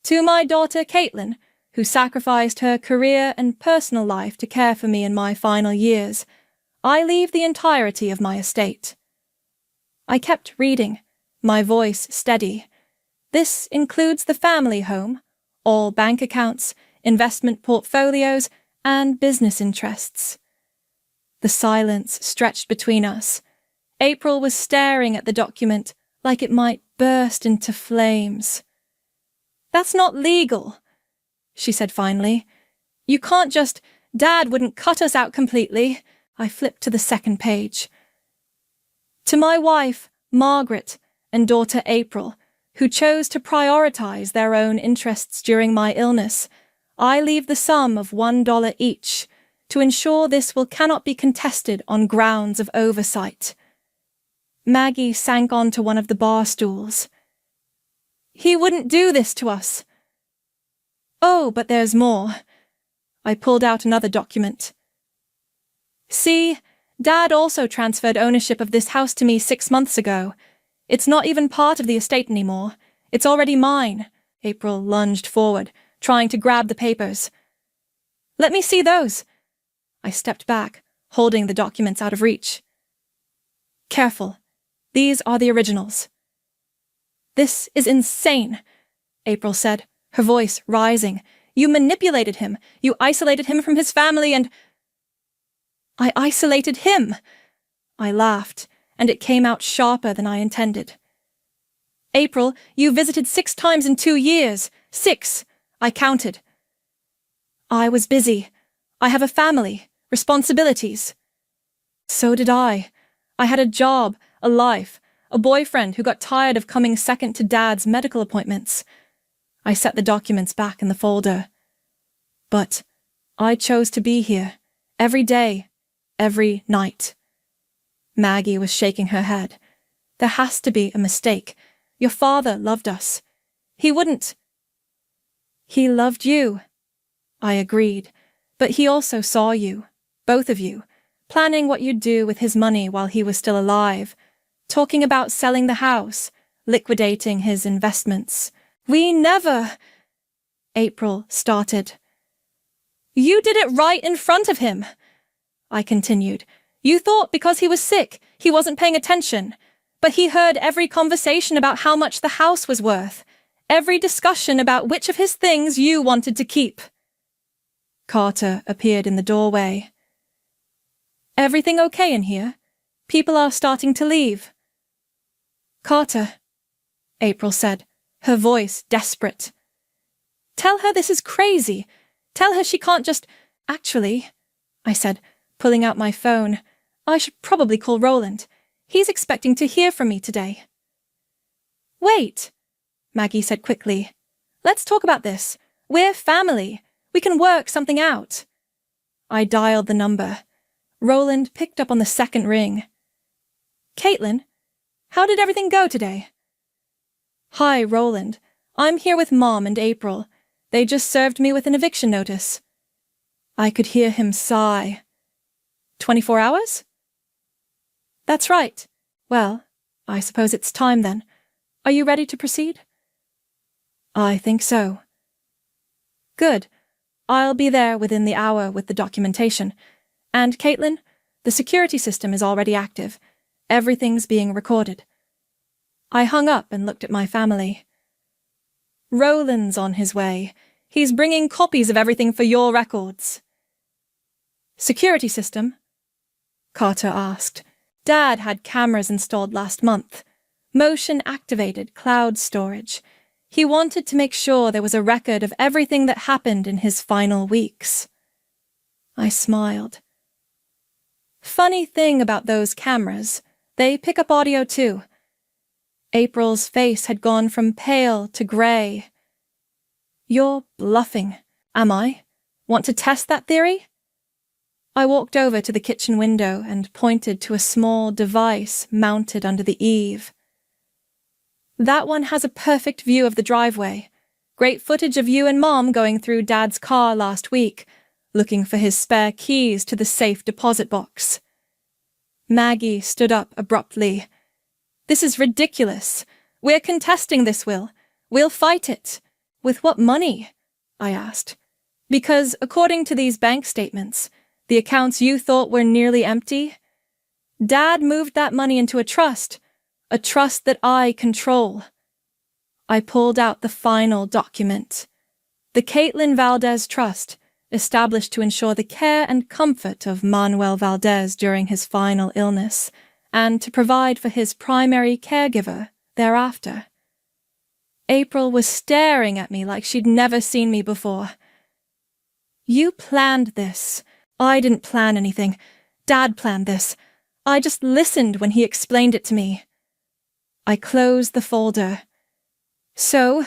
To my daughter Caitlin, who sacrificed her career and personal life to care for me in my final years, I leave the entirety of my estate. I kept reading, my voice steady. This includes the family home, all bank accounts, investment portfolios, and business interests. The silence stretched between us. April was staring at the document like it might burst into flames. That's not legal, she said finally. You can't just... Dad wouldn't cut us out completely. I flipped to the second page. To my wife, Margaret, and daughter April, who chose to prioritize their own interests during my illness, I leave the sum of $1 each to ensure this will cannot be contested on grounds of oversight. Maggie sank onto one of the bar stools. He wouldn't do this to us. Oh, but there's more. I pulled out another document. See, Dad also transferred ownership of this house to me 6 months ago. It's not even part of the estate anymore. It's already mine. April lunged forward, trying to grab the papers. Let me see those. I stepped back, holding the documents out of reach. Careful. These are the originals. This is insane, April said, her voice rising. You manipulated him. You isolated him from his family and... I isolated him. I laughed, and it came out sharper than I intended. April, you visited 6 times in 2 years. 6. I counted. I was busy. I have a family, responsibilities. So did I. I had a job, a life, a boyfriend who got tired of coming second to Dad's medical appointments. I set the documents back in the folder. But I chose to be here, every day, every night. Maggie was shaking her head. There has to be a mistake. Your father loved us. He wouldn't... He loved you. I agreed, but he also saw you, both of you, planning what you'd do with his money while he was still alive, talking about selling the house, liquidating his investments. We never... April started. You did it right in front of him, I continued. You thought because he was sick, he wasn't paying attention, but he heard every conversation about how much the house was worth, every discussion about which of his things you wanted to keep. Carter appeared in the doorway. Everything okay in here? People are starting to leave. Carter, April said, her voice desperate. Tell her this is crazy. Tell her she can't just... Actually, I said, pulling out my phone, I should probably call Roland. He's expecting to hear from me today. Wait, Maggie said quickly. Let's talk about this. We're family. We can work something out. I dialed the number. Roland picked up on the second ring. Caitlin, how did everything go today? Hi, Roland. I'm here with Mom and April. They just served me with an eviction notice. I could hear him sigh. 24 hours? That's right. Well, I suppose it's time then. Are you ready to proceed? I think so. Good. I'll be there within the hour with the documentation. And, Caitlin, the security system is already active. Everything's being recorded. I hung up and looked at my family. Roland's on his way. He's bringing copies of everything for your records. Security system? Carter asked. Dad had cameras installed last month. Motion-activated cloud storage. He wanted to make sure there was a record of everything that happened in his final weeks. I smiled. Funny thing about those cameras, they pick up audio too. April's face had gone from pale to grey. You're bluffing, am I? Want to test that theory? I walked over to the kitchen window and pointed to a small device mounted under the eave. That one has a perfect view of the driveway. Great footage of you and Mom going through Dad's car last week, looking for his spare keys to the safe deposit box. Maggie stood up abruptly. This is ridiculous. We're contesting this, Will. We'll fight it. With what money? I asked. Because according to these bank statements, the accounts you thought were nearly empty, Dad moved that money into a trust that I control. I pulled out the final document. The Caitlin Valdez Trust, established to ensure the care and comfort of Manuel Valdez during his final illness, and to provide for his primary caregiver thereafter. April was staring at me like she'd never seen me before. You planned this. I didn't plan anything. Dad planned this. I just listened when he explained it to me. I closed the folder. So,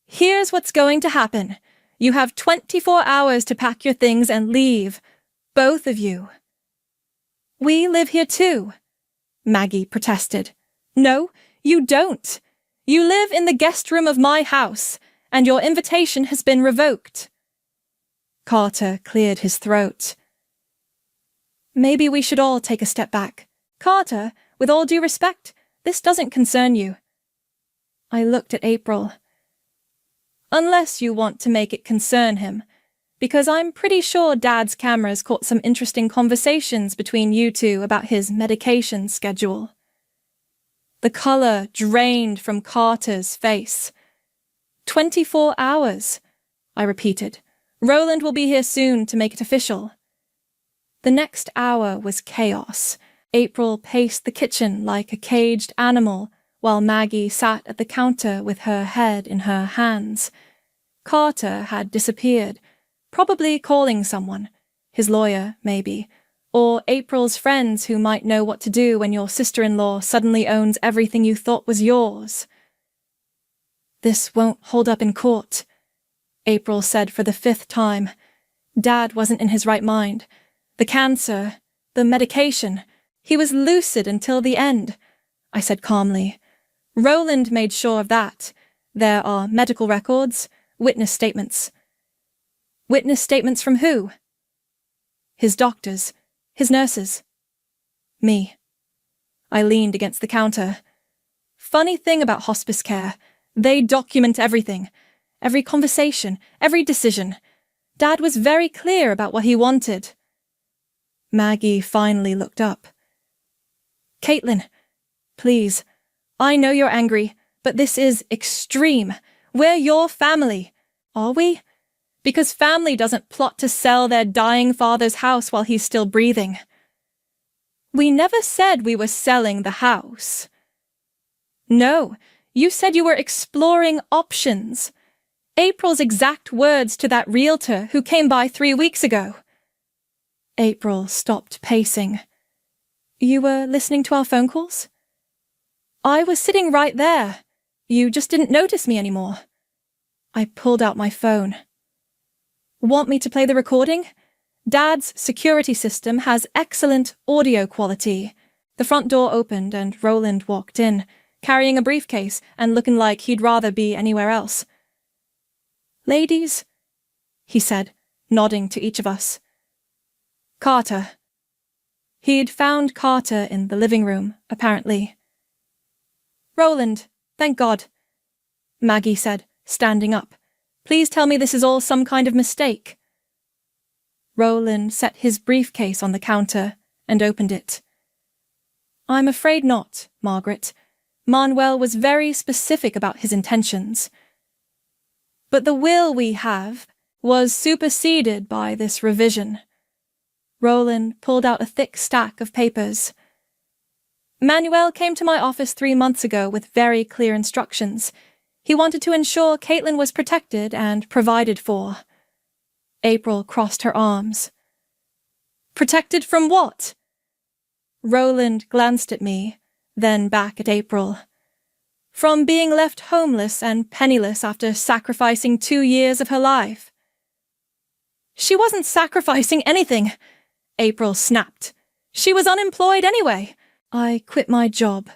here's what's going to happen. You have 24 hours to pack your things and leave. Both of you. We live here too, Maggie protested. No, you don't. You live in the guest room of my house, and your invitation has been revoked. Carter cleared his throat. Maybe we should all take a step back. Carter, with all due respect, this doesn't concern you. I looked at April. Unless you want to make it concern him, because I'm pretty sure Dad's cameras caught some interesting conversations between you two about his medication schedule. The colour drained from Carter's face. 24 hours, I repeated. Roland will be here soon to make it official. The next hour was chaos. April paced the kitchen like a caged animal, while Maggie sat at the counter with her head in her hands. Carter had disappeared, probably calling someone, his lawyer, maybe, or April's friends who might know what to do when your sister-in-law suddenly owns everything you thought was yours. This won't hold up in court, April said for the 5th time. Dad wasn't in his right mind. The cancer, the medication, he was lucid until the end, I said calmly. Roland made sure of that. There are medical records, witness statements. Witness statements from who? His doctors, his nurses. Me. I leaned against the counter. Funny thing about hospice care, they document everything. Every conversation, every decision. Dad was very clear about what he wanted. Maggie finally looked up. Caitlin, please. I know you're angry, but this is extreme. We're your family. Are we? because family doesn't plot to sell their dying father's house while he's still breathing. We never said we were selling the house. No, you said you were exploring options. April's exact words to that realtor who came by 3 weeks ago. April stopped pacing. You were listening to our phone calls? I was sitting right there. You just didn't notice me anymore. I pulled out my phone. Want me to play the recording? Dad's security system has excellent audio quality. The front door opened and Roland walked in, carrying a briefcase and looking like he'd rather be anywhere else. Ladies, he said, nodding to each of us. Carter. He'd found Carter in the living room, apparently. Roland, thank God, Maggie said, standing up. Please tell me this is all some kind of mistake. Roland set his briefcase on the counter and opened it. I'm afraid not, Margaret. Manuel was very specific about his intentions. But the will we have was superseded by this revision. Roland pulled out a thick stack of papers. Manuel came to my office 3 months ago with very clear instructions. He wanted to ensure Caitlin was protected and provided for. April crossed her arms. Protected from what? Roland glanced at me, then back at April. From being left homeless and penniless after sacrificing 2 years of her life. She wasn't sacrificing anything, April snapped. She was unemployed anyway. I quit my job,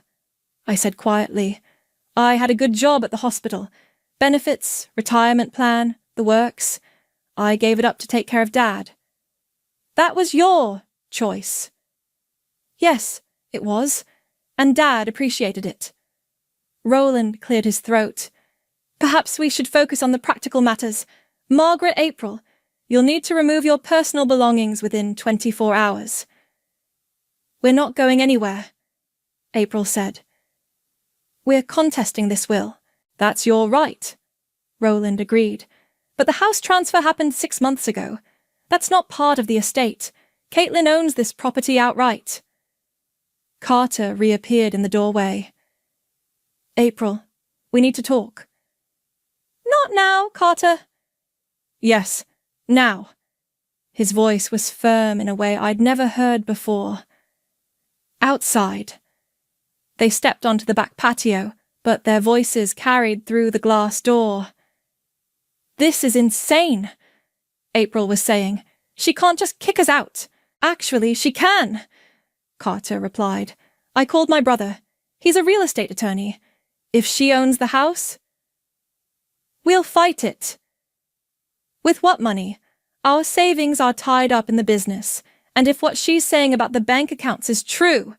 I said quietly. I had a good job at the hospital. Benefits, retirement plan, the works. I gave it up to take care of Dad. That was your choice. Yes, it was, and Dad appreciated it. Roland cleared his throat. Perhaps we should focus on the practical matters. Margaret April, you'll need to remove your personal belongings within 24 hours. We're not going anywhere, April said. We're contesting this will. That's your right, Roland agreed. But the house transfer happened 6 months ago. That's not part of the estate. Caitlin owns this property outright. Carter reappeared in the doorway. April, we need to talk. Not now, Carter. Yes, now. His voice was firm in a way I'd never heard before. Outside. They stepped onto the back patio, but their voices carried through the glass door. This is insane, April was saying. She can't just kick us out. Actually, she can, Carter replied. I called my brother. He's a real estate attorney. If she owns the house, we'll fight it. With what money? Our savings are tied up in the business, and if what she's saying about the bank accounts is true.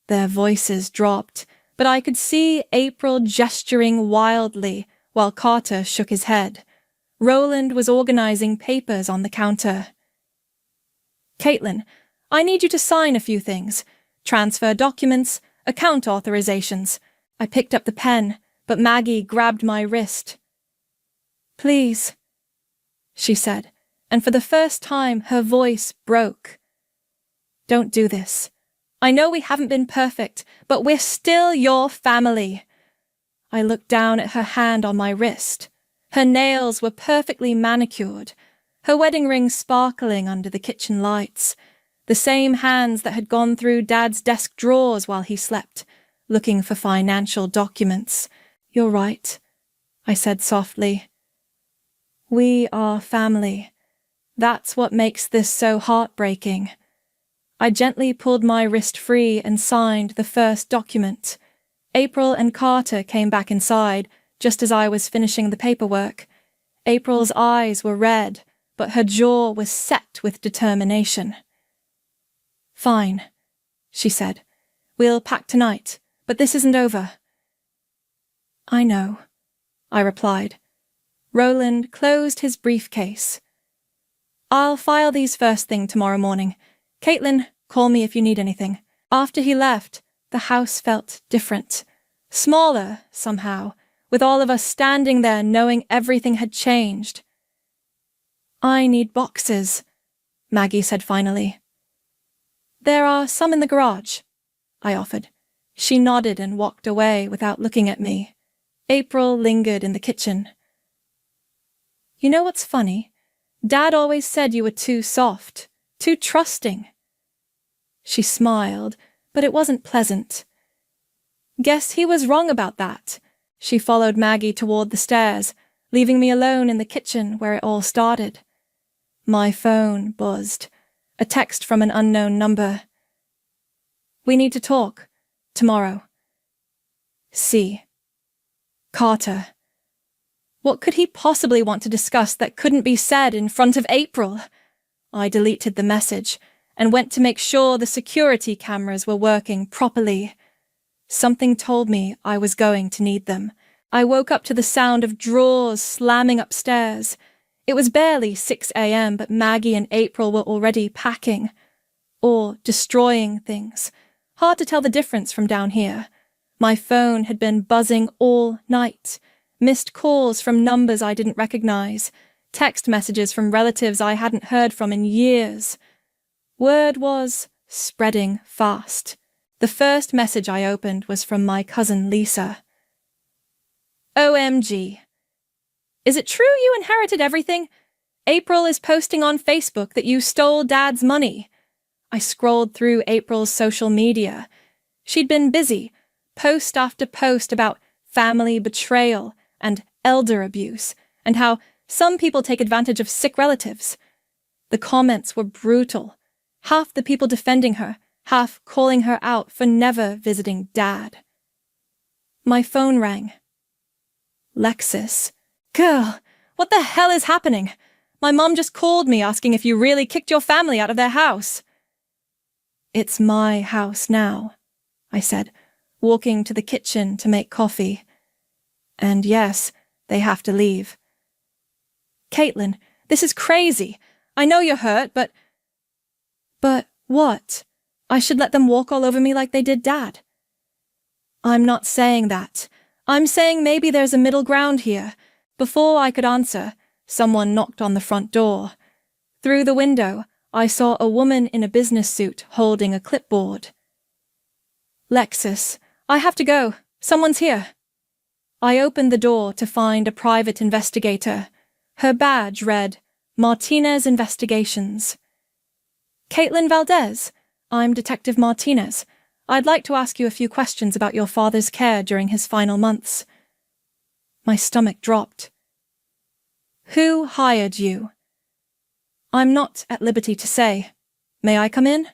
Their voices dropped, but I could see April gesturing wildly while Carter shook his head. Roland was organizing papers on the counter. Caitlin, I need you to sign a few things. Transfer documents, account authorizations. I picked up the pen, but Maggie grabbed my wrist. Please, she said, and for the first time her voice broke. Don't do this. I know we haven't been perfect, but we're still your family. I looked down at her hand on my wrist. Her nails were perfectly manicured, her wedding ring sparkling under the kitchen lights, the same hands that had gone through Dad's desk drawers while he slept, looking for financial documents. You're right, I said softly. We are family. That's what makes this so heartbreaking. I gently pulled my wrist free and signed the first document. April and Carter came back inside, just as I was finishing the paperwork. April's eyes were red, but her jaw was set with determination. Fine, she said. We'll pack tonight, but this isn't over. I know, I replied. Roland closed his briefcase. I'll file these first thing tomorrow morning. Caitlin, call me if you need anything. After he left, the house felt different. Smaller, somehow, with all of us standing there knowing everything had changed. I need boxes, Maggie said finally. There are some in the garage, I offered. She nodded and walked away without looking at me. April lingered in the kitchen. You know what's funny? Dad always said you were too soft, too trusting. She smiled, but it wasn't pleasant. Guess he was wrong about that. She followed Maggie toward the stairs, leaving me alone in the kitchen where it all started. My phone buzzed. A text from an unknown number. We need to talk. Tomorrow. C. Carter. What could he possibly want to discuss that couldn't be said in front of April? I deleted the message and went to make sure the security cameras were working properly. Something told me I was going to need them. I woke up to the sound of drawers slamming upstairs. It was barely 6 a.m., but Maggie and April were already packing. Or destroying things. Hard to tell the difference from down here. My phone had been buzzing all night. Missed calls from numbers I didn't recognize. Text messages from relatives I hadn't heard from in years. Word was spreading fast. The first message I opened was from my cousin Lisa. OMG. Is it true you inherited everything? April is posting on Facebook that you stole Dad's money. I scrolled through April's social media. She'd been busy, post after post about family betrayal and elder abuse, and how some people take advantage of sick relatives. The comments were brutal, half the people defending her, half calling her out for never visiting Dad. My phone rang. Lexus. Girl, what the hell is happening? My mom just called me asking if you really kicked your family out of their house. It's my house now, I said, walking to the kitchen to make coffee. And yes, they have to leave. Caitlin, this is crazy. I know you're hurt, but... But what? I should let them walk all over me like they did Dad? I'm not saying that. I'm saying maybe there's a middle ground here. Before I could answer, someone knocked on the front door. Through the window, I saw a woman in a business suit holding a clipboard. Lexus, I have to go. Someone's here. I opened the door to find a private investigator. Her badge read, Martinez Investigations. Caitlin Valdez, I'm Detective Martinez. I'd like to ask you a few questions about your father's care during his final months. My stomach dropped. Who hired you? I'm not at liberty to say. May I come in?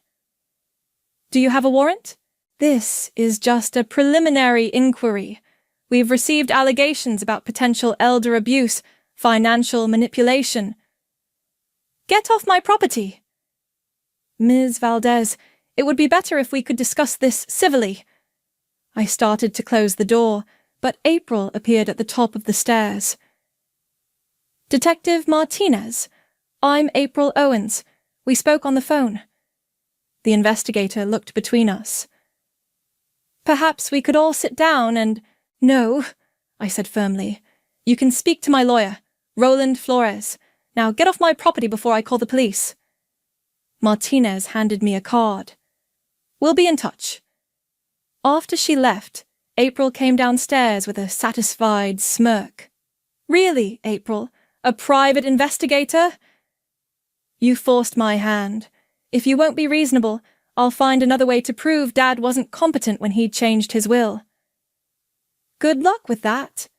Do you have a warrant? This is just a preliminary inquiry. We've received allegations about potential elder abuse, financial manipulation. Get off my property. Ms. Valdez, it would be better if we could discuss this civilly. I started to close the door, but April appeared at the top of the stairs. Detective Martinez, I'm April Owens. We spoke on the phone. The investigator looked between us. Perhaps we could all sit down and... No, I said firmly. You can speak to my lawyer, Roland Flores. Now get off my property before I call the police. Martinez handed me a card. We'll be in touch. After she left, April came downstairs with a satisfied smirk. Really, April? A private investigator? You forced my hand. If you won't be reasonable, I'll find another way to prove Dad wasn't competent when he changed his will. Good luck with that.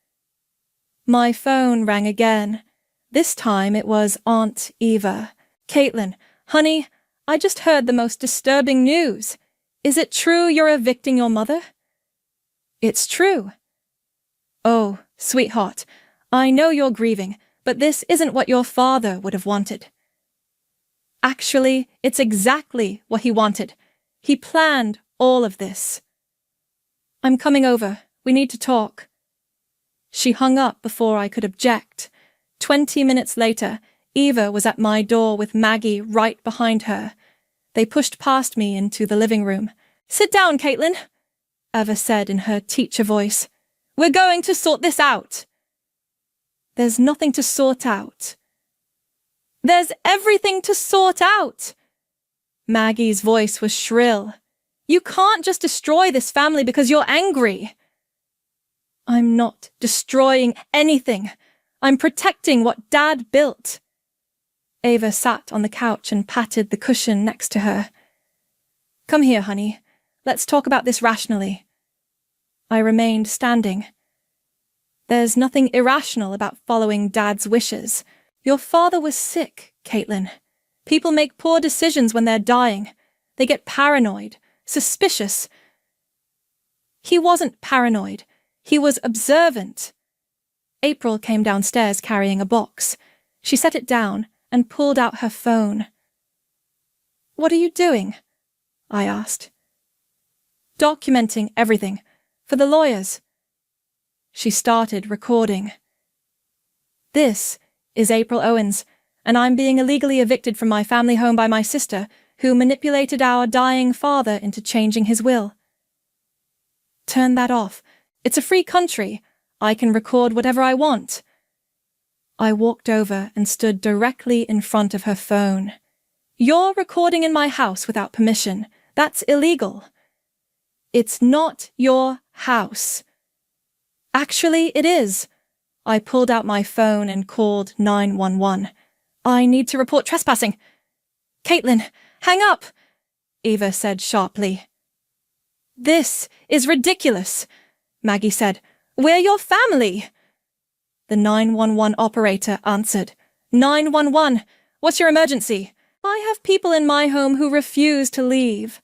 My phone rang again. This time it was Aunt Eva. Caitlin, honey, I just heard the most disturbing news. Is it true you're evicting your mother? It's true. Oh, sweetheart, I know you're grieving, but this isn't what your father would have wanted. Actually, it's exactly what he wanted. He planned all of this. I'm coming over. We need to talk. She hung up before I could object. 20 minutes later, Eva was at my door with Maggie right behind her. They pushed past me into the living room. Sit down, Caitlin, Eva said in her teacher voice. We're going to sort this out. There's nothing to sort out. There's everything to sort out. Maggie's voice was shrill. You can't just destroy this family because you're angry. I'm not destroying anything. I'm protecting what Dad built. Ava sat on the couch and patted the cushion next to her. Come here, honey. Let's talk about this rationally. I remained standing. There's nothing irrational about following Dad's wishes. Your father was sick, Caitlin. People make poor decisions when they're dying. They get paranoid, suspicious. He wasn't paranoid. He was observant. April came downstairs carrying a box. She set it down and pulled out her phone. What are you doing? I asked. Documenting everything, for the lawyers. She started recording. This is April Owens, and I'm being illegally evicted from my family home by my sister, who manipulated our dying father into changing his will. Turn that off. It's a free country. I can record whatever I want. I walked over and stood directly in front of her phone. You're recording in my house without permission. That's illegal. It's not your house. Actually, it is. I pulled out my phone and called 911. I need to report trespassing. Caitlin, hang up, Eva said sharply. This is ridiculous, Maggie said. We're your family. The 911 operator answered. 911, what's your emergency? I have people in my home who refuse to leave.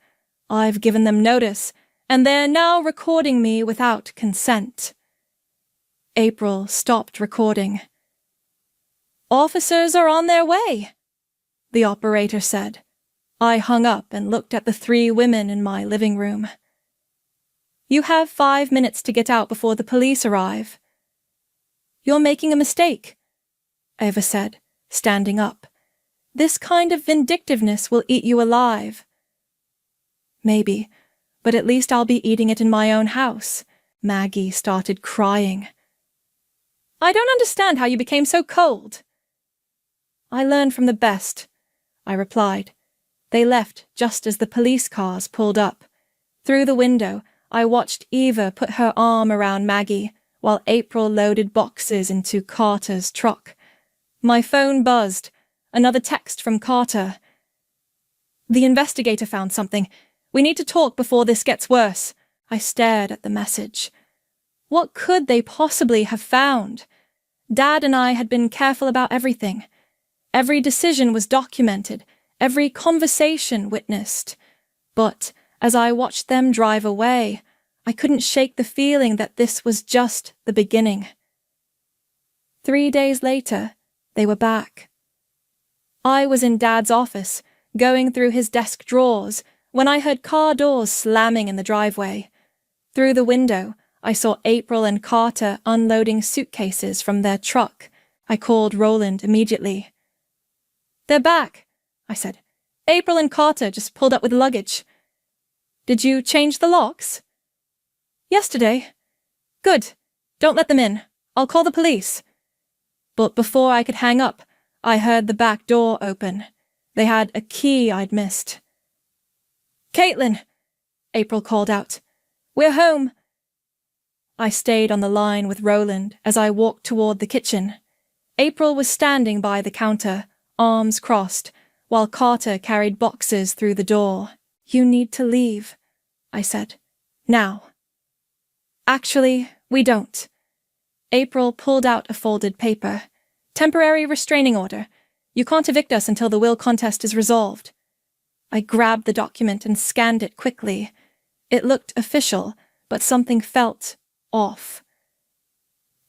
I've given them notice, and they're now recording me without consent. April stopped recording. Officers are on their way, the operator said. I hung up and looked at the 3 women in my living room. You have 5 minutes to get out before the police arrive. You're making a mistake, Ava said, standing up. This kind of vindictiveness will eat you alive. Maybe, but at least I'll be eating it in my own house. Maggie started crying. I don't understand how you became so cold. I learned from the best, I replied. They left just as the police cars pulled up. Through the window, I watched Eva put her arm around Maggie while April loaded boxes into Carter's truck. My phone buzzed. Another text from Carter. The investigator found something. We need to talk before this gets worse. I stared at the message. What could they possibly have found? Dad and I had been careful about everything. Every decision was documented, every conversation witnessed. But as I watched them drive away, I couldn't shake the feeling that this was just the beginning. 3 days later, they were back. I was in Dad's office, going through his desk drawers, when I heard car doors slamming in the driveway. Through the window, I saw April and Carter unloading suitcases from their truck. I called Roland immediately. They're back, I said. April and Carter just pulled up with luggage. Did you change the locks? Yesterday. Good. Don't let them in. I'll call the police. But before I could hang up, I heard the back door open. They had a key I'd missed. Caitlin, April called out. We're home. I stayed on the line with Roland as I walked toward the kitchen. April was standing by the counter, arms crossed, while Carter carried boxes through the door. You need to leave, I said. Now. Actually, we don't. April pulled out a folded paper. Temporary restraining order. You can't evict us until the will contest is resolved. I grabbed the document and scanned it quickly. It looked official, but something felt off.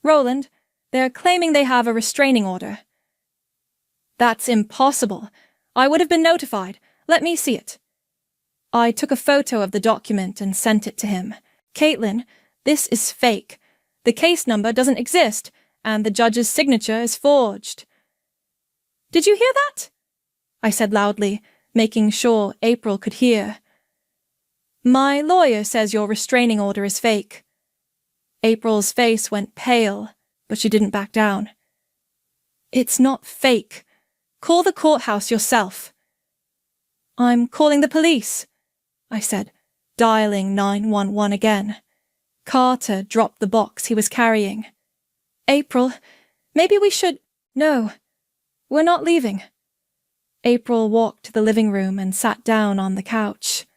Roland, they're claiming they have a restraining order. That's impossible. I would have been notified. Let me see it. I took a photo of the document and sent it to him. Caitlin, this is fake. The case number doesn't exist, and the judge's signature is forged. Did you hear that? I said loudly, making sure April could hear. My lawyer says your restraining order is fake. April's face went pale, but she didn't back down. It's not fake. Call the courthouse yourself." "I'm calling the police," I said, dialing 911 again. Carter dropped the box he was carrying. "April, maybe we should—" "No, we're not leaving." April walked to the living room and sat down on the couch.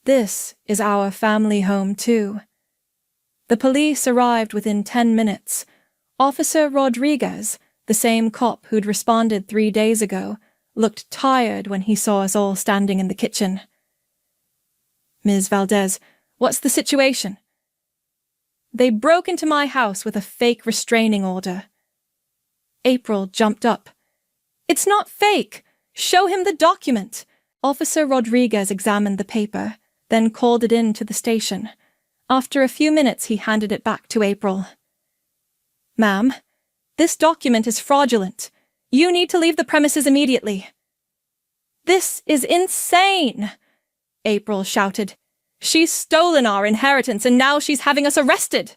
"This is our family home, too." The police arrived within 10 minutes. Officer Rodriguez, the same cop who'd responded 3 days ago, looked tired when he saw us all standing in the kitchen. "Ms. Valdez, what's the situation?" "They broke into my house with a fake restraining order." April jumped up. "It's not fake! Show him the document!" Officer Rodriguez examined the paper, then called it in to the station. After a few minutes, he handed it back to April. "Ma'am, this document is fraudulent. You need to leave the premises immediately." "This is insane!" April shouted. "She's stolen our inheritance and now she's having us arrested."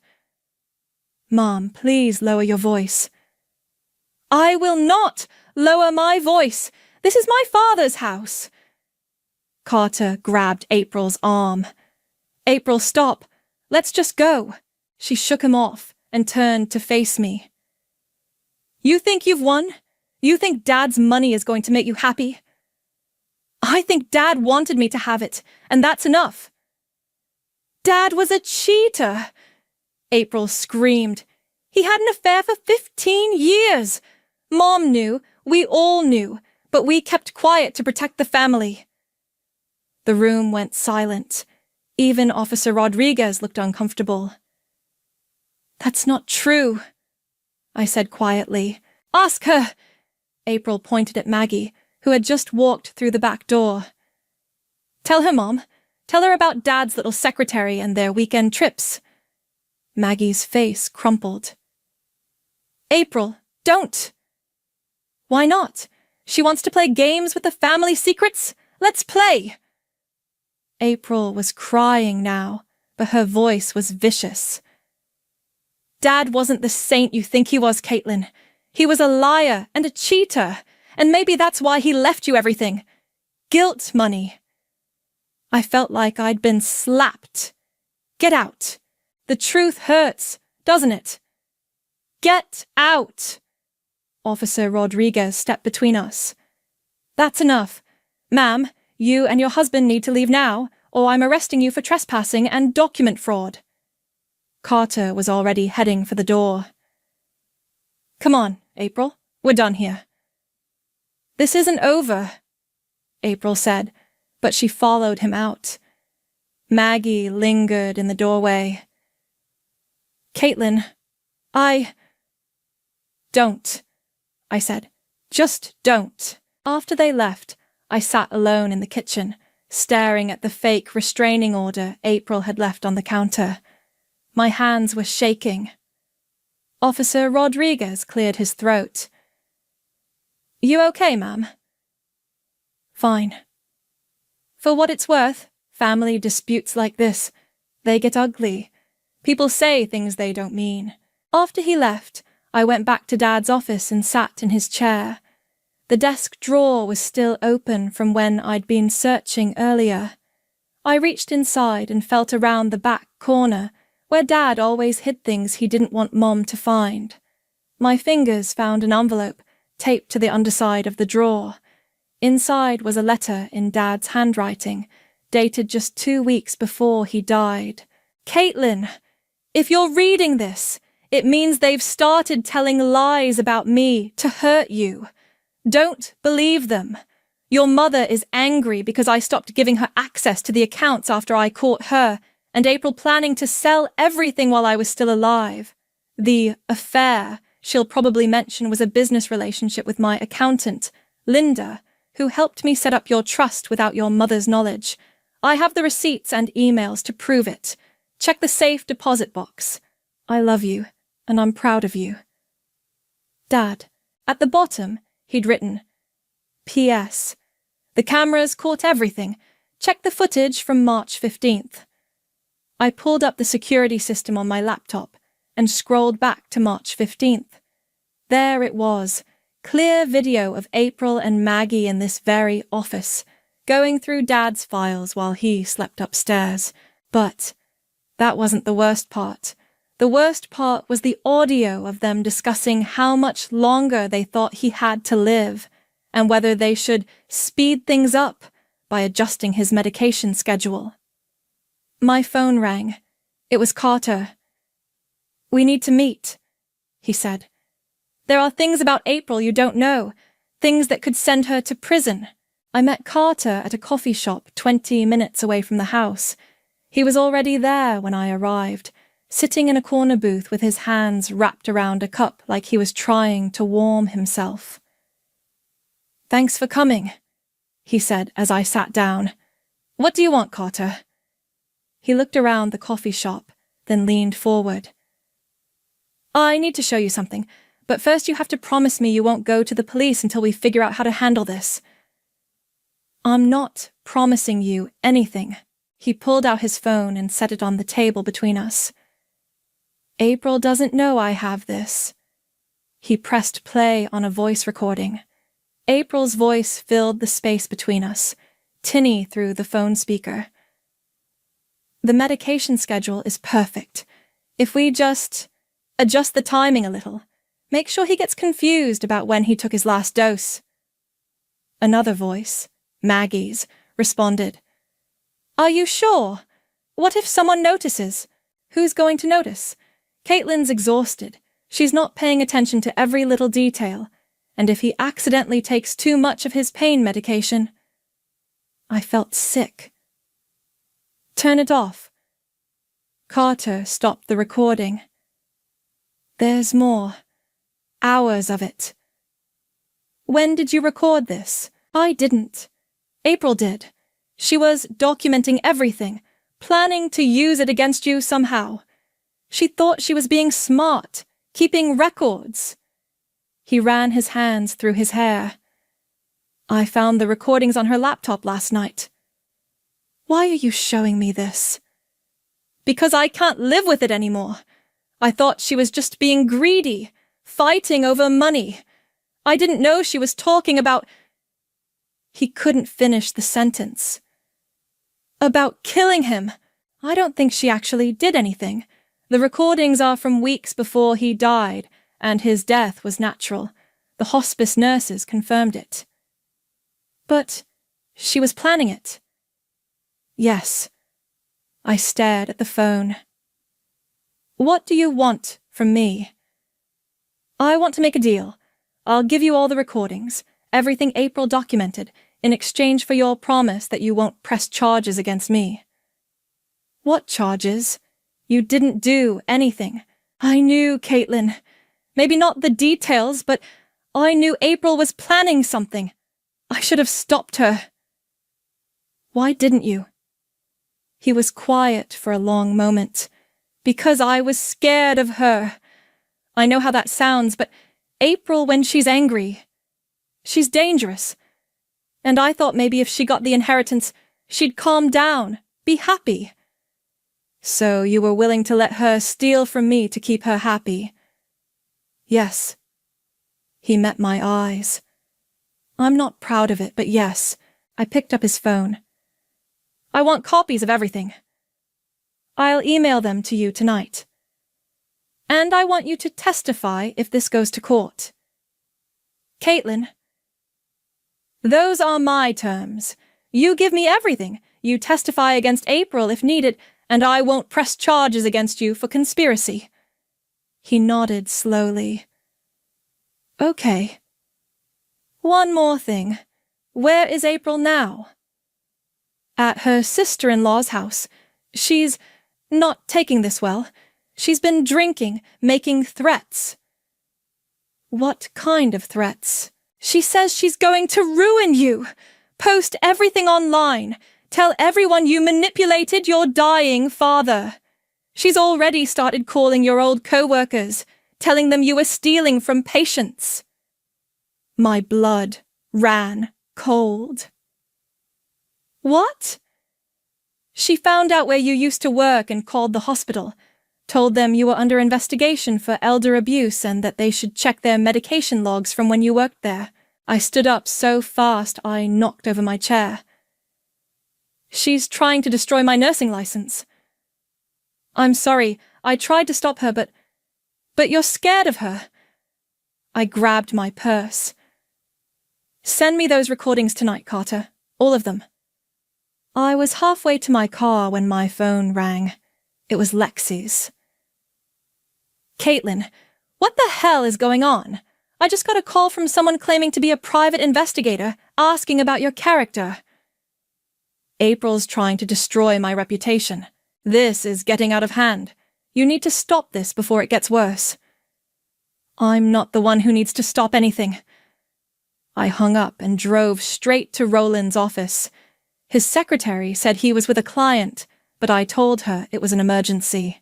"Mom, please lower your voice." "I will not lower my voice. This is my father's house." Carter grabbed April's arm. "April, stop. Let's just go." She shook him off and turned to face me. "You think you've won? You think Dad's money is going to make you happy?" "I think Dad wanted me to have it, and that's enough." "Dad was a cheater!" April screamed. "He had an affair for 15 years. Mom knew, we all knew, but we kept quiet to protect the family." The room went silent. Even Officer Rodriguez looked uncomfortable. "That's not true," I said quietly. "Ask her!" April pointed at Maggie, who had just walked through the back door. "Tell her, Mom. Tell her about Dad's little secretary and their weekend trips." Maggie's face crumpled. "April, don't!" "Why not? She wants to play games with the family secrets? Let's play!" April was crying now, but her voice was vicious. "Dad wasn't the saint you think he was, Caitlin. He was a liar and a cheater, and maybe that's why he left you everything. Guilt money." I felt like I'd been slapped. "Get out. The truth hurts, doesn't it?" "Get out!" Officer Rodriguez stepped between us. "That's enough. Ma'am, you and your husband need to leave now, or I'm arresting you for trespassing and document fraud." Carter was already heading for the door. "Come on, April. We're done here." "This isn't over," April said, but she followed him out. Maggie lingered in the doorway. "Caitlin, Don't," I said. "Just don't." After they left, I sat alone in the kitchen, staring at the fake restraining order April had left on the counter. My hands were shaking. Officer Rodriguez cleared his throat. "You okay, ma'am?" "Fine." For what it's worth, family disputes like this, they get ugly. People say things they don't mean. After he left, I went back to Dad's office and sat in his chair. The desk drawer was still open from when I'd been searching earlier. I reached inside and felt around the back corner, where Dad always hid things he didn't want Mom to find. My fingers found an envelope taped to the underside of the drawer. Inside was a letter in Dad's handwriting, dated just 2 weeks before he died. "Caitlin, if you're reading this, it means they've started telling lies about me to hurt you. Don't believe them. Your mother is angry because I stopped giving her access to the accounts after I caught her, and April planning to sell everything while I was still alive. The affair she'll probably mention was a business relationship with my accountant, Linda, who helped me set up your trust without your mother's knowledge. I have the receipts and emails to prove it. Check the safe deposit box. I love you, and I'm proud of you." Dad, at the bottom, he'd written, "P.S. The cameras caught everything. Check the footage from March 15th. I pulled up the security system on my laptop and scrolled back to March 15th. There it was, clear video of April and Maggie in this very office, going through Dad's files while he slept upstairs. But that wasn't the worst part. The worst part was the audio of them discussing how much longer they thought he had to live, and whether they should speed things up by adjusting his medication schedule. My phone rang. It was Carter. "We need to meet," he said. "There are things about April you don't know, things that could send her to prison." I met Carter at a coffee shop 20 minutes away from the house. He was already there when I arrived, sitting in a corner booth with his hands wrapped around a cup like he was trying to warm himself. "Thanks for coming," he said as I sat down. "What do you want, Carter?" He looked around the coffee shop, then leaned forward. "I need to show you something, but first you have to promise me you won't go to the police until we figure out how to handle this." "I'm not promising you anything." He pulled out his phone and set it on the table between us. "April doesn't know I have this." He pressed play on a voice recording. April's voice filled the space between us, tinny through the phone speaker. "The medication schedule is perfect. If we just adjust the timing a little, make sure he gets confused about when he took his last dose." Another voice, Maggie's, responded. "Are you sure? What if someone notices? Who's going to notice? Caitlin's exhausted. She's not paying attention to every little detail. And if he accidentally takes too much of his pain medication..." I felt sick. "Turn it off." Carter stopped the recording. "There's more. Hours of it." "When did you record this?" "I didn't. April did. She was documenting everything, planning to use it against you somehow. She thought she was being smart, keeping records." He ran his hands through his hair. "I found the recordings on her laptop last night." "Why are you showing me this?" "Because I can't live with it anymore. I thought she was just being greedy, fighting over money. I didn't know she was talking about..." He couldn't finish the sentence. "About killing him. I don't think she actually did anything. The recordings are from weeks before he died, and his death was natural. The hospice nurses confirmed it." "But she was planning it." "Yes." I stared at the phone. "What do you want from me?" "I want to make a deal. I'll give you all the recordings, everything April documented, in exchange for your promise that you won't press charges against me." "What charges? You didn't do anything." "I knew, Caitlin. Maybe not the details, but I knew April was planning something. I should have stopped her." "Why didn't you?" He was quiet for a long moment. "Because I was scared of her. I know how that sounds, but April, when she's angry, she's dangerous. And I thought maybe if she got the inheritance, she'd calm down, be happy." "So you were willing to let her steal from me to keep her happy?" "Yes." He met my eyes. "I'm not proud of it, but yes." I picked up his phone. "I want copies of everything. I'll email them to you tonight. And I want you to testify if this goes to court." "Caitlin." "Those are my terms. You give me everything. You testify against April if needed, and I won't press charges against you for conspiracy." He nodded slowly. "Okay. One more thing. Where is April now?" "At her sister-in-law's house. She's not taking this well. She's been drinking, making threats." "What kind of threats?" "She says she's going to ruin you. Post everything online. Tell everyone you manipulated your dying father. She's already started calling your old co-workers, telling them you were stealing from patients." My blood ran cold. "What?" "She found out where you used to work and called the hospital. Told them you were under investigation for elder abuse and that they should check their medication logs from when you worked there. I stood up so fast I knocked over my chair. She's trying to destroy my nursing license. I'm sorry, I tried to stop her, but you're scared of her. I grabbed my purse. Send me those recordings tonight, Carter. All of them. I was halfway to my car when my phone rang. It was Lexi's. Caitlin, what the hell is going on? I just got a call from someone claiming to be a private investigator, asking about your character. April's trying to destroy my reputation. This is getting out of hand. You need to stop this before it gets worse. I'm not the one who needs to stop anything. I hung up and drove straight to Roland's office. His secretary said he was with a client, but I told her it was an emergency.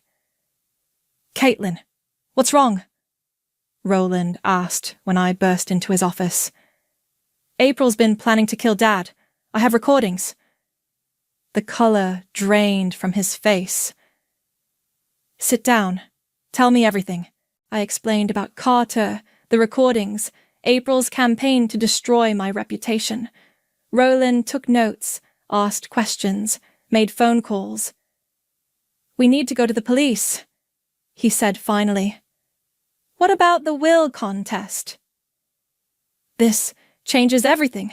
Caitlin, what's wrong? Roland asked when I burst into his office. April's been planning to kill Dad. I have recordings. The color drained from his face. Sit down. Tell me everything. I explained about Carter, the recordings, April's campaign to destroy my reputation. Roland took notes, asked questions, made phone calls. We need to go to the police, he said finally. What about the will contest? This changes everything.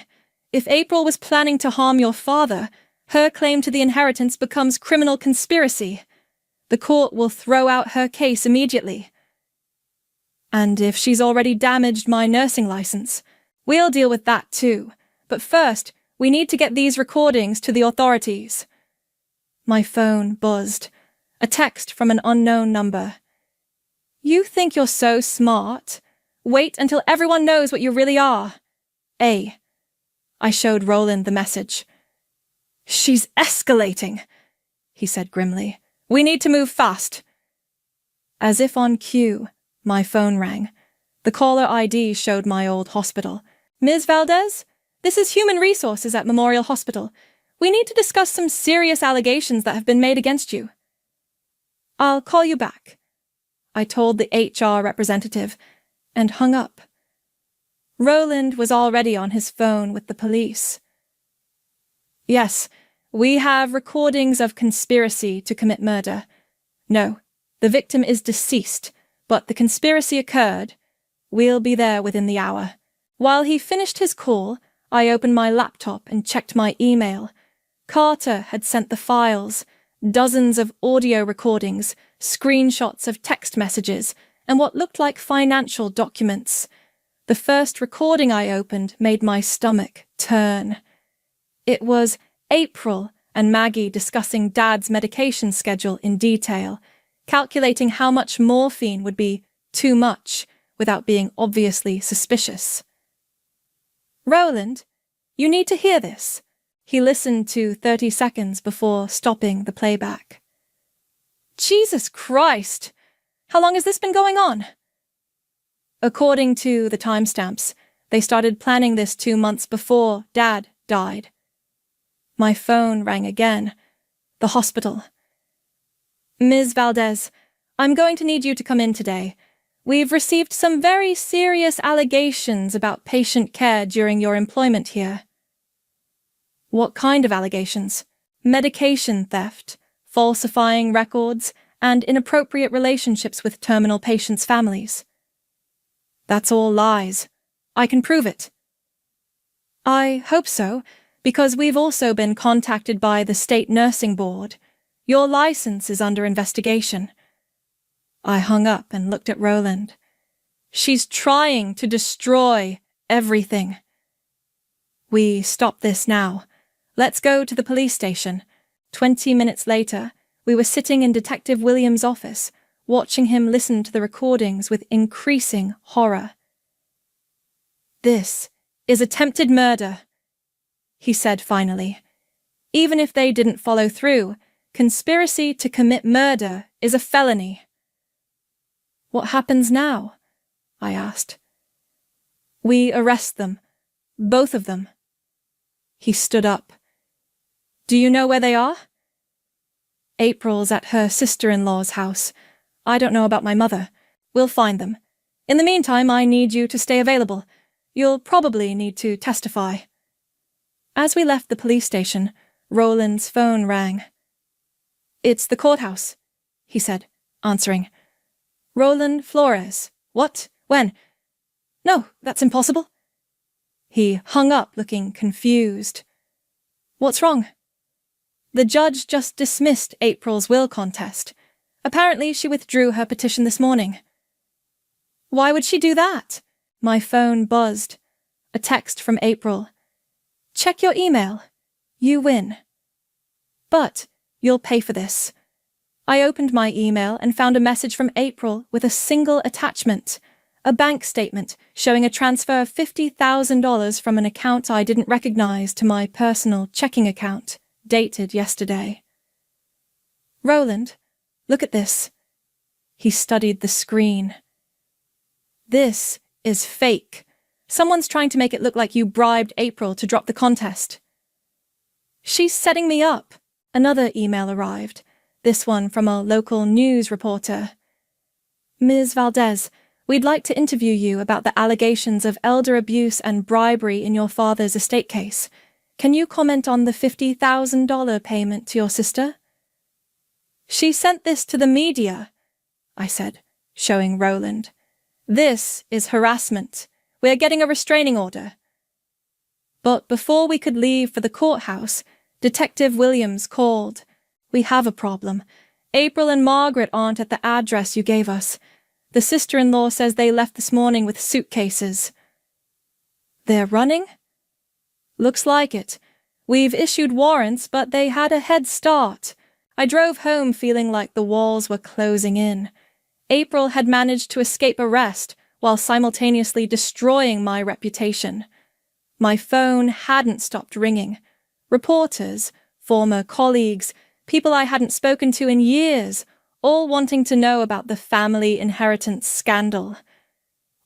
If April was planning to harm your father, her claim to the inheritance becomes criminal conspiracy. The court will throw out her case immediately. And if she's already damaged my nursing license, we'll deal with that too. But first, we need to get these recordings to the authorities. My phone buzzed. A text from an unknown number. You think you're so smart? Wait until everyone knows what you really are. A. I showed Roland the message. She's escalating, he said grimly. We need to move fast. As if on cue, my phone rang. The caller ID showed my old hospital. Ms. Valdez, this is Human Resources at Memorial Hospital. We need to discuss some serious allegations that have been made against you. I'll call you back, I told the HR representative, and hung up. Roland was already on his phone with the police. Yes, we have recordings of conspiracy to commit murder. No, the victim is deceased, but the conspiracy occurred. We'll be there within the hour. While he finished his call, I opened my laptop and checked my email. Carter had sent the files, dozens of audio recordings, screenshots of text messages, and what looked like financial documents. The first recording I opened made my stomach turn. It was April and Maggie discussing Dad's medication schedule in detail, calculating how much morphine would be too much without being obviously suspicious. Roland, you need to hear this. He listened to 30 seconds before stopping the playback. Jesus Christ! How long has this been going on? According to the timestamps, they started planning this 2 months before Dad died. My phone rang again. The hospital. Ms. Valdez, I'm going to need you to come in today. We've received some very serious allegations about patient care during your employment here. What kind of allegations? Medication theft, falsifying records, and inappropriate relationships with terminal patients' families. That's all lies. I can prove it. I hope so, because we've also been contacted by the State Nursing Board. Your license is under investigation. I hung up and looked at Roland. She's trying to destroy everything. We stop this now. Let's go to the police station. 20 minutes later, we were sitting in Detective Williams' office, watching him listen to the recordings with increasing horror. This is attempted murder, he said finally. Even if they didn't follow through, conspiracy to commit murder is a felony. What happens now? I asked. We arrest them. Both of them. He stood up. Do you know where they are? April's at her sister-in-law's house. I don't know about my mother. We'll find them. In the meantime, I need you to stay available. You'll probably need to testify." As we left the police station, Roland's phone rang. "It's the courthouse," he said, answering. "Roland Flores. What? When?" "No, that's impossible." He hung up, looking confused. "What's wrong?" "The judge just dismissed April's will contest. Apparently she withdrew her petition this morning." "Why would she do that?" My phone buzzed. A text from April. "Check your email. You win. But you'll pay for this." I opened my email and found a message from April with a single attachment, a bank statement showing a transfer of $50,000 from an account I didn't recognize to my personal checking account, dated yesterday. "Roland, look at this." He studied the screen. "This is fake. Someone's trying to make it look like you bribed April to drop the contest." "She's setting me up." Another email arrived, this one from a local news reporter. "Ms. Valdez, we'd like to interview you about the allegations of elder abuse and bribery in your father's estate case. Can you comment on the $50,000 payment to your sister?" "She sent this to the media," I said, showing Roland. "This is harassment. We're getting a restraining order." But before we could leave for the courthouse, Detective Williams called. "We have a problem. April and Margaret aren't at the address you gave us. The sister-in-law says they left this morning with suitcases." "They're running?" "Looks like it. We've issued warrants, but they had a head start. I drove home feeling like the walls were closing in. April had managed to escape arrest while simultaneously destroying my reputation. My phone hadn't stopped ringing. Reporters, former colleagues, people I hadn't spoken to in years, all wanting to know about the family inheritance scandal.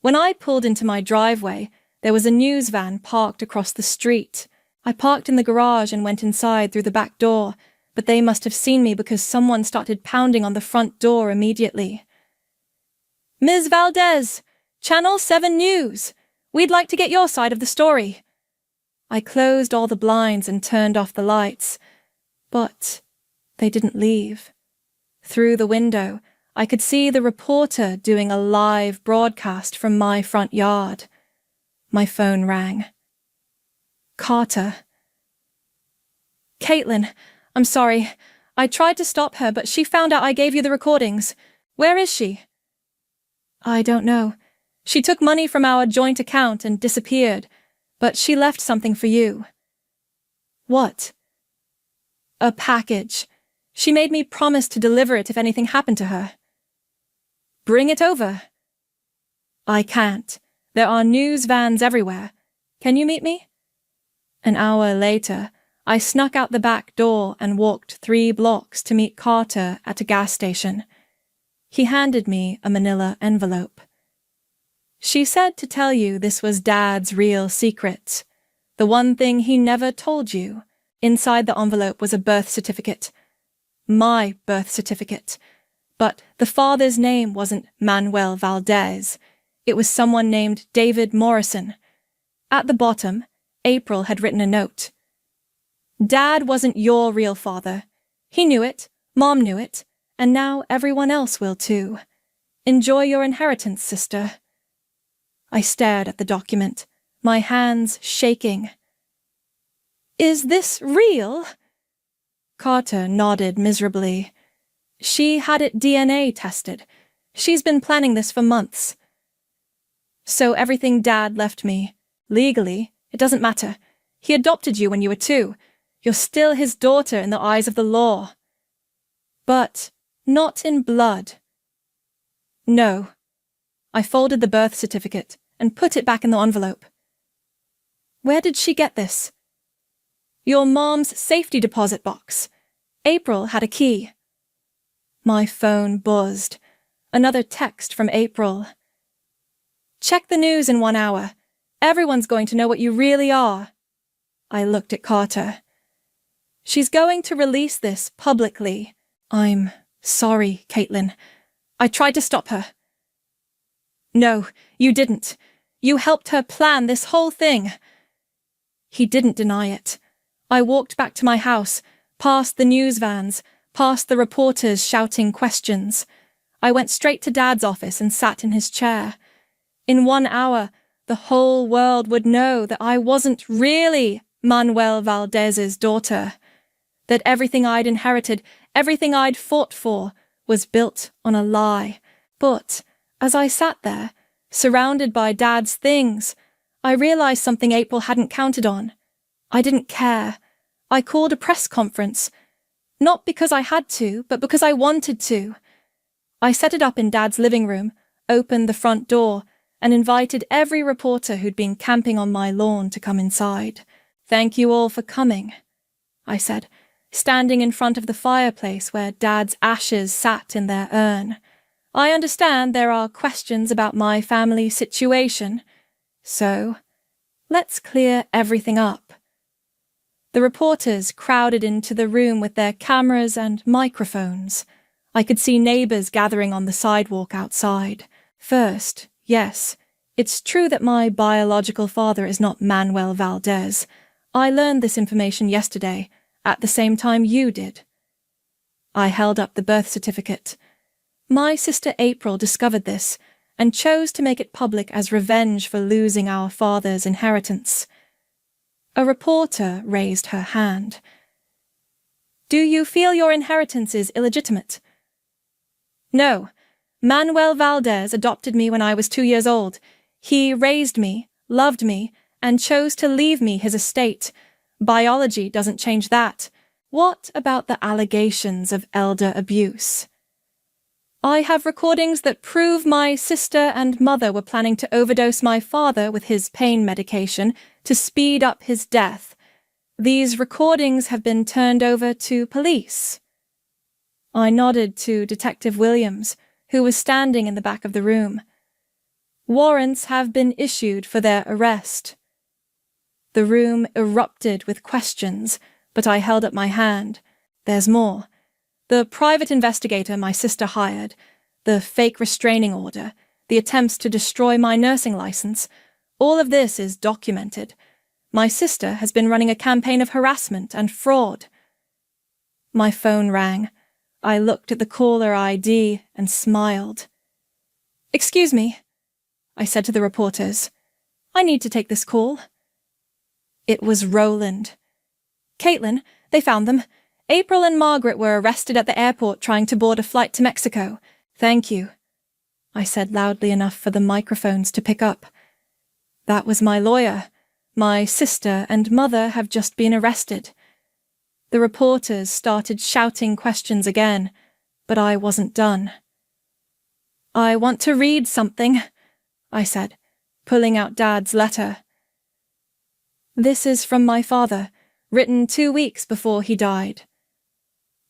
When I pulled into my driveway, there was a news van parked across the street. I parked in the garage and went inside through the back door, but they must have seen me because someone started pounding on the front door immediately. "Ms. Valdez, Channel 7 News. We'd like to get your side of the story." I closed all the blinds and turned off the lights, but they didn't leave. Through the window, I could see the reporter doing a live broadcast from my front yard. My phone rang. Carter. "Caitlin, I'm sorry. I tried to stop her, but she found out I gave you the recordings. Where is she?" "I don't know. She took money from our joint account and disappeared, but she left something for you." "What?" "A package. She made me promise to deliver it if anything happened to her." "Bring it over." "I can't. There are news vans everywhere. Can you meet me?" An hour later, I snuck out the back door and walked 3 blocks to meet Carter at a gas station. He handed me a manila envelope. "She said to tell you this was Dad's real secret. The one thing he never told you. Inside the envelope was a birth certificate. My birth certificate. But the father's name wasn't Manuel Valdez. It was someone named David Morrison. At the bottom, April had written a note. Dad wasn't your real father. He knew it, Mom knew it, and now everyone else will too. Enjoy your inheritance, sister." I stared at the document, my hands shaking. "Is this real?" Carter nodded miserably. "She had it DNA tested. She's been planning this for months." "So everything Dad left me, legally, it doesn't matter. He adopted you when you were 2. You're still his daughter in the eyes of the law." "But not in blood." "No." I folded the birth certificate and put it back in the envelope. "Where did she get this?" "Your mom's safety deposit box. April had a key." My phone buzzed. Another text from April. "Check the news in 1 hour. Everyone's going to know what you really are." I looked at Carter. "She's going to release this publicly. I'm sorry, Caitlin. I tried to stop her. No, you didn't. You helped her plan this whole thing. He didn't deny it. I walked back to my house, past the news vans, past the reporters shouting questions. I went straight to Dad's office and sat in his chair. In 1 hour, the whole world would know that I wasn't really Manuel Valdez's daughter, that everything I'd inherited, everything I'd fought for, was built on a lie. But as I sat there, surrounded by Dad's things, I realized something April hadn't counted on. I didn't care. I called a press conference, not because I had to, but because I wanted to. I set it up in Dad's living room, opened the front door, and invited every reporter who'd been camping on my lawn to come inside. "Thank you all for coming," I said, standing in front of the fireplace where Dad's ashes sat in their urn. "I understand there are questions about my family situation, so let's clear everything up." The reporters crowded into the room with their cameras and microphones. I could see neighbors gathering on the sidewalk outside. First, yes, it's true that my biological father is not Manuel Valdez. I learned this information yesterday, at the same time you did. I held up the birth certificate. My sister April discovered this and chose to make it public as revenge for losing our father's inheritance. A reporter raised her hand. "Do you feel your inheritance is illegitimate?" "No. Manuel Valdez adopted me when I was 2 years old. He raised me, loved me, and chose to leave me his estate. Biology doesn't change that. What about the allegations of elder abuse?" "I have recordings that prove my sister and mother were planning to overdose my father with his pain medication to speed up his death. These recordings have been turned over to police." I nodded to Detective Williams, who was standing in the back of the room. "Warrants have been issued for their arrest." The room erupted with questions, but I held up my hand. "There's more. The private investigator my sister hired, the fake restraining order, the attempts to destroy my nursing license, all of this is documented. My sister has been running a campaign of harassment and fraud." My phone rang. I looked at the caller ID and smiled. "Excuse me," I said to the reporters. "I need to take this call." It was Roland. "Caitlin, they found them. April and Margaret were arrested at the airport trying to board a flight to Mexico. Thank you," I said loudly enough for the microphones to pick up. "That was my lawyer. My sister and mother have just been arrested." The reporters started shouting questions again, but I wasn't done. "I want to read something," I said, pulling out Dad's letter. "This is from my father, written 2 weeks before he died."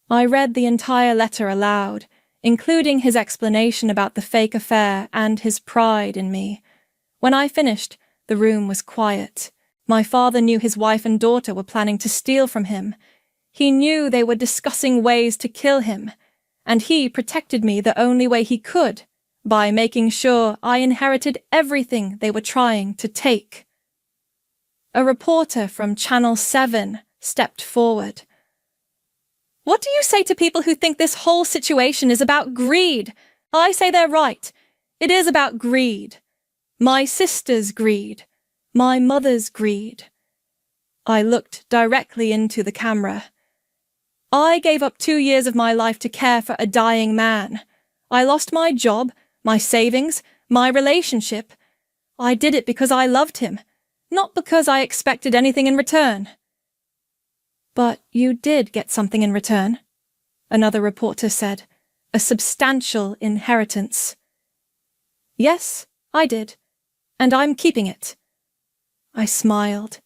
I read the entire letter aloud, including his explanation about the fake affair and his pride in me. When I finished, the room was quiet. My father knew his wife and daughter were planning to steal from him. He knew they were discussing ways to kill him, and he protected me the only way he could, by making sure I inherited everything they were trying to take. A reporter from Channel 7 stepped forward. "What do you say to people who think this whole situation is about greed? I say they're right. It is about greed. My sister's greed. My mother's greed." I looked directly into the camera. "I gave up 2 years of my life to care for a dying man. I lost my job, my savings, my relationship. I did it because I loved him, not because I expected anything in return." "But you did get something in return," another reporter said. "A substantial inheritance." "Yes, I did, and I'm keeping it." I smiled.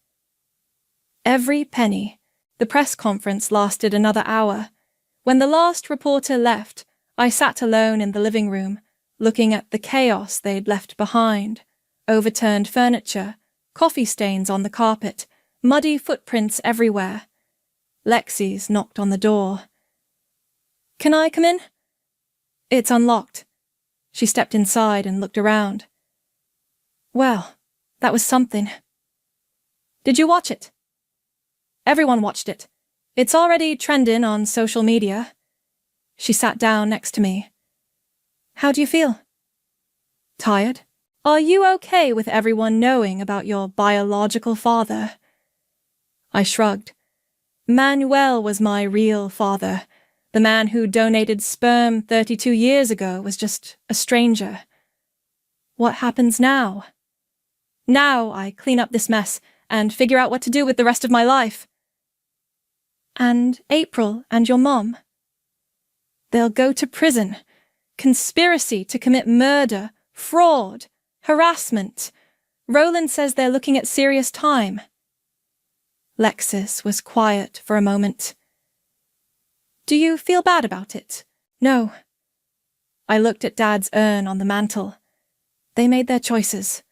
Every penny. The press conference lasted another hour. When the last reporter left, I sat alone in the living room, looking at the chaos they'd left behind. Overturned furniture, coffee stains on the carpet, muddy footprints everywhere. Lexi's knocked on the door. "Can I come in?" "It's unlocked," She stepped inside and looked around. Well, that was something. Did you watch it? Everyone watched it. It's already trending on social media. She sat down next to me. How do you feel? Tired? Are you okay with everyone knowing about your biological father? I shrugged. Manuel was my real father. The man who donated sperm 32 years ago was just a stranger. What happens now? Now I clean up this mess and figure out what to do with the rest of my life. And April and your mom? They'll go to prison. Conspiracy to commit murder, fraud, harassment. Roland says they're looking at serious time. Lexis was quiet for a moment. Do you feel bad about it? No. I looked at Dad's urn on the mantel. They made their choices.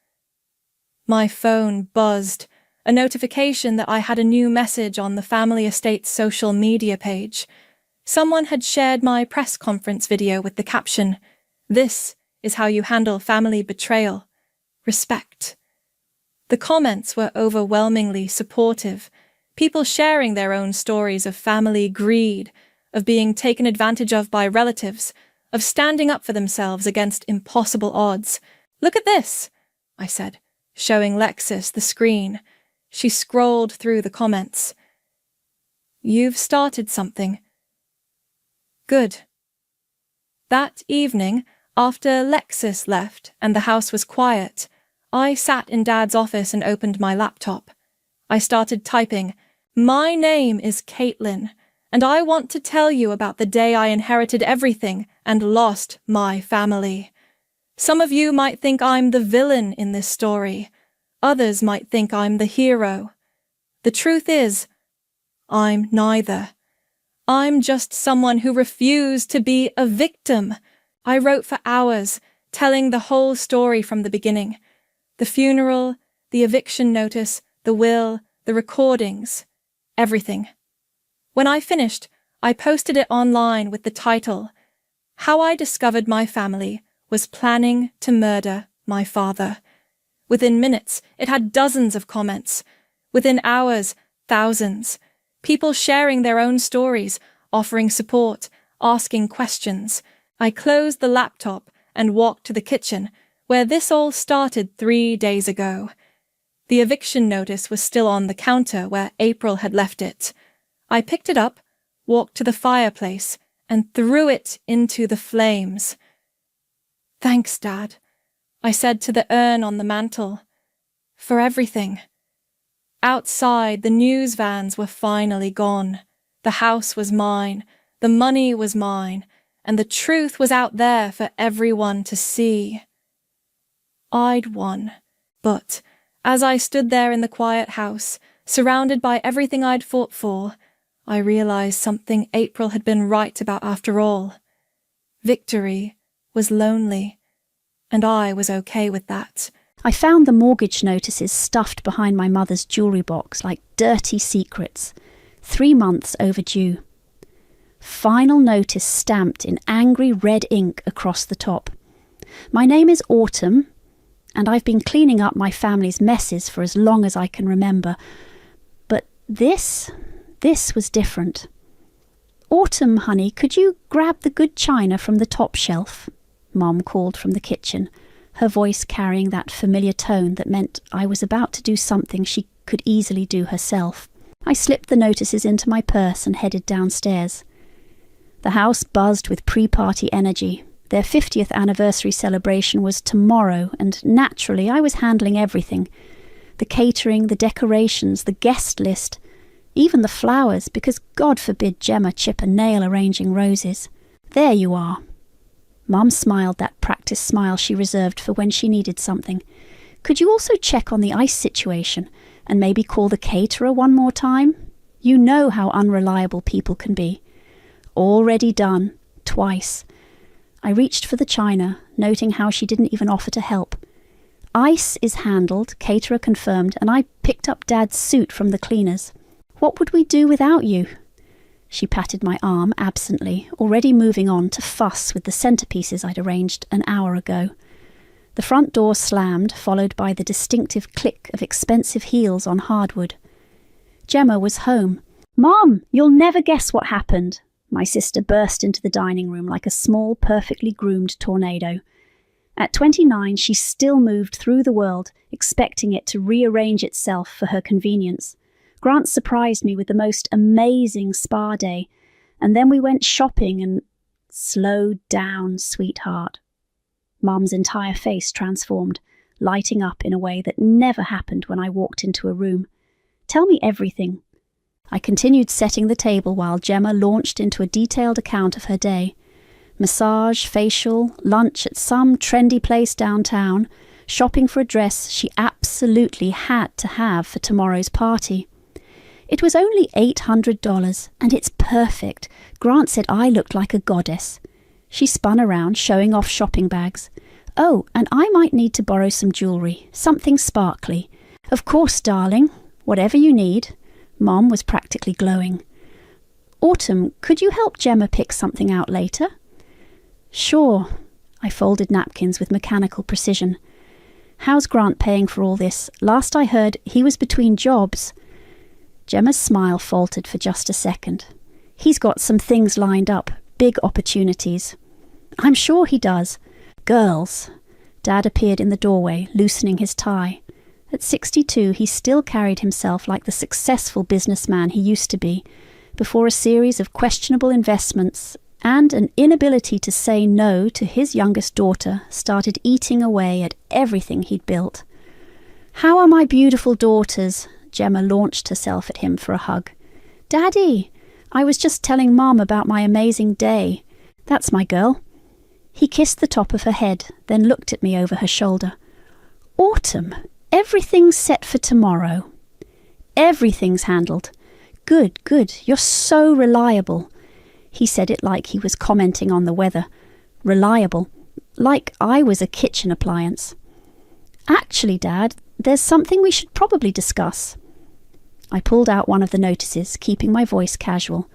My phone buzzed, a notification that I had a new message on the family estate's social media page. Someone had shared my press conference video with the caption, "This is how you handle family betrayal. Respect." The comments were overwhelmingly supportive, people sharing their own stories of family greed, of being taken advantage of by relatives, of standing up for themselves against impossible odds. "Look at this," I said, showing Lexis the screen. She scrolled through the comments. "You've started something." Good. That evening, after Lexis left and the house was quiet, I sat in Dad's office and opened my laptop. I started typing, "My name is Caitlin, and I want to tell you about the day I inherited everything and lost my family. Some of you might think I'm the villain in this story. Others might think I'm the hero. The truth is, I'm neither. I'm just someone who refused to be a victim." I wrote for hours, telling the whole story from the beginning. The funeral, the eviction notice, the will, the recordings, everything. When I finished, I posted it online with the title, "How I Discovered My Family Was Planning to Murder My Father." Within minutes, it had dozens of comments. Within hours, thousands. People sharing their own stories, offering support, asking questions. I closed the laptop and walked to the kitchen, where this all started 3 days ago. The eviction notice was still on the counter where April had left it. I picked it up, walked to the fireplace, and threw it into the flames. "Thanks, Dad," I said to the urn on the mantel. "For everything." Outside, the news vans were finally gone. The house was mine, the money was mine, and the truth was out there for everyone to see. I'd won, but as I stood there in the quiet house, surrounded by everything I'd fought for, I realized something April had been right about after all. Victory was lonely, and I was okay with that. I found the mortgage notices stuffed behind my mother's jewellery box like dirty secrets, 3 months overdue. Final notice stamped in angry red ink across the top. My name is Autumn, and I've been cleaning up my family's messes for as long as I can remember. But this was different. "Autumn, honey, could you grab the good china from the top shelf?" Mom called from the kitchen, her voice carrying that familiar tone that meant I was about to do something she could easily do herself. I slipped the notices into my purse and headed downstairs. The house buzzed with pre-party energy. Their 50th anniversary celebration was tomorrow, and naturally I was handling everything. The catering, the decorations, the guest list, even the flowers, because God forbid Gemma chip a nail arranging roses. "There you are." Mum smiled that practice smile she reserved for when she needed something. "Could you also check on the ice situation, and maybe call the caterer one more time? You know how unreliable people can be." Already done, twice. I reached for the china, noting how she didn't even offer to help. "Ice is handled," caterer confirmed, and I picked up Dad's suit from the cleaners. "What would we do without you?" She patted my arm absently, already moving on to fuss with the centerpieces I'd arranged an hour ago. The front door slammed, followed by the distinctive click of expensive heels on hardwood. Gemma was home. "Mom, you'll never guess what happened." My sister burst into the dining room like a small, perfectly groomed tornado. At 29, she still moved through the world, expecting it to rearrange itself for her convenience. Grant surprised me with the most amazing spa day, and then we went shopping and... Slow down, sweetheart. Mum's entire face transformed, lighting up in a way that never happened when I walked into a room. "Tell me everything." I continued setting the table while Gemma launched into a detailed account of her day. Massage, facial, lunch at some trendy place downtown, shopping for a dress she absolutely had to have for tomorrow's party. It was only $800, and it's perfect. Grant said I looked like a goddess. She spun around, showing off shopping bags. "Oh, and I might need to borrow some jewellery, something sparkly." "Of course, darling, whatever you need." Mom was practically glowing. "Autumn, could you help Gemma pick something out later?" "Sure." I folded napkins with mechanical precision. "How's Grant paying for all this? Last I heard, he was between jobs." Gemma's smile faltered for just a second. "He's got some things lined up, big opportunities." "I'm sure he does." "Girls." Dad appeared in the doorway, loosening his tie. At 62, he still carried himself like the successful businessman he used to be, before a series of questionable investments and an inability to say no to his youngest daughter started eating away at everything he'd built. "How are my beautiful daughters?" Gemma launched herself at him for a hug. "Daddy, I was just telling Mom about my amazing day. That's my girl." He kissed the top of her head, then looked at me over her shoulder. "Autumn, everything's set for tomorrow." "Everything's handled." Good, you're so reliable." He said it like he was commenting on the weather. Reliable. Like I was a kitchen appliance. "Actually, Dad, there's something we should probably discuss." I pulled out one of the notices, keeping my voice casual.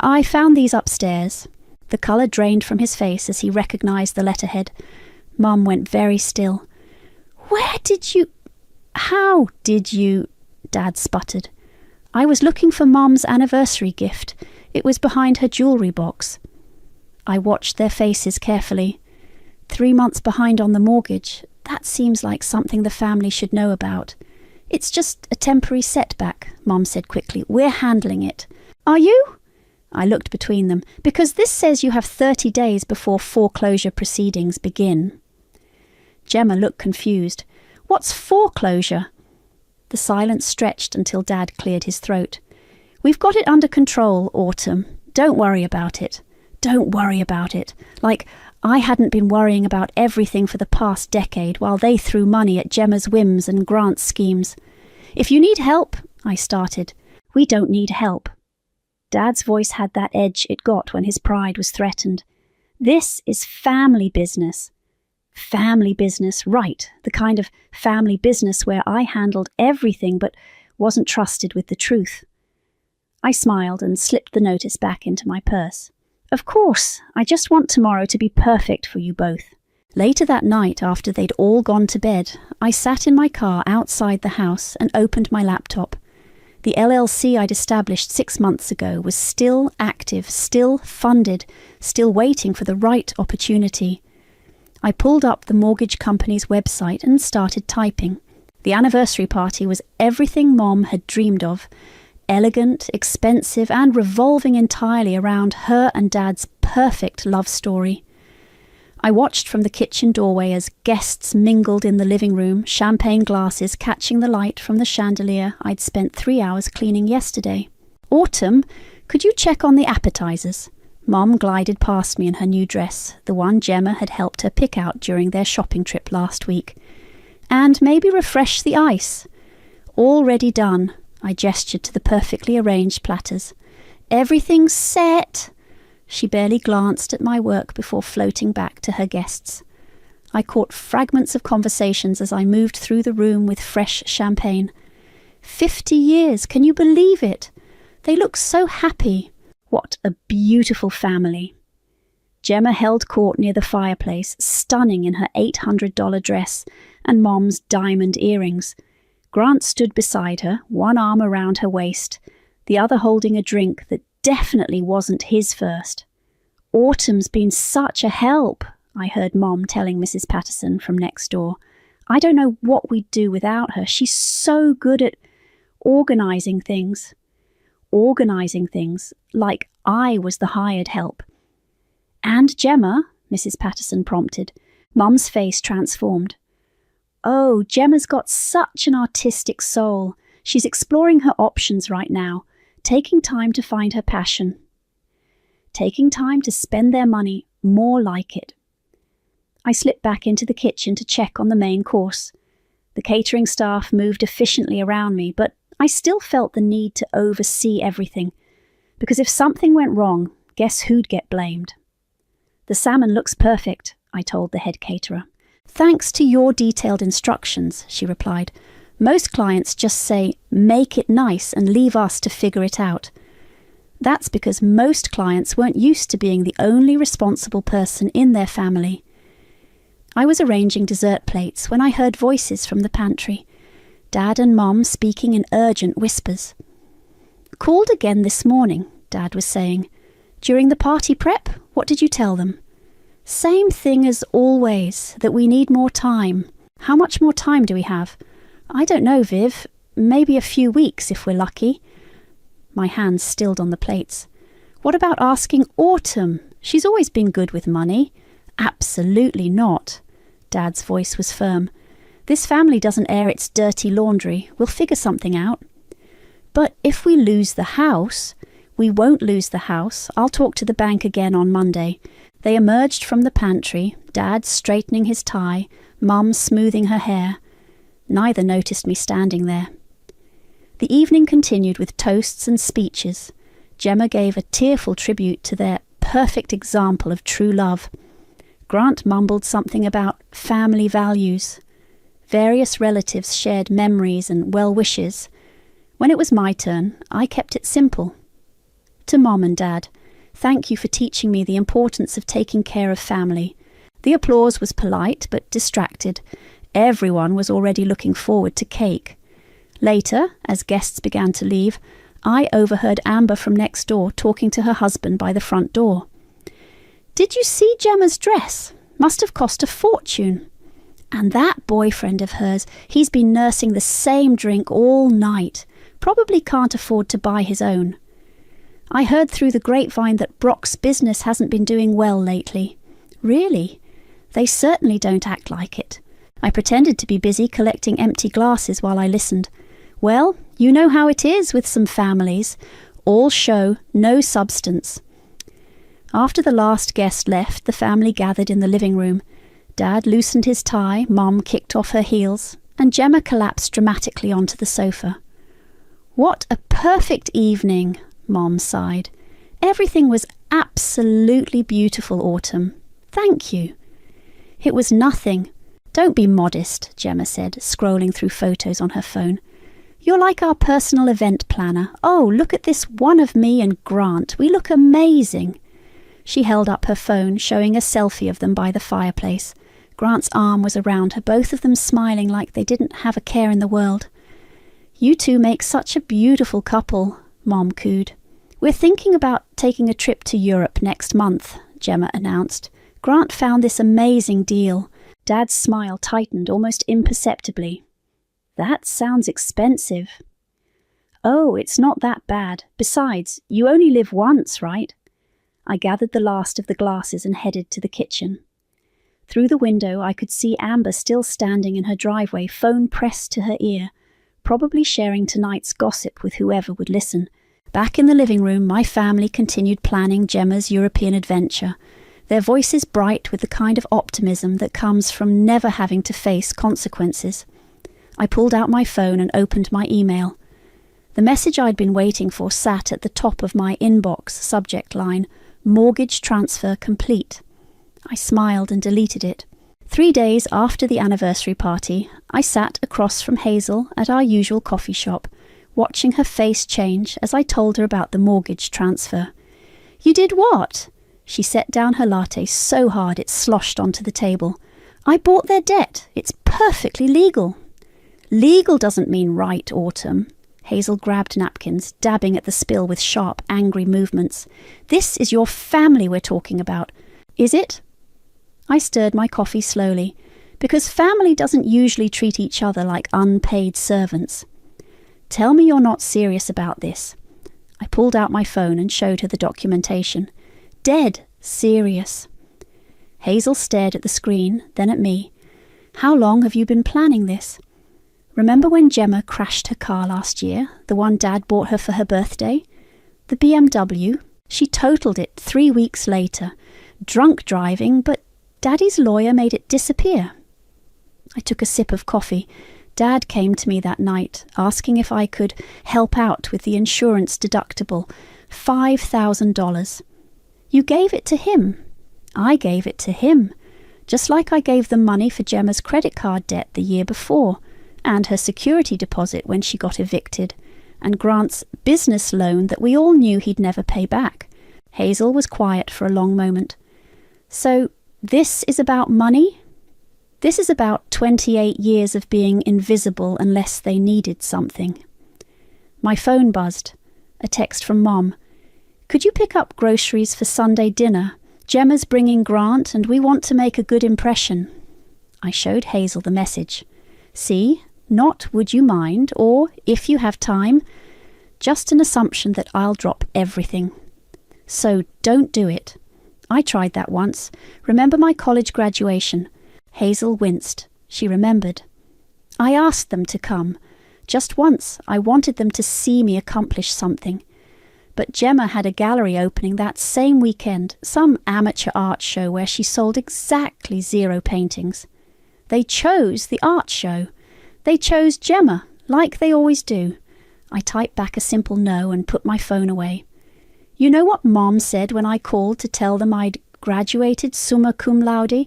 "I found these upstairs." The colour drained from his face as he recognised the letterhead. Mum went very still. How did you... Dad sputtered. "I was looking for Mum's anniversary gift. It was behind her jewellery box." I watched their faces carefully. 3 months behind on the mortgage. That seems like something the family should know about. "It's just a temporary setback," Mum said quickly. "We're handling it." "Are you?" I looked between them. "Because this says you have 30 days before foreclosure proceedings begin." Gemma looked confused. "What's foreclosure?" The silence stretched until Dad cleared his throat. "We've got it under control, Autumn. Don't worry about it." Don't worry about it. Like I hadn't been worrying about everything for the past decade while they threw money at Gemma's whims and Grant's schemes. "If you need help," I started. "We don't need help." Dad's voice had that edge it got when his pride was threatened. "This is family business." Family business, right. The kind of family business where I handled everything but wasn't trusted with the truth. I smiled and slipped the notice back into my purse. "Of course, I just want tomorrow to be perfect for you both." Later that night, after they'd all gone to bed, I sat in my car outside the house and opened my laptop. The LLC I'd established 6 months ago was still active, still funded, still waiting for the right opportunity. I pulled up the mortgage company's website and started typing. The anniversary party was everything Mom had dreamed of. Elegant, expensive, and revolving entirely around her and Dad's perfect love story. I watched from the kitchen doorway as guests mingled in the living room, champagne glasses catching the light from the chandelier I'd spent 3 hours cleaning yesterday. "Autumn, could you check on the appetizers?" Mom glided past me in her new dress, the one Gemma had helped her pick out during their shopping trip last week. "And maybe refresh the ice." "Already done." I gestured to the perfectly arranged platters. "Everything's set." She barely glanced at my work before floating back to her guests. I caught fragments of conversations as I moved through the room with fresh champagne. 50 years, can you believe it? They look so happy. What a beautiful family. Gemma held court near the fireplace, stunning in her $800 dress and Mom's diamond earrings. Grant stood beside her, one arm around her waist, the other holding a drink that definitely wasn't his first. "Autumn's been such a help," I heard Mom telling Mrs. Patterson from next door. "I don't know what we'd do without her. She's so good at organising things. Organising things, like I was the hired help." "And Gemma," Mrs. Patterson prompted. Mum's face transformed. "Oh, Gemma's got such an artistic soul. She's exploring her options right now, taking time to find her passion. Taking time to spend their money, more like it." I slipped back into the kitchen to check on the main course. The catering staff moved efficiently around me, but I still felt the need to oversee everything, because if something went wrong, guess who'd get blamed? "The salmon looks perfect," I told the head caterer. "Thanks to your detailed instructions," she replied. "Most clients just say, 'make it nice,' and leave us to figure it out." That's because most clients weren't used to being the only responsible person in their family. I was arranging dessert plates when I heard voices from the pantry. Dad and Mom speaking in urgent whispers. "Called again this morning," Dad was saying. "During the party prep, what did you tell them?" "Same thing as always, that we need more time." "How much more time do we have?" "I don't know, Viv. Maybe a few weeks if we're lucky." My hands stilled on the plates. "What about asking Autumn? She's always been good with money." "Absolutely not." Dad's voice was firm. "This family doesn't air its dirty laundry. We'll figure something out." "But if we lose the house..." "We won't lose the house. I'll talk to the bank again on Monday." They emerged from the pantry, Dad straightening his tie, Mum smoothing her hair. Neither noticed me standing there. The evening continued with toasts and speeches. Gemma gave a tearful tribute to their perfect example of true love. Grant mumbled something about family values. Various relatives shared memories and well wishes. When it was my turn, I kept it simple. To Mom and Dad, thank you for teaching me the importance of taking care of family. The applause was polite but distracted. Everyone was already looking forward to cake. Later, as guests began to leave, I overheard Amber from next door talking to her husband by the front door. "Did you see Gemma's dress? Must have cost a fortune. And that boyfriend of hers, he's been nursing the same drink all night. Probably can't afford to buy his own. I heard through the grapevine that Brock's business hasn't been doing well lately." "Really? They certainly don't act like it." I pretended to be busy collecting empty glasses while I listened. "Well, you know how it is with some families. All show, no substance." After the last guest left, the family gathered in the living room. Dad loosened his tie, Mum kicked off her heels, and Gemma collapsed dramatically onto the sofa. "What a perfect evening," Mom sighed. "Everything was absolutely beautiful, Autumn. Thank you." "It was nothing. Don't be modest," Gemma said, scrolling through photos on her phone. "You're like our personal event planner. Oh, look at this one of me and Grant. We look amazing." She held up her phone, showing a selfie of them by the fireplace. Grant's arm was around her, both of them smiling like they didn't have a care in the world. "You two make such a beautiful couple," Mom cooed. "We're thinking about taking a trip to Europe next month," Gemma announced. "Grant found this amazing deal." Dad's smile tightened almost imperceptibly. "That sounds expensive." "Oh, it's not that bad. Besides, you only live once, right?" I gathered the last of the glasses and headed to the kitchen. Through the window, I could see Amber still standing in her driveway, phone pressed to her ear, probably sharing tonight's gossip with whoever would listen. Back in the living room, my family continued planning Gemma's European adventure, their voices bright with the kind of optimism that comes from never having to face consequences. I pulled out my phone and opened my email. The message I'd been waiting for sat at the top of my inbox subject line, "Mortgage transfer complete." I smiled and deleted it. 3 days after the anniversary party, I sat across from Hazel at our usual coffee shop, watching her face change as I told her about the mortgage transfer. You did what? She set down her latte so hard it sloshed onto the table. I bought their debt. It's perfectly legal. Legal doesn't mean right, Autumn. Hazel grabbed napkins, dabbing at the spill with sharp, angry movements. This is your family we're talking about. Is it? I stirred my coffee slowly, because family doesn't usually treat each other like unpaid servants. Tell me you're not serious about this. I pulled out my phone and showed her the documentation. Dead serious. Hazel stared at the screen, then at me. How long have you been planning this? Remember when Gemma crashed her car last year, the one Dad bought her for her birthday? The BMW? She totaled it 3 weeks later. Drunk driving, but Daddy's lawyer made it disappear. I took a sip of coffee. Dad came to me that night, asking if I could help out with the insurance deductible, $5,000. You gave it to him. I gave it to him, just like I gave the money for Gemma's credit card debt the year before, and her security deposit when she got evicted, and Grant's business loan that we all knew he'd never pay back. Hazel was quiet for a long moment. So, this is about money? This is about 28 years of being invisible unless they needed something. My phone buzzed. A text from Mom. Could you pick up groceries for Sunday dinner? Gemma's bringing Grant and we want to make a good impression. I showed Hazel the message. See? Not would you mind, or if you have time. Just an assumption that I'll drop everything. So don't do it. I tried that once. Remember my college graduation? Hazel winced. She remembered. I asked them to come. Just once, I wanted them to see me accomplish something. But Gemma had a gallery opening that same weekend, some amateur art show where she sold exactly 0 paintings. They chose the art show. They chose Gemma, like they always do. I typed back a simple no and put my phone away. You know what Mom said when I called to tell them I'd graduated summa cum laude?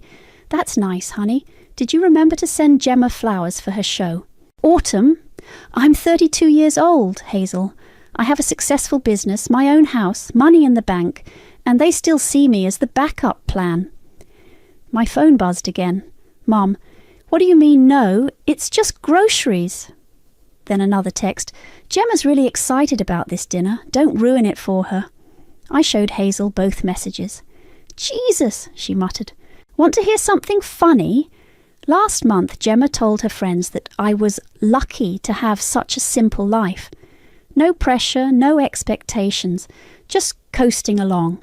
That's nice, honey. Did you remember to send Gemma flowers for her show? Autumn? I'm 32 years old, Hazel. I have a successful business, my own house, money in the bank, and they still see me as the backup plan. My phone buzzed again. Mom, what do you mean no? It's just groceries. Then another text. Gemma's really excited about this dinner. Don't ruin it for her. I showed Hazel both messages. Jesus, she muttered. Want to hear something funny? Last month, Gemma told her friends that I was lucky to have such a simple life. No pressure, no expectations, just coasting along.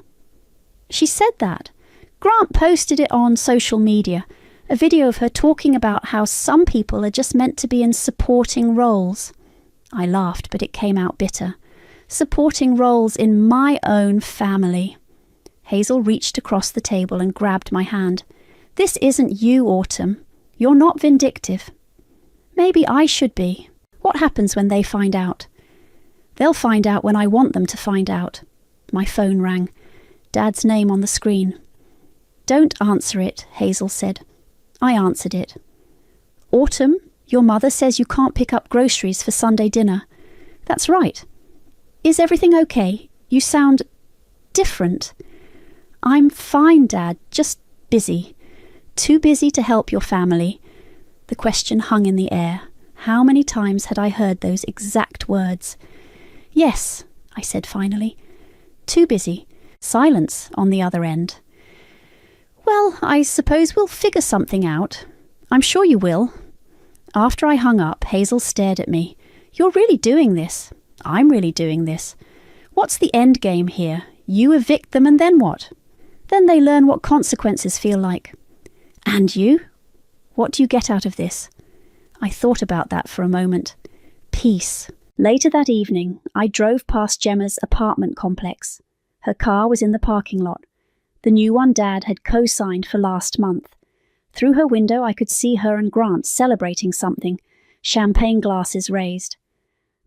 She said that. Grant posted it on social media, a video of her talking about how some people are just meant to be in supporting roles. I laughed, but it came out bitter. Supporting roles in my own family. Hazel reached across the table and grabbed my hand. This isn't you, Autumn. You're not vindictive. Maybe I should be. What happens when they find out? They'll find out when I want them to find out. My phone rang. Dad's name on the screen. Don't answer it, Hazel said. I answered it. Autumn, your mother says you can't pick up groceries for Sunday dinner. That's right. Is everything okay? You sound different. I'm fine, Dad, just busy. Too busy to help your family. The question hung in the air. How many times had I heard those exact words? Yes, I said finally. Too busy. Silence on the other end. Well, I suppose we'll figure something out. I'm sure you will. After I hung up, Hazel stared at me. You're really doing this. I'm really doing this. What's the end game here? You evict them and then what? Then they learn what consequences feel like. And you? What do you get out of this? I thought about that for a moment. Peace. Later that evening, I drove past Gemma's apartment complex. Her car was in the parking lot. The new one Dad had co-signed for last month. Through her window I could see her and Grant celebrating something, champagne glasses raised.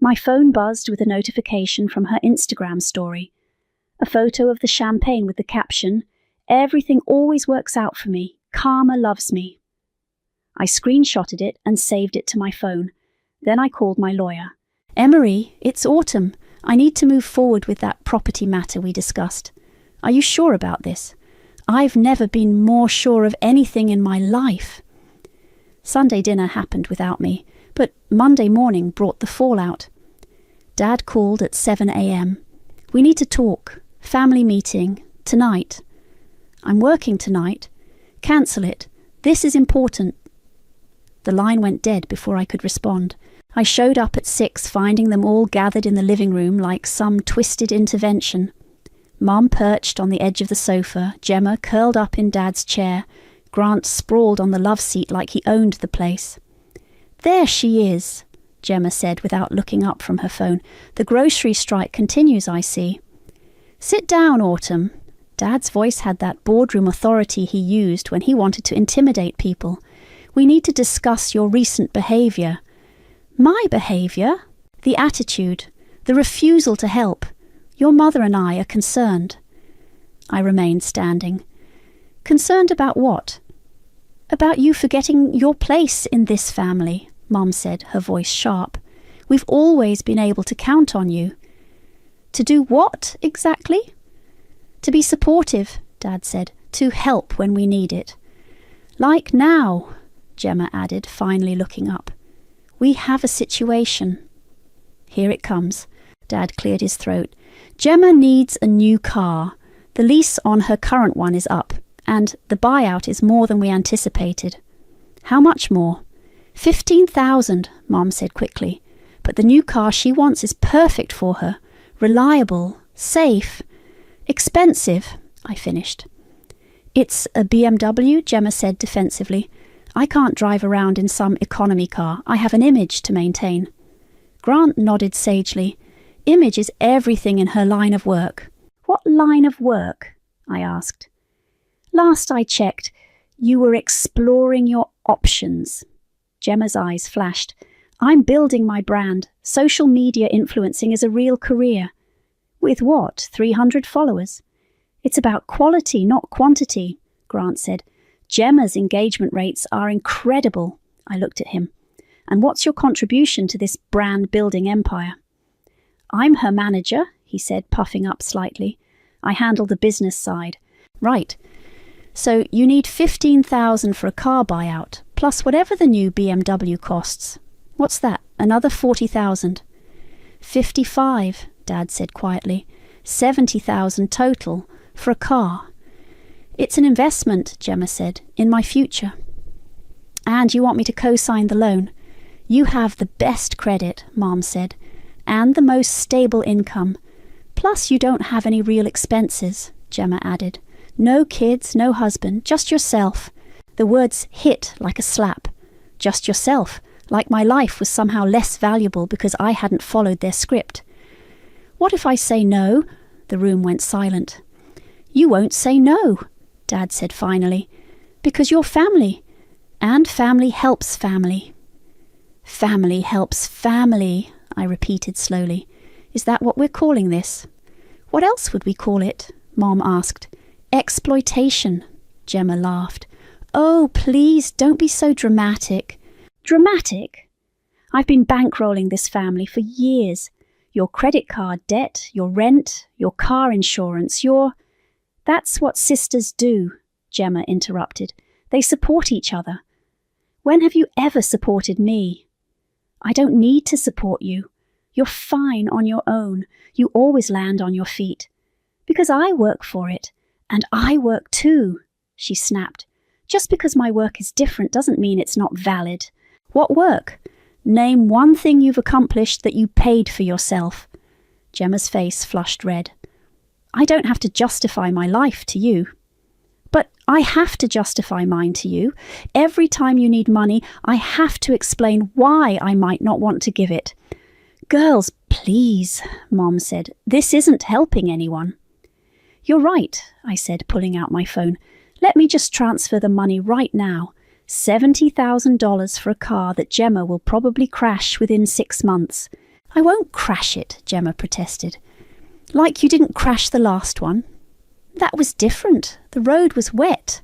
My phone buzzed with a notification from her Instagram story. A photo of the champagne with the caption, "Everything always works out for me. Karma loves me." I screenshotted it and saved it to my phone. Then I called my lawyer. "Emery, it's Autumn. I need to move forward with that property matter we discussed." Are you sure about this? I've never been more sure of anything in my life. Sunday dinner happened without me, but Monday morning brought the fallout. Dad called at 7 a.m. We need to talk. Family meeting. Tonight. I'm working tonight. Cancel it. This is important. The line went dead before I could respond. I showed up at 6, finding them all gathered in the living room like some twisted intervention. Mum perched on the edge of the sofa, Gemma curled up in Dad's chair, Grant sprawled on the love seat like he owned the place. "There she is," Gemma said without looking up from her phone. "The grocery strike continues, I see." "Sit down, Autumn." Dad's voice had that boardroom authority he used when he wanted to intimidate people. "We need to discuss your recent behaviour." "My behaviour?" "The attitude, the refusal to help. Your mother and I are concerned." I remained standing. "Concerned about what?" "About you forgetting your place in this family," Mum said, her voice sharp. "We've always been able to count on you." "To do what, exactly?" "To be supportive," Dad said. "To help when we need it." "Like now," Gemma added, finally looking up. "We have a situation." "Here it comes." Dad cleared his throat. "Gemma needs a new car. The lease on her current one is up, and the buyout is more than we anticipated." "How much more?" $15,000, Mom said quickly. "But the new car she wants is perfect for her. Reliable, safe, expensive," I finished. "It's a BMW," Gemma said defensively. "I can't drive around in some economy car. I have an image to maintain." Grant nodded sagely. "Image is everything in her line of work." "What line of work?" I asked. "Last I checked, you were exploring your options." Gemma's eyes flashed. "I'm building my brand. Social media influencing is a real career." "With what, 300 followers?" "It's about quality, not quantity," Grant said. "Gemma's engagement rates are incredible." I looked at him. "And what's your contribution to this brand-building empire?" "I'm her manager," he said, puffing up slightly. "I handle the business side." "Right. So you need $15,000 for a car buyout, plus whatever the new BMW costs. What's that? Another $40,000. $55,000, Dad said quietly. $70,000 total for a car. "It's an investment," Gemma said, "in my future." "And you want me to co-sign the loan?" "You have the best credit," Mom said, "and the most stable income. Plus you don't have any real expenses," Gemma added. "No kids, no husband, just yourself." The words hit like a slap. Just yourself, like my life was somehow less valuable because I hadn't followed their script. "What if I say no?" The room went silent. "You won't say no," Dad said finally, "because you're family, and family helps family." "Family helps family," I repeated slowly. "Is that what we're calling this?" "What else would we call it?" Mom asked. "Exploitation," Gemma laughed. "Oh, please, don't be so dramatic." "Dramatic? I've been bankrolling this family for years. Your credit card debt, your rent, your car insurance, your—" "That's what sisters do," Gemma interrupted. "They support each other. When have you ever supported me?" "I don't need to support you. You're fine on your own. You always land on your feet." "Because I work for it. And I work too," she snapped. "Just because my work is different doesn't mean it's not valid." "What work? Name one thing you've accomplished that you paid for yourself." Gemma's face flushed red. "I don't have to justify my life to you." "But I have to justify mine to you. Every time you need money, I have to explain why I might not want to give it." "Girls, please," Mom said. "This isn't helping anyone." "You're right," I said, pulling out my phone. "Let me just transfer the money right now. $70,000 for a car that Gemma will probably crash within 6 months. "I won't crash it," Gemma protested. "Like you didn't crash the last one." "That was different. The road was wet."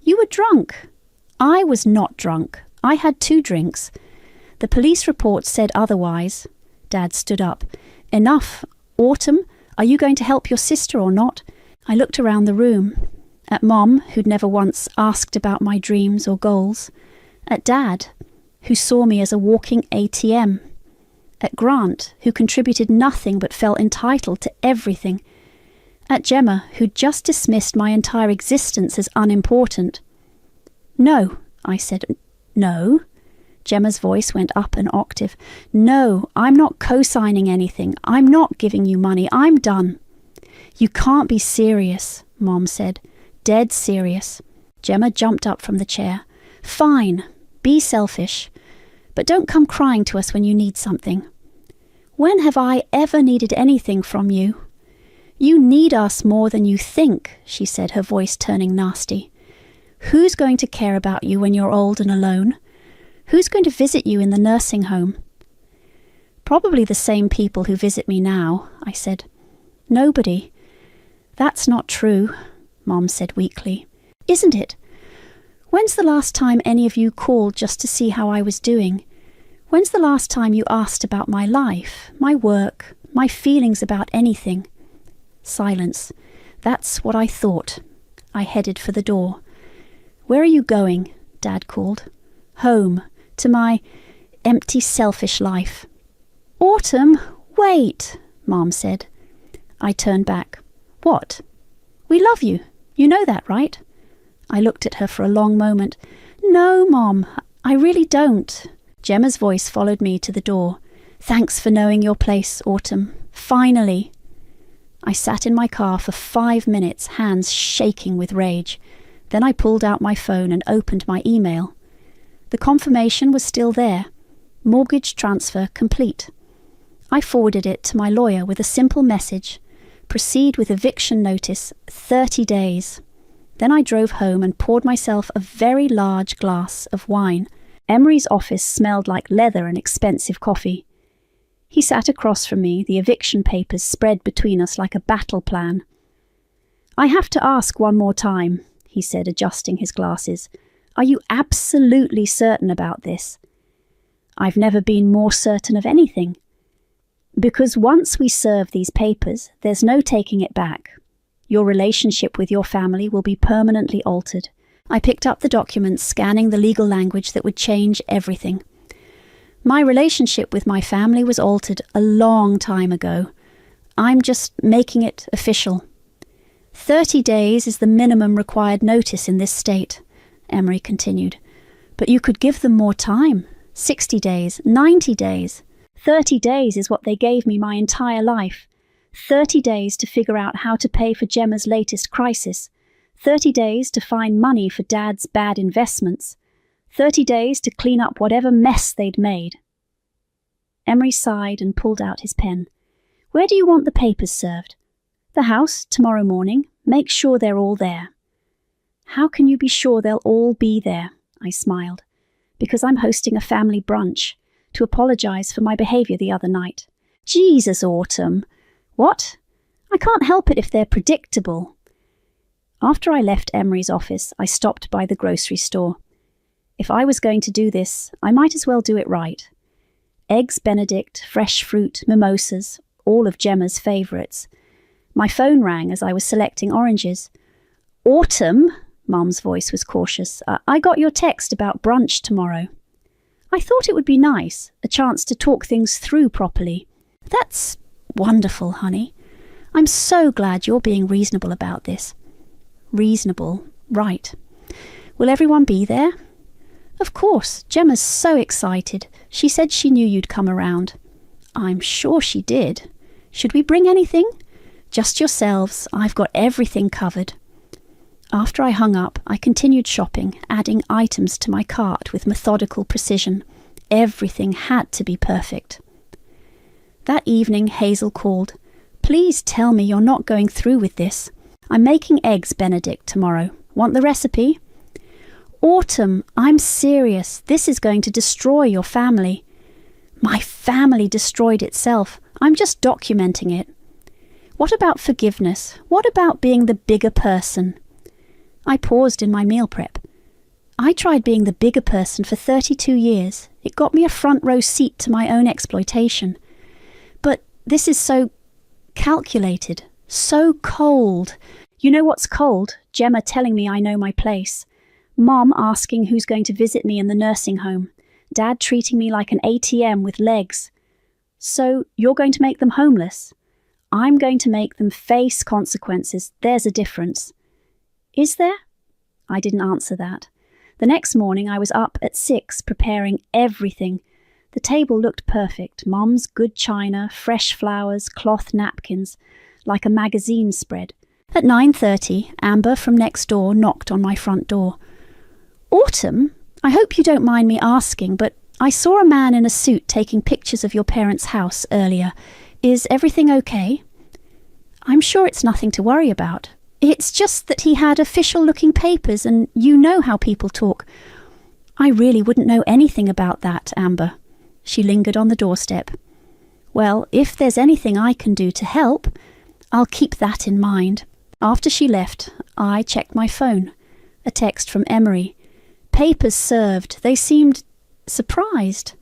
"You were drunk." "I was not drunk. I had 2 drinks. The police report said otherwise." Dad stood up. "Enough. Autumn, are you going to help your sister or not? I looked around the room, at Mom, who'd never once asked about my dreams or goals, at Dad, who saw me as a walking ATM, at Grant, who contributed nothing but felt entitled to everything, at Gemma, who'd just dismissed my entire existence as unimportant. "No," I said. "No." Gemma's voice went up an octave. "No, I'm not co-signing anything. I'm not giving you money. I'm done." "You can't be serious," Mom said. "Dead serious." Gemma jumped up from the chair. "Fine, be selfish. But don't come crying to us when you need something." "When have I ever needed anything from you?" "You need us more than you think," she said, her voice turning nasty. "Who's going to care about you when you're old and alone? Who's going to visit you in the nursing home?" "Probably the same people who visit me now," I said. "Nobody." "That's not true," Mom said weakly. "Isn't it? When's the last time any of you called just to see how I was doing? When's the last time you asked about my life, my work, my feelings about anything?" Silence. "That's what I thought." I headed for the door. "Where are you going?" Dad called. "Home, to my empty, selfish life." "Autumn, wait," Mom said. I turned back. "What?" "We love you. You know that, right?" I looked at her for a long moment. "No, Mom, I really don't." Gemma's voice followed me to the door. "Thanks for knowing your place, Autumn. Finally." I sat in my car for 5 minutes, hands shaking with rage. Then I pulled out my phone and opened my email. The confirmation was still there. Mortgage transfer complete. I forwarded it to my lawyer with a simple message. Proceed with eviction notice, 30 days. Then I drove home and poured myself a very large glass of wine. Emery's office smelled like leather and expensive coffee. He sat across from me, the eviction papers spread between us like a battle plan. "I have to ask one more time," he said, adjusting his glasses. "Are you absolutely certain about this?" "I've never been more certain of anything." "Because once we serve these papers, there's no taking it back. Your relationship with your family will be permanently altered." I picked up the documents, scanning the legal language that would change everything. "My relationship with my family was altered a long time ago. I'm just making it official." 30 days is the minimum required notice in this state," Emery continued. "But you could give them more time. 60 days, 90 days. 30 days is what they gave me my entire life. 30 days to figure out how to pay for Gemma's latest crisis. 30 days to find money for Dad's bad investments. 30 days to clean up whatever mess they'd made." Emery sighed and pulled out his pen. "Where do you want the papers served?" "The house, tomorrow morning. Make sure they're all there." "How can you be sure they'll all be there?" I smiled. "Because I'm hosting a family brunch, to apologise for my behaviour the other night." "Jesus, Autumn." "What? I can't help it if they're predictable." After I left Emery's office, I stopped by the grocery store. If I was going to do this, I might as well do it right. Eggs Benedict, fresh fruit, mimosas, all of Gemma's favourites. My phone rang as I was selecting oranges. "Autumn," Mum's voice was cautious, "I got your text about brunch tomorrow." I thought it would be nice, a chance to talk things through properly. "That's wonderful, honey. I'm so glad you're being reasonable about this." "Reasonable, right. Will everyone be there?" "Of course, Gemma's so excited. She said she knew you'd come around." "I'm sure she did. Should we bring anything?" "Just yourselves. I've got everything covered." After I hung up, I continued shopping, adding items to my cart with methodical precision. Everything had to be perfect. That evening, Hazel called. "Please tell me you're not going through with this. I'm making eggs Benedict tomorrow. Want the recipe?" "Autumn, I'm serious. This is going to destroy your family." "My family destroyed itself. I'm just documenting it." "What about forgiveness? What about being the bigger person?" I paused in my meal prep. I tried being the bigger person for 32 years. It got me a front row seat to my own exploitation. But this is so calculated, so cold. You know what's cold? Gemma telling me I know my place. Mom asking who's going to visit me in the nursing home. Dad treating me like an ATM with legs. So you're going to make them homeless? I'm going to make them face consequences. There's a difference. Is there? I didn't answer that. The next morning I was up at 6 preparing everything. The table looked perfect. Mom's good china, fresh flowers, cloth napkins, like a magazine spread. At 9:30, Amber from next door knocked on my front door. Autumn, I hope you don't mind me asking, but I saw a man in a suit taking pictures of your parents' house earlier. Is everything okay? I'm sure it's nothing to worry about. It's just that he had official-looking papers, and you know how people talk. I really wouldn't know anything about that, Amber. She lingered on the doorstep. Well, if there's anything I can do to help, I'll keep that in mind. After she left, I checked my phone. A text from Emery. Papers served. They seemed surprised.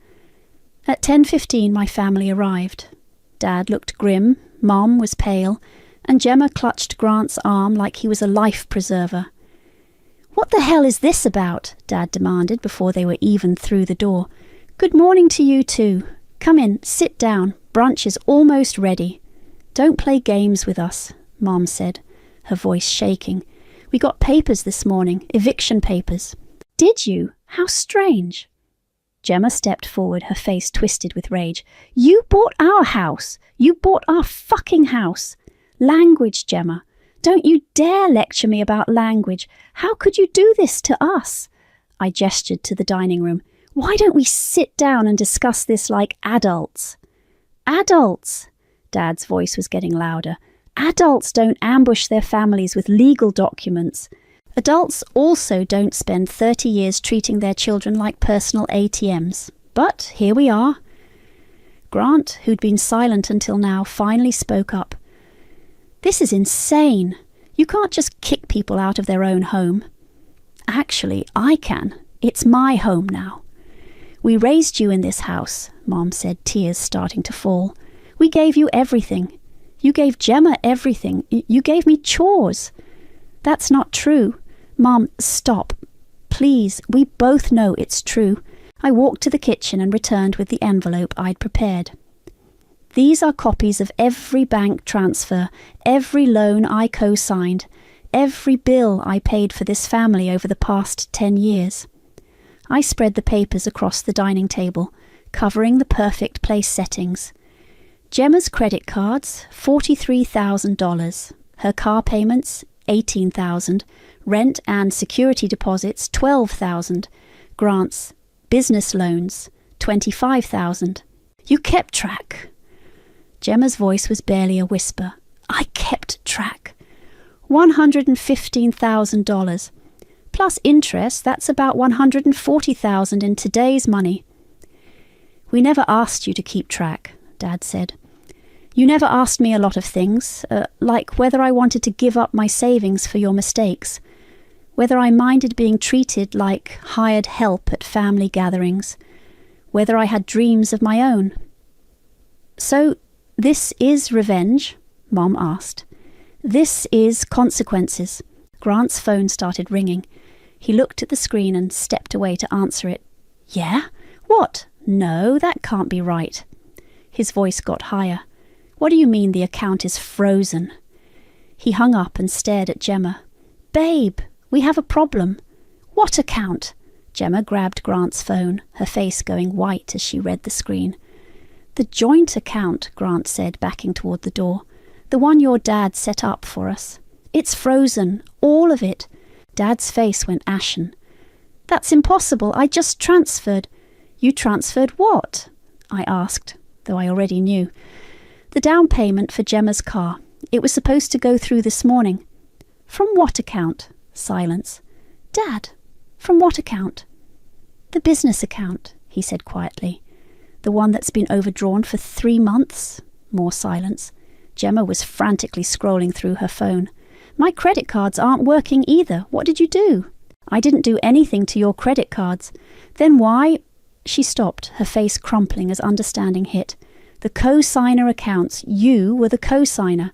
At 10:15 my family arrived. Dad looked grim, Mom was pale, and Gemma clutched Grant's arm like he was a life preserver. What the hell is this about? Dad demanded before they were even through the door. Good morning to you too. Come in, sit down. Brunch is almost ready. Don't play games with us, Mom said, her voice shaking. We got papers this morning, eviction papers. Did you? How strange. Gemma stepped forward, her face twisted with rage. You bought our house. You bought our fucking house. Language, Gemma. Don't you dare lecture me about language. How could you do this to us? I gestured to the dining room. Why don't we sit down and discuss this like adults? Adults! Dad's voice was getting louder. Adults don't ambush their families with legal documents. Adults also don't spend 30 years treating their children like personal ATMs. But here we are. Grant, who'd been silent until now, finally spoke up. This is insane. You can't just kick people out of their own home. Actually, I can. It's my home now. We raised you in this house, Mom said, tears starting to fall. We gave you everything. You gave Gemma everything. You gave me chores. That's not true. Mom, stop. Please, we both know it's true. I walked to the kitchen and returned with the envelope I'd prepared. These are copies of every bank transfer, every loan I co-signed, every bill I paid for this family over the past 10 years. I spread the papers across the dining table, covering the perfect place settings. Gemma's credit cards, $43,000. Her car payments, $18,000. Rent and security deposits, $12,000. Grants, business loans, $25,000. You kept track. Gemma's voice was barely a whisper. I kept track. $115,000. Plus interest, that's about $140,000 in today's money. We never asked you to keep track, Dad said. You never asked me a lot of things, like whether I wanted to give up my savings for your mistakes, whether I minded being treated like hired help at family gatherings, whether I had dreams of my own. So, this is revenge? Mom asked. This is consequences. Grant's phone started ringing. He looked at the screen and stepped away to answer it. Yeah? What? No, that can't be right. His voice got higher. What do you mean the account is frozen? He hung up and stared at Gemma. Babe, we have a problem. What account? Gemma grabbed Grant's phone, her face going white as she read the screen. The joint account, Grant said, backing toward the door. The one your dad set up for us. It's frozen, all of it. Dad's face went ashen. That's impossible. I just transferred. You transferred what? I asked, though I already knew. The down payment for Gemma's car. It was supposed to go through this morning. From what account? Silence. Dad, from what account? The business account, he said quietly. The one that's been overdrawn for 3 months? More silence. Gemma was frantically scrolling through her phone. My credit cards aren't working either. What did you do? I didn't do anything to your credit cards. Then why? She stopped, her face crumpling as understanding hit. The co-signer accounts. You were the co-signer.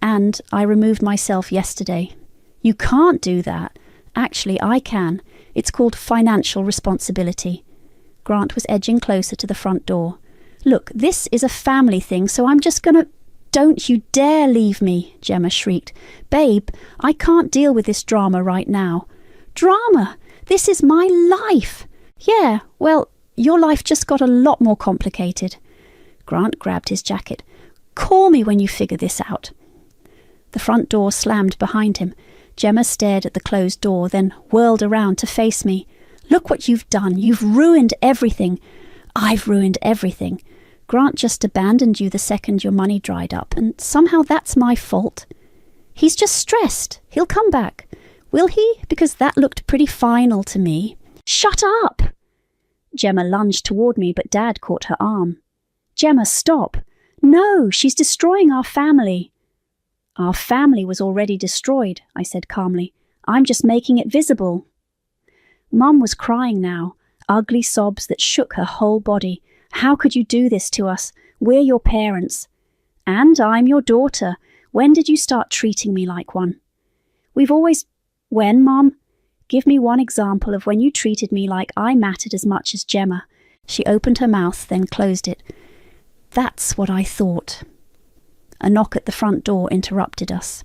And I removed myself yesterday. You can't do that. Actually, I can. It's called financial responsibility. Grant was edging closer to the front door. Look, this is a family thing, so I'm just gonna... Don't you dare leave me, Gemma shrieked. Babe, I can't deal with this drama right now. Drama? This is my life. Yeah, well, your life just got a lot more complicated. Grant grabbed his jacket. Call me when you figure this out. The front door slammed behind him. Gemma stared at the closed door, then whirled around to face me. Look what you've done. You've ruined everything. I've ruined everything. Grant just abandoned you the second your money dried up, and somehow that's my fault. He's just stressed. He'll come back. Will he? Because that looked pretty final to me. Shut up! Gemma lunged toward me, but Dad caught her arm. Gemma, stop. No, she's destroying our family. Our family was already destroyed, I said calmly. I'm just making it visible. Mum was crying now, ugly sobs that shook her whole body. How could you do this to us? We're your parents. And I'm your daughter. When did you start treating me like one? We've always... When, Mum? Give me one example of when you treated me like I mattered as much as Gemma. She opened her mouth, then closed it. That's what I thought. A knock at the front door interrupted us.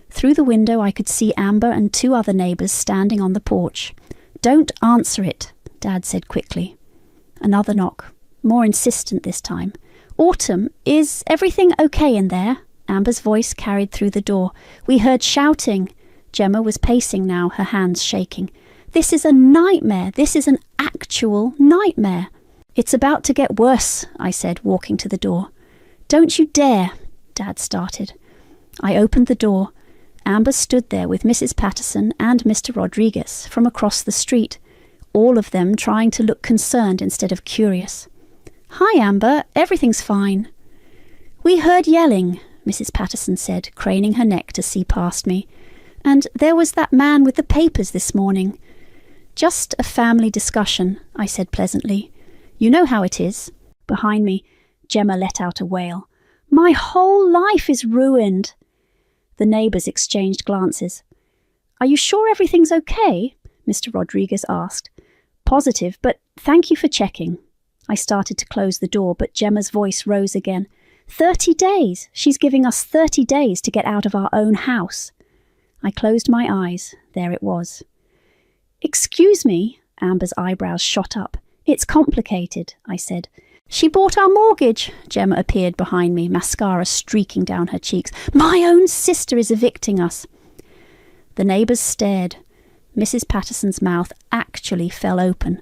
Through the window I could see Amber and 2 other neighbours standing on the porch. Don't answer it, Dad said quickly. Another knock, more insistent this time. Autumn, is everything okay in there? Amber's voice carried through the door. We heard shouting. Gemma was pacing now, her hands shaking. This is a nightmare. This is an actual nightmare. It's about to get worse, I said, walking to the door. Don't you dare, Dad started. I opened the door. Amber stood there with Mrs. Patterson and Mr. Rodriguez from across the street, all of them trying to look concerned instead of curious. Hi, Amber, everything's fine. We heard yelling, Mrs. Patterson said, craning her neck to see past me. And there was that man with the papers this morning. Just a family discussion, I said pleasantly. You know how it is. Behind me, Gemma let out a wail. My whole life is ruined. The neighbours exchanged glances. Are you sure everything's okay? Mr. Rodriguez asked. Positive, but thank you for checking. I started to close the door, but Gemma's voice rose again. 30 days! She's giving us 30 days to get out of our own house. I closed my eyes. There it was. Excuse me, Amber's eyebrows shot up. It's complicated, I said. She bought our mortgage. Gemma appeared behind me, mascara streaking down her cheeks. My own sister is evicting us. The neighbours stared. Mrs. Patterson's mouth actually fell open.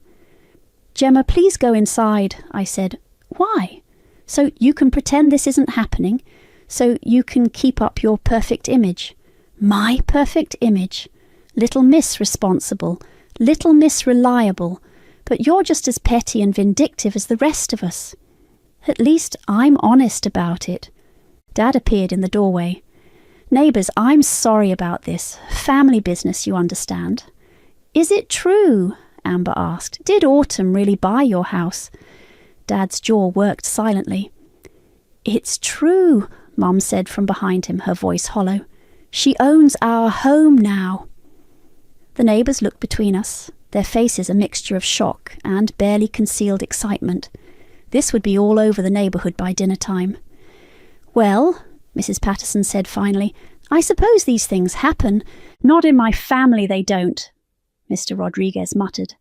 Gemma, please go inside, I said. Why? So you can pretend this isn't happening, so you can keep up your perfect image. My perfect image. Little Miss responsible, Little Miss reliable, but you're just as petty and vindictive as the rest of us. At least I'm honest about it. Dad appeared in the doorway. Neighbours, I'm sorry about this. Family business, you understand. Is it true? Amber asked. Did Autumn really buy your house? Dad's jaw worked silently. It's true, Mum said from behind him, her voice hollow. She owns our home now. The neighbours looked between us, their faces a mixture of shock and barely concealed excitement. This would be all over the neighbourhood by dinner time. Well, Mrs. Patterson said finally, I suppose these things happen. Not in my family they don't, Mr. Rodriguez muttered.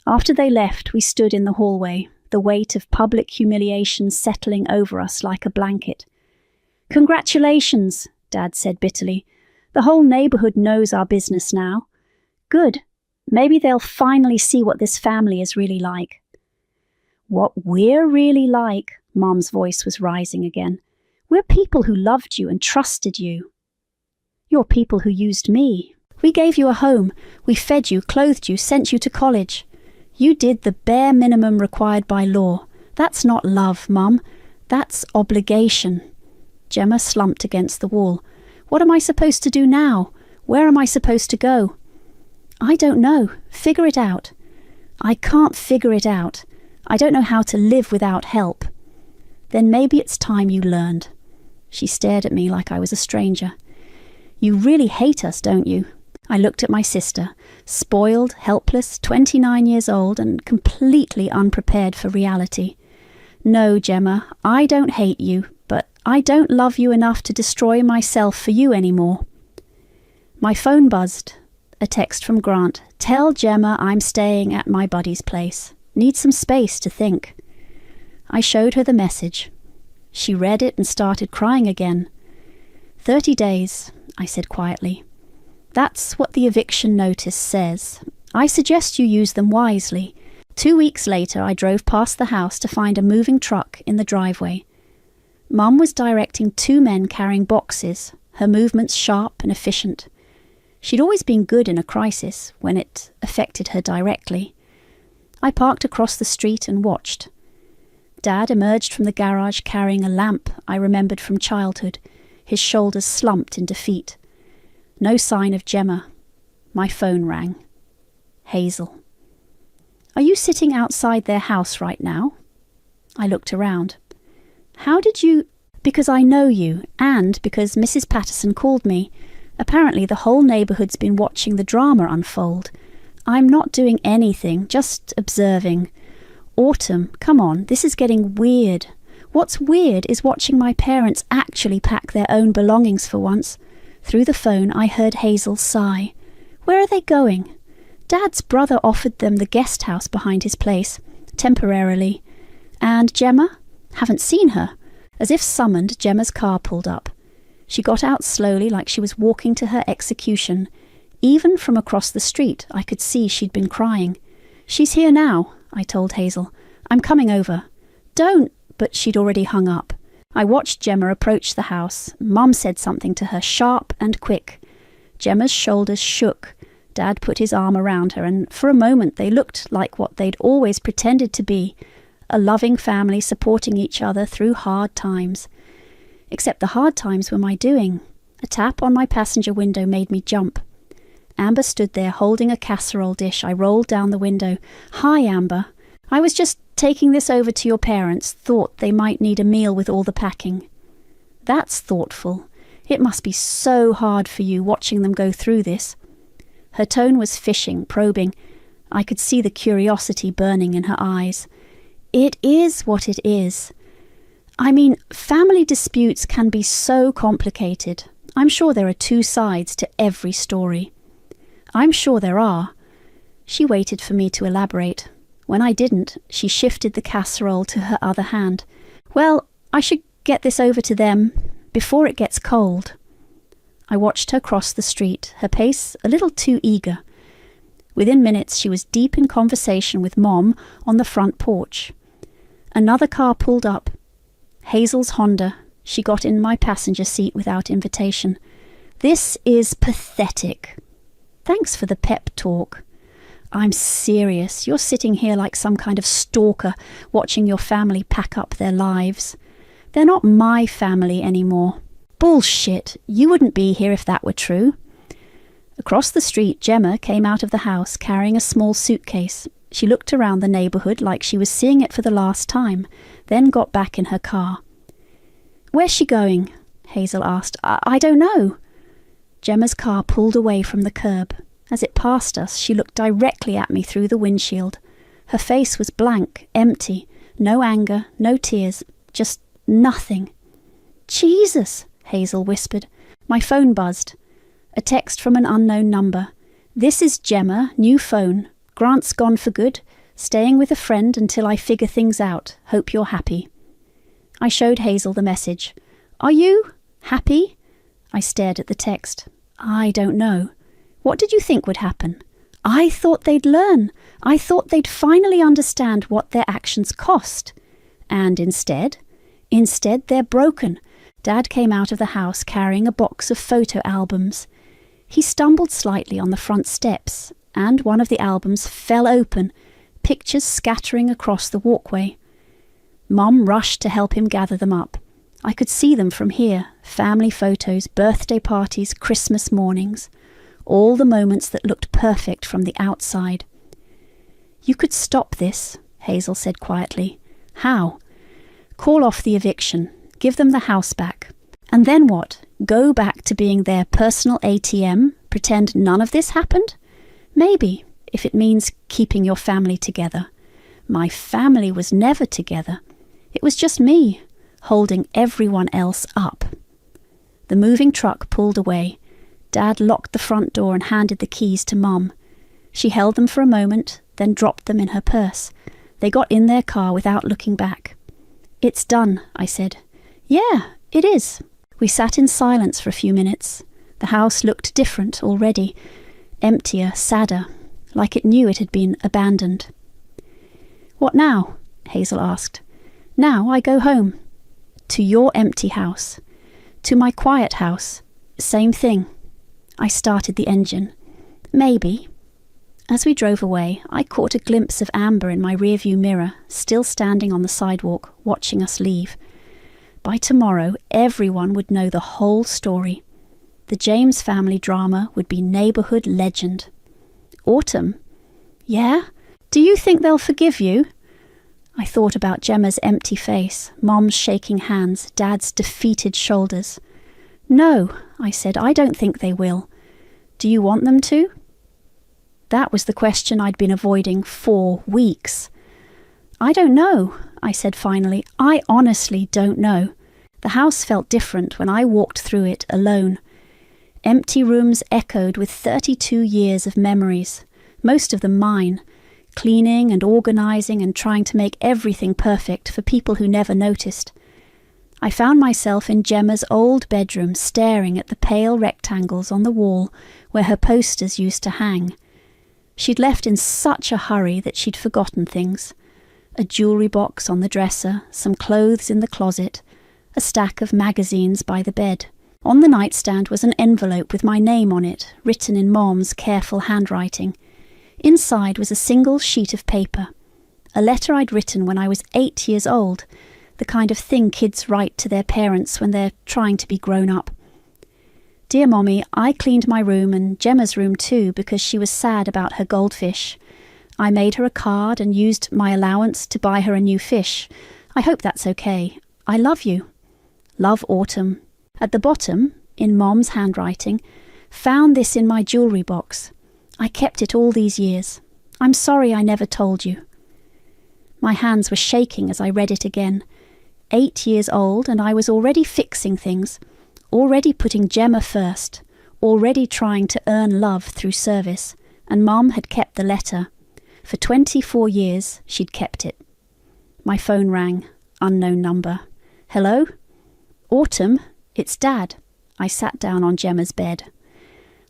After they left, we stood in the hallway, the weight of public humiliation settling over us like a blanket. Congratulations, Dad said bitterly. The whole neighbourhood knows our business now. Good. Maybe they'll finally see what this family is really like. What we're really like, Mum's voice was rising again. We're people who loved you and trusted you. You're people who used me. We gave you a home. We fed you, clothed you, sent you to college. You did the bare minimum required by law. That's not love, Mum. That's obligation. Gemma slumped against the wall. What am I supposed to do now? Where am I supposed to go? I don't know. Figure it out. I can't figure it out. I don't know how to live without help. Then maybe it's time you learned. She stared at me like I was a stranger. You really hate us, don't you? I looked at my sister, spoiled, helpless, 29 years old, and completely unprepared for reality. No, Gemma, I don't hate you, but I don't love you enough to destroy myself for you anymore. My phone buzzed. A text from Grant. Tell Gemma I'm staying at my buddy's place. Need some space to think. I showed her the message. She read it and started crying again. 30 days, I said quietly. That's what the eviction notice says. I suggest you use them wisely. 2 weeks later, I drove past the house to find a moving truck in the driveway. Mum was directing 2 men carrying boxes, her movements sharp and efficient. She'd always been good in a crisis, when it affected her directly. I parked across the street and watched. Dad emerged from the garage carrying a lamp I remembered from childhood, his shoulders slumped in defeat. No sign of Gemma. My phone rang. Hazel. Are you sitting outside their house right now? I looked around. How did you... Because I know you, and because Mrs. Patterson called me. Apparently the whole neighbourhood's been watching the drama unfold. I'm not doing anything, just observing. Autumn, come on, this is getting weird. What's weird is watching my parents actually pack their own belongings for once. Through the phone I heard Hazel sigh. Where are they going? Dad's brother offered them the guest house behind his place, temporarily. And Gemma? Haven't seen her. As if summoned, Gemma's car pulled up. She got out slowly like she was walking to her execution. Even from across the street, I could see she'd been crying. She's here now, I told Hazel. I'm coming over. Don't, but she'd already hung up. I watched Gemma approach the house. Mum said something to her, sharp and quick. Gemma's shoulders shook. Dad put his arm around her, and for a moment they looked like what they'd always pretended to be, a loving family supporting each other through hard times. Except the hard times were my doing. A tap on my passenger window made me jump. Amber stood there holding a casserole dish. I rolled down the window. Hi, Amber. I was just taking this over to your parents. Thought they might need a meal with all the packing. That's thoughtful. It must be so hard for you watching them go through this. Her tone was fishing, probing. I could see the curiosity burning in her eyes. It is what it is. I mean, family disputes can be so complicated. I'm sure there are 2 sides to every story. I'm sure there are. She waited for me to elaborate. When I didn't, she shifted the casserole to her other hand. Well, I should get this over to them before it gets cold. I watched her cross the street, her pace a little too eager. Within minutes, she was deep in conversation with Mom on the front porch. Another car pulled up. Hazel's Honda. She got in my passenger seat without invitation. This is pathetic. Thanks for the pep talk. I'm serious. You're sitting here like some kind of stalker, watching your family pack up their lives. They're not my family anymore. Bullshit. You wouldn't be here if that were true. Across the street, Gemma came out of the house carrying a small suitcase. She looked around the neighbourhood like she was seeing it for the last time, then got back in her car. Where's she going? Hazel asked. I don't know. Gemma's car pulled away from the curb. As it passed us, she looked directly at me through the windshield. Her face was blank, empty. No anger, no tears, just nothing. Jesus, Hazel whispered. My phone buzzed. A text from an unknown number. This is Gemma, new phone. Grant's gone for good. Staying with a friend until I figure things out. Hope you're happy. I showed Hazel the message. Are you happy? I stared at the text. I don't know. What did you think would happen? I thought they'd learn. I thought they'd finally understand what their actions cost. And instead they're broken. Dad came out of the house carrying a box of photo albums. He stumbled slightly on the front steps, and one of the albums fell open, pictures scattering across the walkway. Mum rushed to help him gather them up. I could see them from here, family photos, birthday parties, Christmas mornings, all the moments that looked perfect from the outside. You could stop this, Hazel said quietly. How? Call off the eviction, give them the house back, And then what? Go back to being their personal ATM? Pretend none of this happened? Maybe, if it means keeping your family together. My family was never together. It was just me, holding everyone else up. The moving truck pulled away. Dad locked the front door and handed the keys to Mum. She held them for a moment, then dropped them in her purse. They got in their car without looking back. "It's done," I said. "Yeah, it is." We sat in silence for a few minutes. The house looked different already, emptier, sadder, like it knew it had been abandoned. "What now?" Hazel asked. "Now I go home. To your empty house. To my quiet house. Same thing." I started the engine. "Maybe." As we drove away, I caught a glimpse of Amber in my rearview mirror, still standing on the sidewalk, watching us leave. By tomorrow, everyone would know the whole story. The James family drama would be neighbourhood legend. Autumn? Yeah? Do you think they'll forgive you? I thought about Gemma's empty face, Mom's shaking hands, Dad's defeated shoulders. "No," I said, "I don't think they will. Do you want them to?" That was the question I'd been avoiding for weeks. "I don't know," I said finally. "I honestly don't know." The house felt different when I walked through it alone. Empty rooms echoed with 32 years of memories, most of them mine, cleaning and organising and trying to make everything perfect for people who never noticed. I found myself in Gemma's old bedroom staring at the pale rectangles on the wall where her posters used to hang. She'd left in such a hurry that she'd forgotten things. A jewellery box on the dresser, some clothes in the closet, a stack of magazines by the bed. On the nightstand was an envelope with my name on it, written in Mom's careful handwriting. Inside was a single sheet of paper, a letter I'd written when I was 8 years old, the kind of thing kids write to their parents when they're trying to be grown up. "Dear Mommy, I cleaned my room and Gemma's room too because she was sad about her goldfish. I made her a card and used my allowance to buy her a new fish. I hope that's okay. I love you. Love, Autumn." At the bottom, in Mom's handwriting, "Found this in my jewellery box. I kept it all these years. I'm sorry I never told you." My hands were shaking as I read it again. 8 years old and I was already fixing things, already putting Gemma first, already trying to earn love through service, and Mum had kept the letter. For 24 years she'd kept it. My phone rang. Unknown number. "Hello? Autumn? It's Dad." I sat down on Gemma's bed.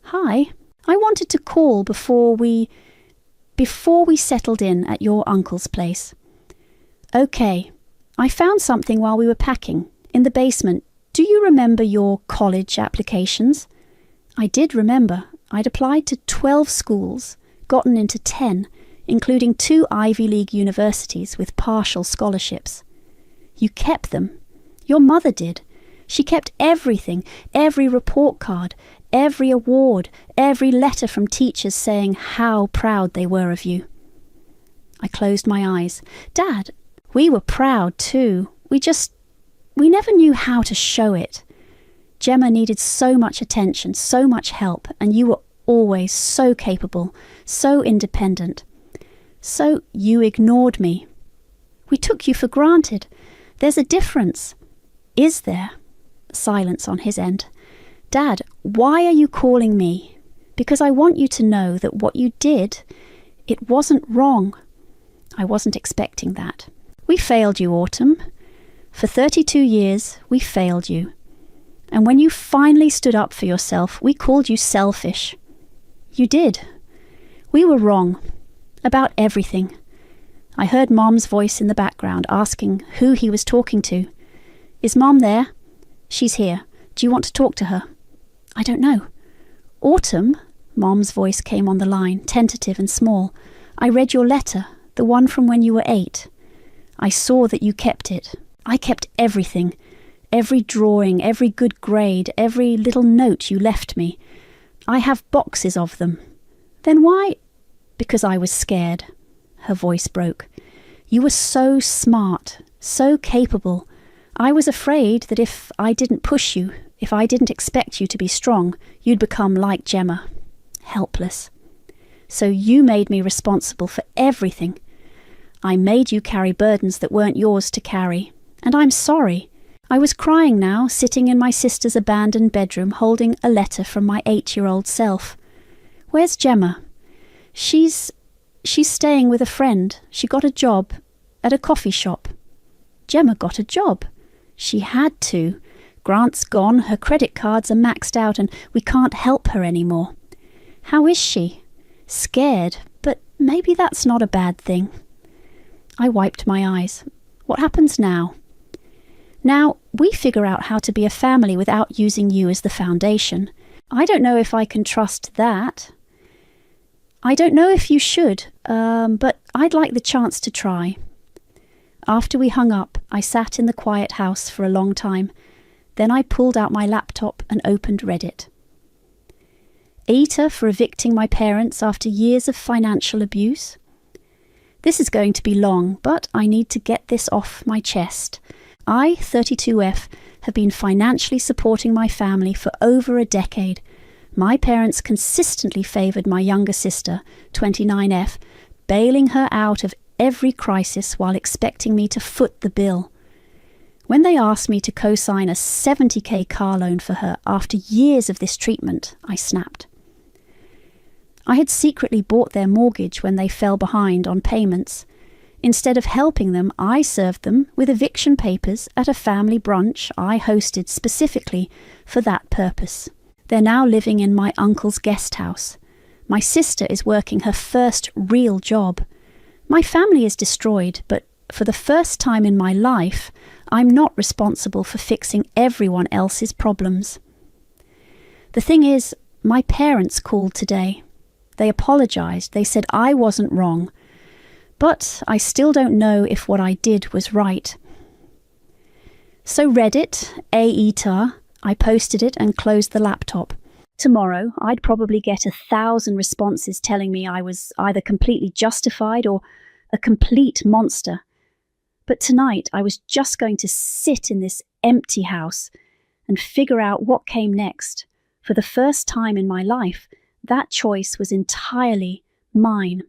"Hi. I wanted to call before we settled in at your uncle's place." "Okay. I found something while we were packing, in the basement. Do you remember your college applications?" I did remember. I'd applied to 12 schools, gotten into 10, including 2 Ivy League universities with partial scholarships. "You kept them. Your mother did. She kept everything, every report card, every award, every letter from teachers saying how proud they were of you." I closed my eyes. "Dad, we were proud too. We never knew how to show it. Gemma needed so much attention, so much help, and you were always so capable, so independent. So you ignored me. We took you for granted. There's a difference." "Is there?" Silence on his end. "Dad, why are you calling me? Because I want you to know that what you did, it wasn't wrong." I wasn't expecting that. "We failed you, Autumn. For 32 years, we failed you. And when you finally stood up for yourself, we called you selfish. You did. We were wrong. About everything." I heard Mom's voice in the background asking who he was talking to. "Is Mom there?" "She's here. Do you want to talk to her?" "I don't know." "Autumn?" Mom's voice came on the line, tentative and small. "I read your letter, the one from when you were 8. I saw that you kept it. I kept everything. Every drawing, every good grade, every little note you left me. I have boxes of them." "Then why—" "Because I was scared." Her voice broke. "You were so smart, so capable. I was afraid that if I didn't push you, if I didn't expect you to be strong, you'd become like Gemma, helpless. So you made me responsible for everything. I made you carry burdens that weren't yours to carry, and I'm sorry. I was crying now, sitting in my sister's abandoned bedroom, holding a letter from my 8-year-old self. Where's Gemma? She's staying with a friend. She got a job at a coffee shop. Gemma got a job. She had to. Grant's gone, her credit cards are maxed out, and we can't help her anymore. How is she? Scared, but maybe that's not a bad thing. I wiped my eyes. What happens now? Now, we figure out how to be a family without using you as the foundation. I don't know if I can trust that. I don't know if you should, but I'd like the chance to try. After we hung up, I sat in the quiet house for a long time. Then I pulled out my laptop and opened Reddit. Aita for evicting my parents after years of financial abuse. This is going to be long, but I need to get this off my chest. I, 32F, have been financially supporting my family for over a decade. My parents consistently favoured my younger sister, 29F, bailing her out of every crisis while expecting me to foot the bill. When they asked me to co-sign a 70k car loan for her after years of this treatment, I snapped. I had secretly bought their mortgage when they fell behind on payments. Instead of helping them, I served them with eviction papers at a family brunch I hosted specifically for that purpose. They're now living in my uncle's guest house. My sister is working her first real job. My family is destroyed, but for the first time in my life, I'm not responsible for fixing everyone else's problems. The thing is, my parents called today. They apologised. They said I wasn't wrong. But I still don't know if what I did was right. So Reddit, aita, I posted it and closed the laptop. Tomorrow, I'd probably get 1,000 responses telling me I was either completely justified or a complete monster. But tonight, I was just going to sit in this empty house and figure out what came next. For the first time in my life, that choice was entirely mine.